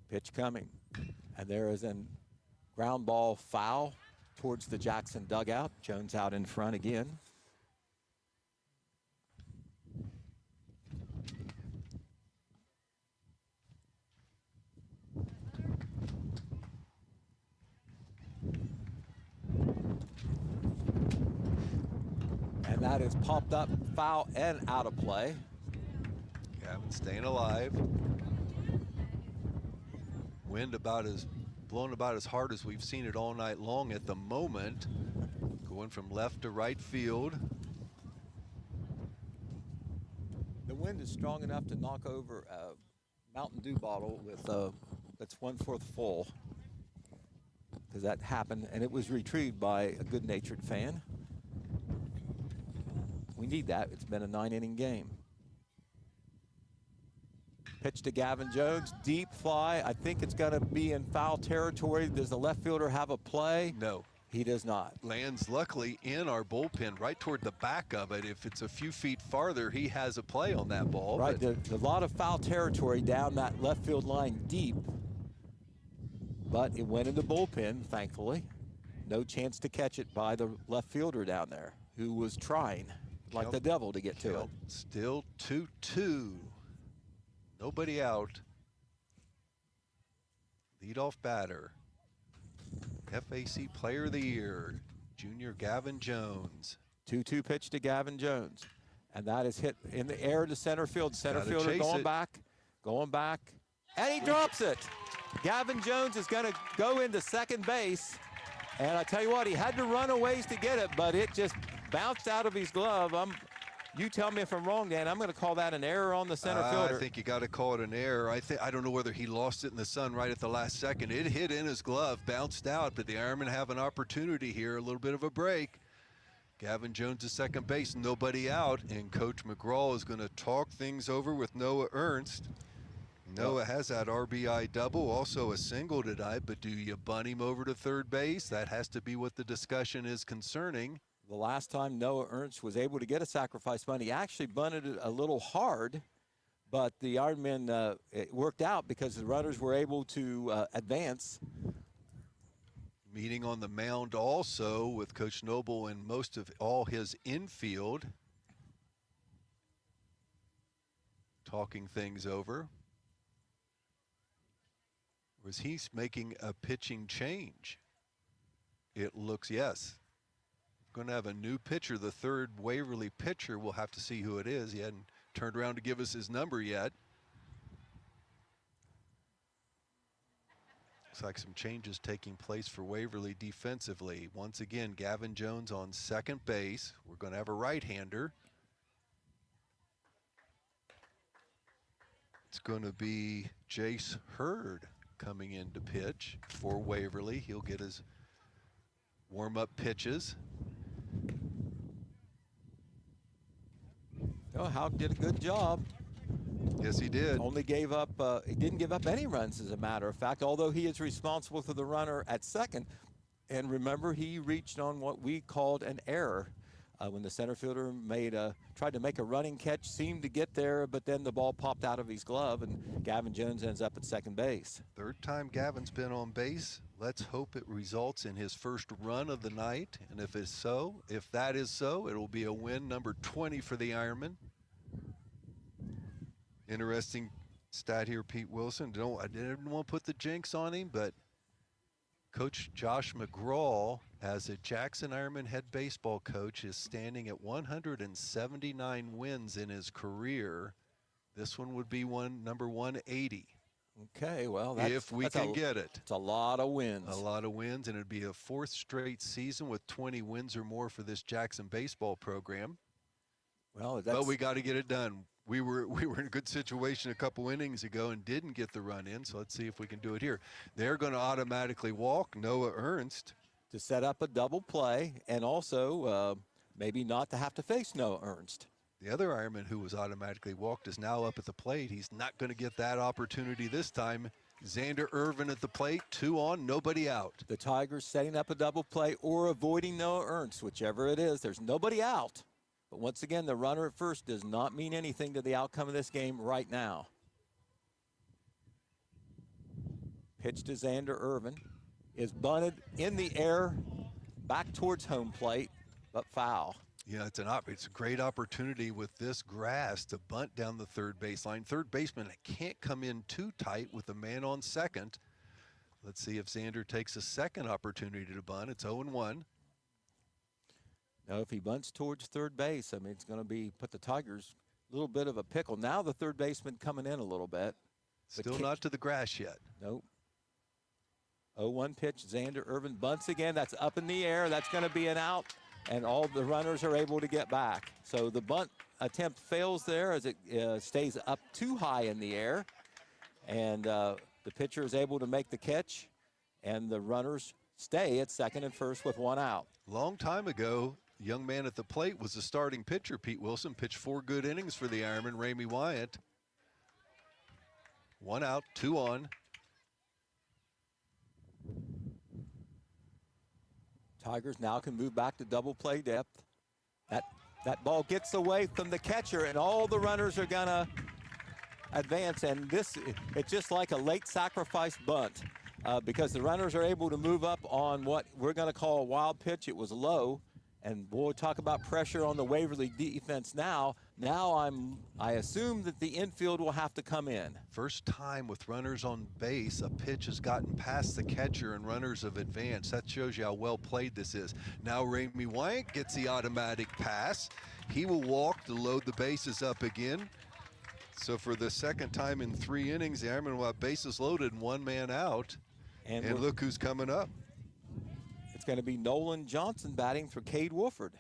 Pitch coming. And there is a ground ball foul towards the Jackson dugout. Jones out in front again. And that is popped up, foul, and out of play. Gavin staying alive. Wind blowing about as hard as we've seen it all night long at the moment. Going from left to right field. The wind is strong enough to knock over a Mountain Dew bottle with that's 1/4 full. because that happened, and it was retrieved by a good-natured fan. We need that. It's been a 9-inning game. Pitch to Gavin Jones, deep fly. I think it's going to be in foul territory. Does the left fielder have a play? No. He does not. Lands luckily in our bullpen, right toward the back of it. If it's a few feet farther, he has a play on that ball. Right, there's a lot of foul territory down that left field line deep. But it went in the bullpen, thankfully. No chance to catch it by the left fielder down there, who was trying like the devil to get to it. Still 2-2. Nobody out. Leadoff batter. FAC Player of the Year, junior Gavin Jones. 2-2 pitch to Gavin Jones. And that is hit in the air to center field. Center fielder going back, and he drops it. Gavin Jones is going to go into second base. And I tell you what, he had to run a ways to get it, but it just bounced out of his glove. You tell me if I'm wrong, Dan. I'm going to call that an error on the center fielder. I think you got to call it an error. I don't know whether he lost it in the sun right at the last second. It hit in his glove, bounced out, but the Ironmen have an opportunity here, a little bit of a break. Gavin Jones is second base, nobody out, and Coach McGraw is going to talk things over with Noah Ernst. Noah has that RBI double, also a single tonight, but do you bunt him over to third base? That has to be what the discussion is concerning. The last time Noah Ernst was able to get a sacrifice bunt, he actually bunted it a little hard, but the Ironmen, it worked out because the runners were able to advance. Meeting on the mound also with Coach Noble and most of all his infield. Talking things over. Was he making a pitching change? It looks, yes. Going to have a new pitcher, the third Waverly pitcher. We'll have to see who it is. He hadn't turned around to give us his number yet. Looks like some changes taking place for Waverly defensively. Once again, Gavin Jones on second base. We're going to have a right-hander. It's going to be Jace Hurd coming in to pitch for Waverly. He'll get his warm-up pitches. Oh, Houck did a good job. Yes, he did. Only gave up, he didn't give up any runs, as a matter of fact, although he is responsible for the runner at second. And remember, he reached on what we called an error when the center fielder tried to make a running catch, seemed to get there, but then the ball popped out of his glove, and Gavin Jones ends up at second base. Third time Gavin's been on base. Let's hope it results in his first run of the night. And if that is so, it will be a win number 20 for the Ironmen. Interesting stat here, Pete Wilson. I didn't want to put the jinx on him, but Coach Josh McGraw, as a Jackson Ironman head baseball coach, is standing at 179 wins in his career. This one would be number 180. Okay, well, if we can get it. It's a lot of wins. A lot of wins, and it'd be a fourth straight season with 20 wins or more for this Jackson baseball program. Well, but we got to get it done. We were in a good situation a couple innings ago and didn't get the run in, so let's see if we can do it here. They're going to automatically walk Noah Ernst to set up a double play, and also maybe not to have to face Noah Ernst. The other Ironman who was automatically walked is now up at the plate. He's not going to get that opportunity this time. Xander Irvin at the plate, 2 on, nobody out. The Tigers setting up a double play or avoiding Noah Ernst, whichever it is. There's nobody out. But once again, the runner at first does not mean anything to the outcome of this game right now. Pitch to Xander Irvin is bunted in the air back towards home plate, but foul. Yeah, it's a great opportunity with this grass to bunt down the third baseline. Third baseman can't come in too tight with a man on second. Let's see if Xander takes a second opportunity to bunt. It's 0-1. Now, if he bunts towards third base, I mean, it's going to put the Tigers a little bit of a pickle. Now the third baseman coming in a little bit. Still not to the grass yet. Nope. 0-1 pitch. Xander Irvin bunts again. That's up in the air. That's going to be an out, and all the runners are able to get back. So the bunt attempt fails there as it stays up too high in the air, and the pitcher is able to make the catch, and the runners stay at second and first with one out. Long time ago, young man at the plate was the starting pitcher. Pete Wilson pitched 4 good innings for the Ironmen. Ramey Wyatt. 1 out, 2 on. Tigers now can move back to double play depth. That ball gets away from the catcher, and all the runners are gonna advance. And it's just like a late sacrifice bunt because the runners are able to move up on what we're gonna call a wild pitch. It was low, and boy, talk about pressure on the Waverly defense now. Now I assume that the infield will have to come in. First time with runners on base, a pitch has gotten past the catcher and runners have advanced. That shows you how well played this is. Now Ramey Wyatt gets the automatic pass. He will walk to load the bases up again. So for the second time in 3 innings, the Ironmen will have bases loaded and 1 man out. And look who's coming up. It's going to be Nolan Johnson batting for Cade Wolford.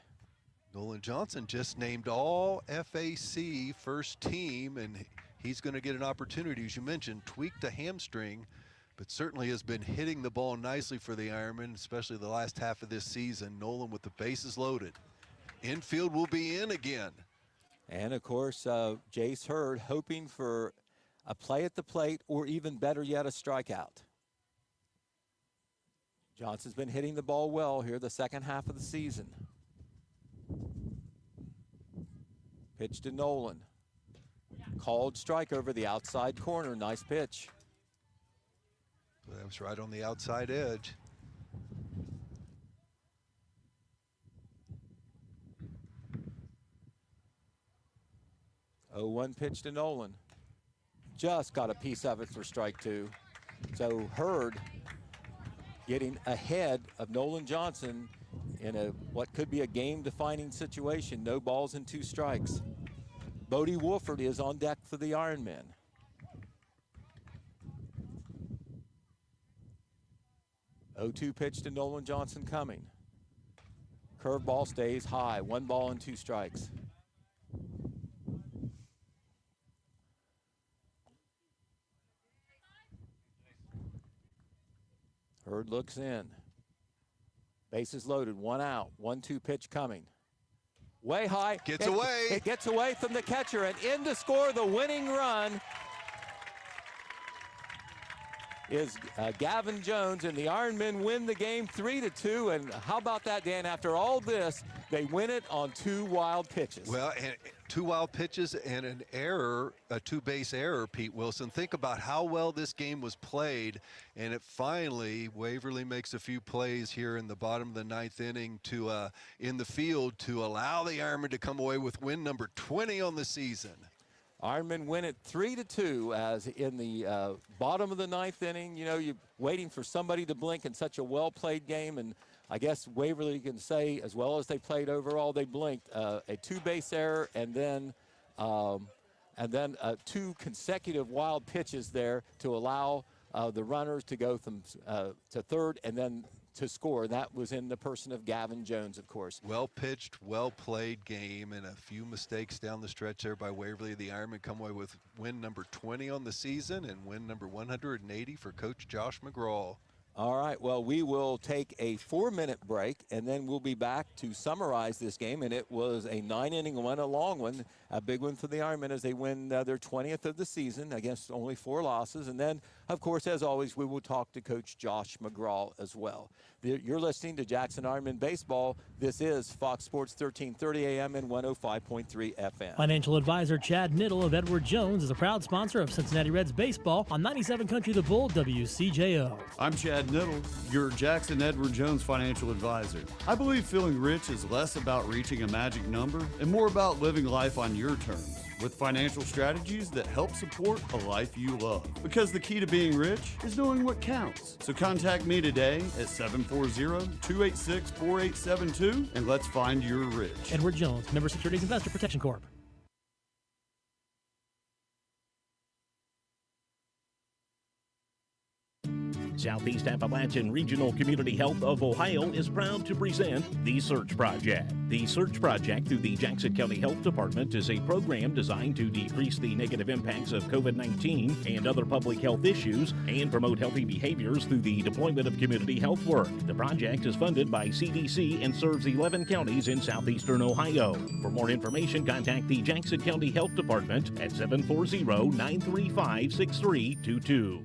Nolan Johnson just named all FAC first team, and he's going to get an opportunity, as you mentioned, tweaked a hamstring, but certainly has been hitting the ball nicely for the Ironmen, especially the last half of this season. Nolan with the bases loaded. Infield will be in again. And of course, Jace Hurd hoping for a play at the plate, or even better yet, a strikeout. Johnson's been hitting the ball well here the second half of the season. Pitch to Nolan. Called strike over the outside corner. Nice pitch. That was right on the outside edge. Oh, 1 pitch to Nolan. Just got a piece of it for strike 2. So Hurd getting ahead of Nolan Johnson in what could be a game-defining situation. No balls and 2 strikes. Bodie Wolford is on deck for the Ironmen. Oh, 2 pitch to Nolan Johnson coming. Curveball stays high. 1 ball and 2 strikes. Hurd looks in. Bases loaded, 1 out. 1-2 pitch coming. Way high. Gets away. It gets away from the catcher, and in to score the winning run is Gavin Jones, and the Ironmen win the game 3-2. And how about that, Dan? After all this, they win it on 2 wild pitches. Well, and 2 wild pitches and an error, a 2-base error, Pete Wilson. Think about how well this game was played, and it finally, Waverly makes a few plays here in the bottom of the 9th inning to in the field to allow the Ironmen to come away with win number 20 on the season. Ironmen win it 3-2 as in the bottom of the 9th inning. You know, you're waiting for somebody to blink in such a well-played game, and I guess Waverly can say, as well as they played overall, they blinked. A 2-base error and then 2 consecutive wild pitches there to allow the runners to go from to third and then to score. That was in the person of Gavin Jones, of course. Well pitched, well played game, and a few mistakes down the stretch there by Waverly. The Ironmen come away with win number 20 on the season and win number 180 for Coach Josh McGraw. All right, well, we will take a 4-minute break, and then we'll be back to summarize this game. And it was a 9-inning one, a long one, a big one for the Ironmen as they win their 20th of the season against only 4 losses. And then, of course, as always, we will talk to Coach Josh McGraw as well. You're listening to Jackson Ironman Baseball. This is Fox Sports 1330 AM and 105.3 FM. Financial advisor Chad Niddle of Edward Jones is a proud sponsor of Cincinnati Reds baseball on 97 Country the Bull WCJO. I'm Chad Niddle, your Jackson Edward Jones financial advisor. I believe feeling rich is less about reaching a magic number and more about living life on your terms, with financial strategies that help support a life you love. Because the key to being rich is knowing what counts. So contact me today at 740-286-4872 and let's find your rich. Edward Jones, Member Securities Investor Protection Corp. Southeast Appalachian Regional Community Health of Ohio is proud to present The Search Project. The Search Project through the Jackson County Health Department is a program designed to decrease the negative impacts of COVID-19 and other public health issues and promote healthy behaviors through the deployment of community health work. The project is funded by CDC and serves 11 counties in southeastern Ohio. For more information, contact the Jackson County Health Department at 740-935-6322.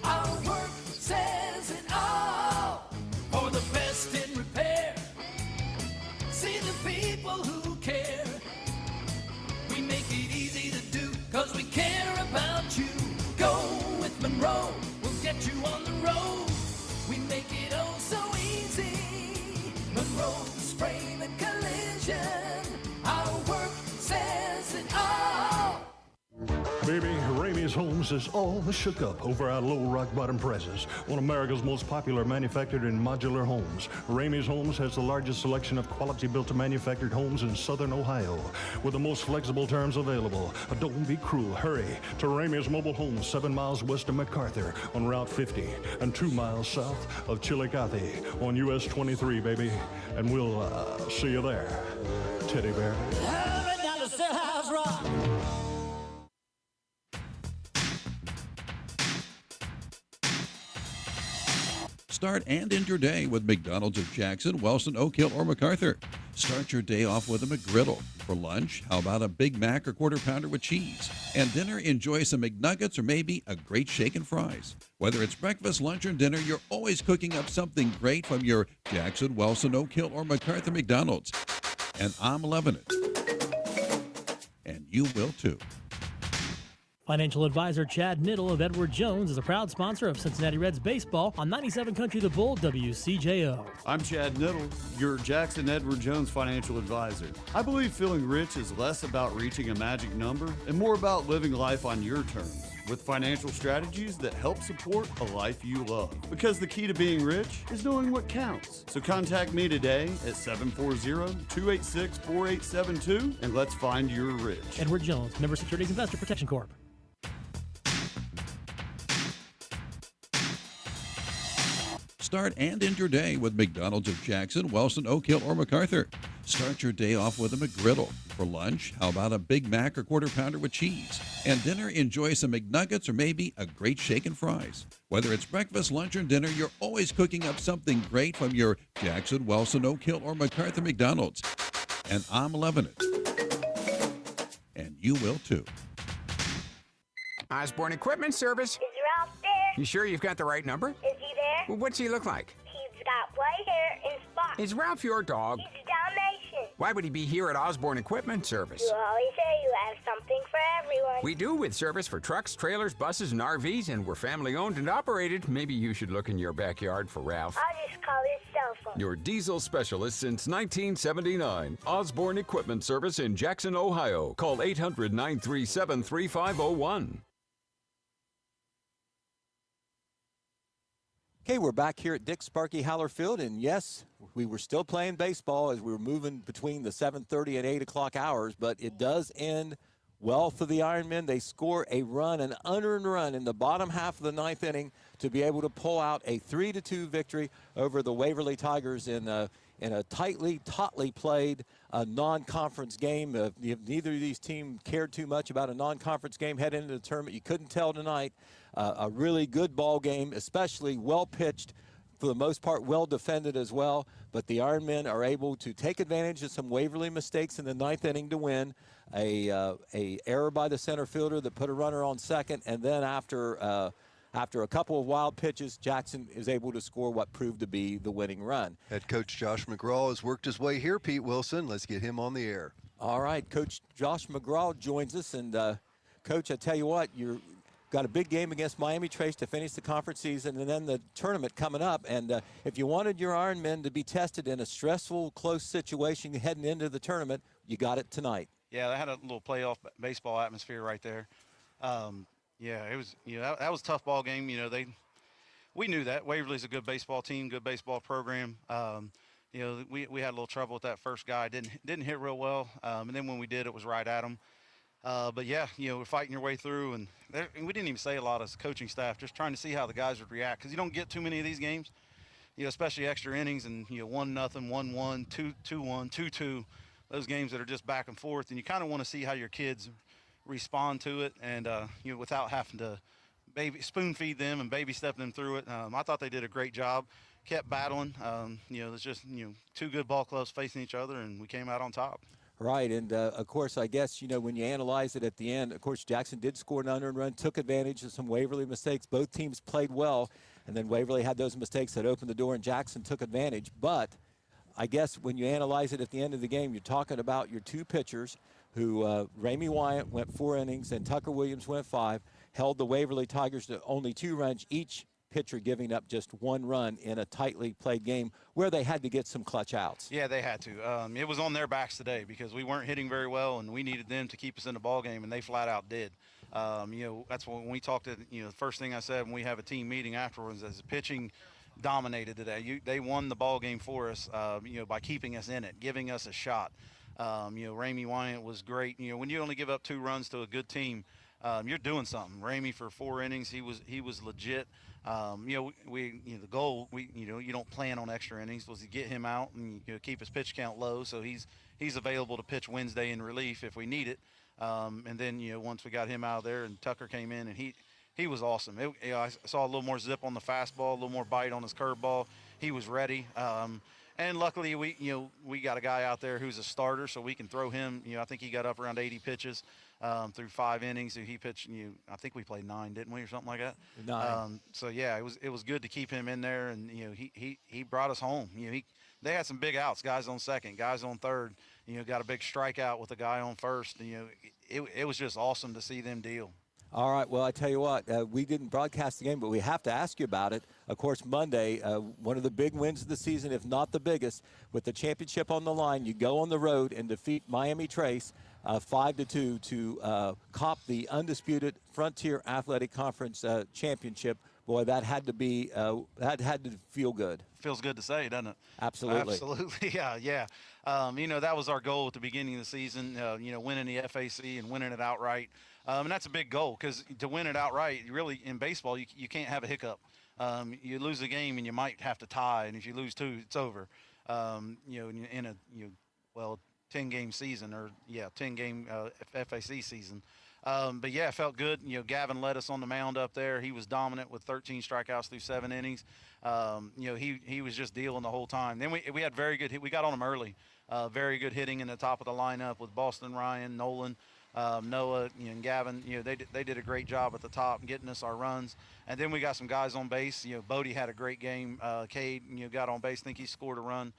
Our work says it all. For the best in repair. See the people who care. We make it easy to do, cause we care about you. Go with Monroe, we'll get you on the road. We make it oh so easy. Monroe's Frame and Collision. Our work says it all. Baby, Ramey's Homes is all shook up over our low rock bottom presses. One of America's most popular manufactured and modular homes. Ramey's Homes has the largest selection of quality built to manufactured homes in southern Ohio with the most flexible terms available. Don't be cruel, hurry to Ramey's Mobile Homes, 7 miles west of MacArthur on Route 50 and 2 miles south of Chillicothe on US 23, baby. And we'll see you there, Teddy Bear. Hurry down to Stillhouse Rock. Start and end your day with McDonald's of Jackson, Wellston, Oak Hill, or MacArthur. Start your day off with a McGriddle. For lunch, how about a Big Mac or Quarter Pounder with cheese? And dinner, enjoy some McNuggets or maybe a great shake and fries. Whether it's breakfast, lunch, or dinner, you're always cooking up something great from your Jackson, Wellston, Oak Hill, or MacArthur McDonald's. And I'm loving it. And you will too. Financial advisor Chad Niddle of Edward Jones is a proud sponsor of Cincinnati Reds baseball on 97 Country the Bull WCJO. I'm Chad Niddle, your Jackson Edward Jones financial advisor. I believe feeling rich is less about reaching a magic number and more about living life on your terms with financial strategies that help support a life you love. Because the key to being rich is knowing what counts. So contact me today at 740-286-4872 and let's find your rich. Edward Jones, Member Securities Investor Protection Corp. Start and end your day with McDonald's of Jackson, Wellston, Oak Hill, or MacArthur. Start your day off with a McGriddle. For lunch, how about a Big Mac or Quarter Pounder with cheese? And dinner, enjoy some McNuggets or maybe a great shake and fries. Whether it's breakfast, lunch, or dinner, you're always cooking up something great from your Jackson, Wellston, Oak Hill, or MacArthur McDonald's. And I'm loving it. And you will too. Osborne Equipment Service. Is Ralph there? You sure you've got the right number? Is he there? Well, what's he look like? He's got white hair and spots. Is Ralph your dog? He's a Dalmatian. Why would he be here at Osborne Equipment Service? You always say you have something for everyone. We do, with service for trucks, trailers, buses, and RVs, and we're family owned and operated. Maybe you should look in your backyard for Ralph. I'll just call his cell phone. Your diesel specialist since 1979. Osborne Equipment Service in Jackson, Ohio. Call 800-937-3501. Okay, we're back here at Dick Sparky Haller Field, and yes, we were still playing baseball as we were moving between the 7:30 and 8 o'clock hours, but it does end well for the Ironmen. They score a run, an unearned run in the bottom half of the ninth inning to be able to pull out a 3-2 victory over the Waverly Tigers in a tautly played non-conference game. Neither of these teams cared too much about a non-conference game heading into the tournament. You couldn't tell tonight. A really good ball game, especially well pitched, for the most part well defended as well. But the Ironmen are able to take advantage of some Waverly mistakes in the ninth inning to win. A error by the center fielder that put a runner on second, and then after a couple of wild pitches, Jackson is able to score what proved to be the winning run. Head coach Josh McGraw has worked his way here, Pete Wilson. Let's get him on the air. All right, Coach Josh McGraw joins us. And, Coach, I tell you what, you're got a big game against Miami Trace to finish the conference season, and then the tournament coming up. And if you wanted your Ironmen to be tested in a stressful, close situation heading into the tournament, you got it tonight. Yeah, they had a little playoff baseball atmosphere right there. Yeah, it was. That was a tough ball game. We knew that Waverly's a good baseball team, good baseball program. We had a little trouble with that first guy. Didn't hit real well, and then when we did, it was right at him. But yeah, we're fighting your way through, and we didn't even say a lot as coaching staff, just trying to see how the guys would react, because you don't get too many of these games, especially extra innings and 1-0, 1-1, 2-1, 2-2, those games that are just back and forth, and you kind of want to see how your kids respond to it, and without having to spoon feed them and baby step them through it. I thought they did a great job, kept battling. It's just two good ball clubs facing each other, and we came out on top. Right, and of course, I guess, when you analyze it at the end, of course, Jackson did score an unearned run, took advantage of some Waverly mistakes. Both teams played well, and then Waverly had those mistakes that opened the door, and Jackson took advantage. But I guess when you analyze it at the end of the game, you're talking about your two pitchers who, Ramey Wyatt went 4 innings, and Tucker Williams went 5, held the Waverly Tigers to only 2 runs, each pitcher giving up just 1 run in a tightly played game where they had to get some clutch outs. Yeah, they had to. It was on their backs today because we weren't hitting very well, and we needed them to keep us in the ball game, and they flat out did. That's when we talked to, the first thing I said when we have a team meeting afterwards is pitching dominated today. They won the ball game for us, by keeping us in it, giving us a shot. Ramey Wyatt was great. When you only give up 2 runs to a good team, you're doing something. Ramey for 4 innings, he was legit. The goal, you don't plan on extra innings, was to get him out and keep his pitch count low, so he's available to pitch Wednesday in relief if we need it. And then once we got him out of there and Tucker came in, and he was awesome. I saw a little more zip on the fastball, a little more bite on his curveball. He was ready. And luckily we got a guy out there who's a starter, so we can throw him. I think he got up around 80 pitches. Through 5 innings, he pitched. I think we played 9, didn't we, or something like that? 9. So yeah, it was good to keep him in there, and he brought us home. They had some big outs, guys on second, guys on third. Got a big strikeout with a guy on first. It was just awesome to see them deal. All right, well, I tell you what, we didn't broadcast the game, but we have to ask you about it. Of course, Monday, one of the big wins of the season, if not the biggest, with the championship on the line. You go on the road and defeat Miami Trace 5-2 to cop the undisputed Frontier Athletic Conference championship. Boy, that had to be had to feel good. Feels good to say, doesn't it? Absolutely. Absolutely, yeah. That was our goal at the beginning of the season, winning the FAC and winning it outright. And that's a big goal, because to win it outright, really, in baseball, you can't have a hiccup. You lose a game and you might have to tie, and if you lose 2, it's over. In a 10-game season, or 10-game FAC season. But yeah, it felt good. Gavin led us on the mound up there. He was dominant with 13 strikeouts through 7 innings. He was just dealing the whole time. Then we had very good hit. We got on him early. Very good hitting in the top of the lineup with Boston, Ryan, Nolan, Noah, and Gavin. They did a great job at the top getting us our runs. And then we got some guys on base. Bodie had a great game. Cade, got on base. I think he scored a run.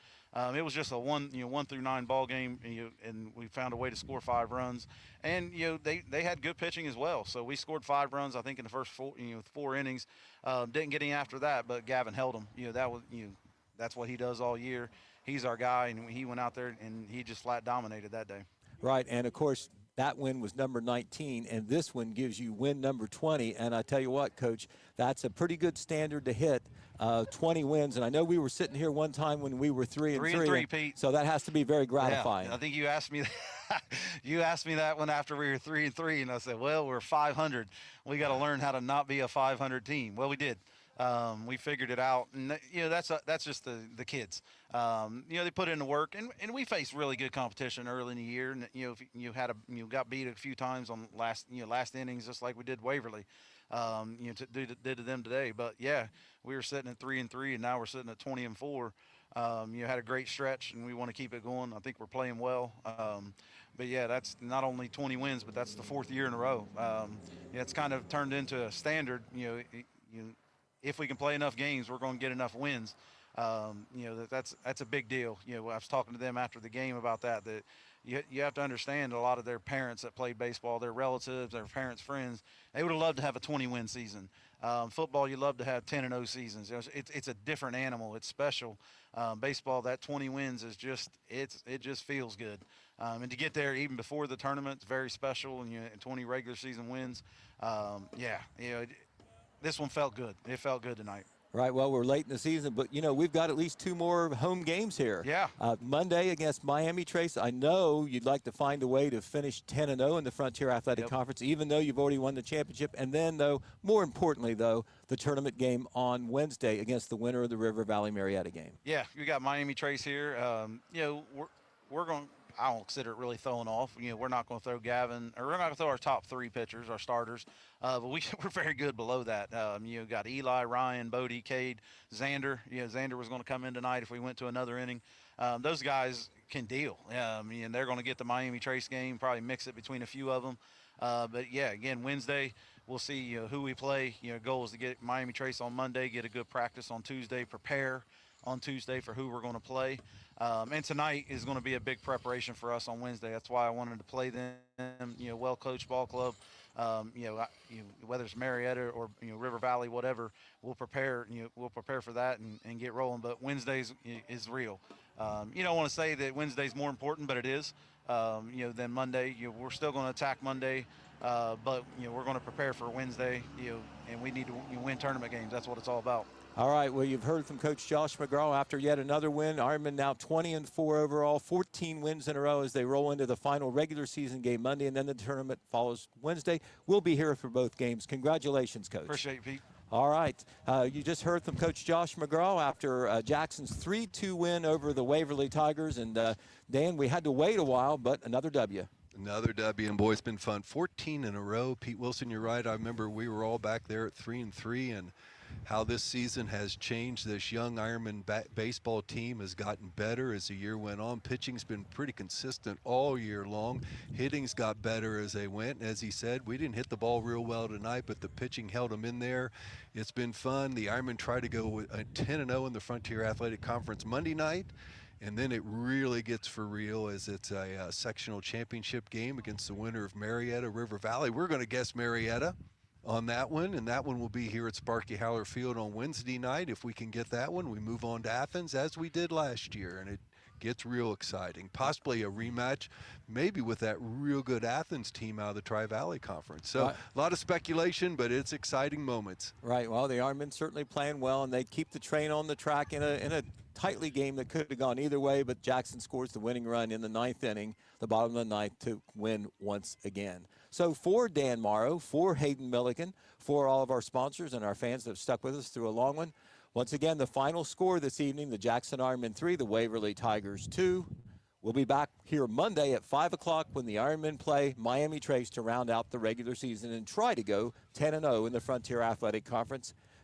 It was just a 1 through 9 ball game, and we found a way to score 5 runs. And they had good pitching as well. So we scored 5 runs, I think, in the first 4 innings. Didn't get any after that, but Gavin held them. That's what he does all year. He's our guy, and he went out there and he just flat dominated that day. Right, and of course, that win was number 19, and this one gives you win number 20. And I tell you what, Coach, that's a pretty good standard to hit, 20 wins. And I know we were sitting here one time when we were 3-3, Pete. So that has to be very gratifying. Yeah, I think you asked me that. You asked me that one after we were 3-3, and I said, well, we're 500. We got to learn how to not be a 500 team. Well, we did. We figured it out, and that's just the kids. They put in the work, and we faced really good competition early in the year. And if you got beat a few times on last innings, just like we did Waverly, did to them today. But yeah, we were sitting at 3-3, and now we're sitting at 20-4. Had a great stretch, and we want to keep it going. I think we're playing well. But yeah, that's not only 20 wins, but that's the 4th year in a row. It's kind of turned into a standard. If we can play enough games, we're going to get enough wins. That's a big deal. I was talking to them after the game about that you have to understand a lot of their parents that played baseball, their relatives, their parents' friends, they would have loved to have a 20-win season. Football, you love to have 10-0 seasons. It's a different animal. It's special. Baseball, that 20 wins is it just feels good. And to get there even before the tournament, it's very special. And 20 regular season wins. This one felt good. It felt good tonight. Right, well, we're late in the season, but, you know, we've got at least 2 more home games here. Yeah. Monday against Miami Trace. I know you'd like to find a way to finish 10-0 in the Frontier Athletic Conference, even though you've already won the championship. And then, though, more importantly, though, the tournament game on Wednesday against the winner of the River Valley Marietta game. Yeah, we got Miami Trace here. You know, we're going – I don't consider it really throwing off. You know, we're not going to throw Gavin, or we're not going to throw our top 3 pitchers, our starters, but we're very good below that. You know, got Eli, Ryan, Bodie, Cade, Xander. You know, Xander was going to come in tonight if we went to another inning. Those guys can deal, and they're going to get the Miami Trace game, probably mix it between a few of them. But yeah, again, Wednesday we'll see who we play. You know, goal is to get Miami Trace on Monday, get a good practice on Tuesday, prepare on Tuesday for who we're going to play. And tonight is going to be a big preparation for us on Wednesday. That's why I wanted to play them, you know, well-coached ball club. You know, whether it's Marietta or, you know, River Valley, whatever, we'll prepare, we'll prepare for that and get rolling. But Wednesdays is real. You don't want to say that Wednesday's more important, but it is, you know, than Monday. You know, we're still going to attack Monday, but, you know, we're going to prepare for Wednesday, you know, and we need to win tournament games. That's what it's all about. All right, well, you've heard from Coach Josh McGraw after yet another win. Ironman now 20-4 overall, 14 wins in a row as they roll into the final regular season game Monday, and then the tournament follows Wednesday. We'll be here for both games. Congratulations, Coach. Appreciate it, Pete. All right, you just heard from Coach Josh McGraw after Jackson's 3-2 win over the Waverly Tigers. And, Dan, we had to wait a while, but another W. Another W, and boy, it's been fun. 14 in a row. Pete Wilson, you're right. I remember we were all back there at 3-3, and how this season has changed. This young Ironman baseball team has gotten better as the year went on. Pitching's been pretty consistent all year long. Hitting's got better as they went. As he said, we didn't hit the ball real well tonight, but the pitching held them in there. It's been fun. The Ironmen tried to go 10-0 in the Frontier Athletic Conference Monday night. And then it really gets for real as it's a sectional championship game against the winner of Marietta, River Valley. We're going to guess Marietta on that one, and that one will be here at Sparky Howler Field on Wednesday night. If we can get that one, we move on to Athens as we did last year, and it gets real exciting. Possibly a rematch, maybe with that real good Athens team out of the Tri-Valley Conference. So a lot of speculation, but it's exciting moments. Right, well, the Ironmen certainly playing well, and they keep the train on the track in a tightly game that could have gone either way, but Jackson scores the winning run in the 9th inning, the bottom of the 9th, to win once again. So for Dan Morrow, for Hayden Milliken, for all of our sponsors and our fans that have stuck with us through a long one, once again, the final score this evening, the Jackson Ironmen 3, the Waverly Tigers 2. We'll be back here Monday at 5 o'clock when the Ironmen play Miami Trace to round out the regular season and try to go 10-0 in the Frontier Athletic Conference.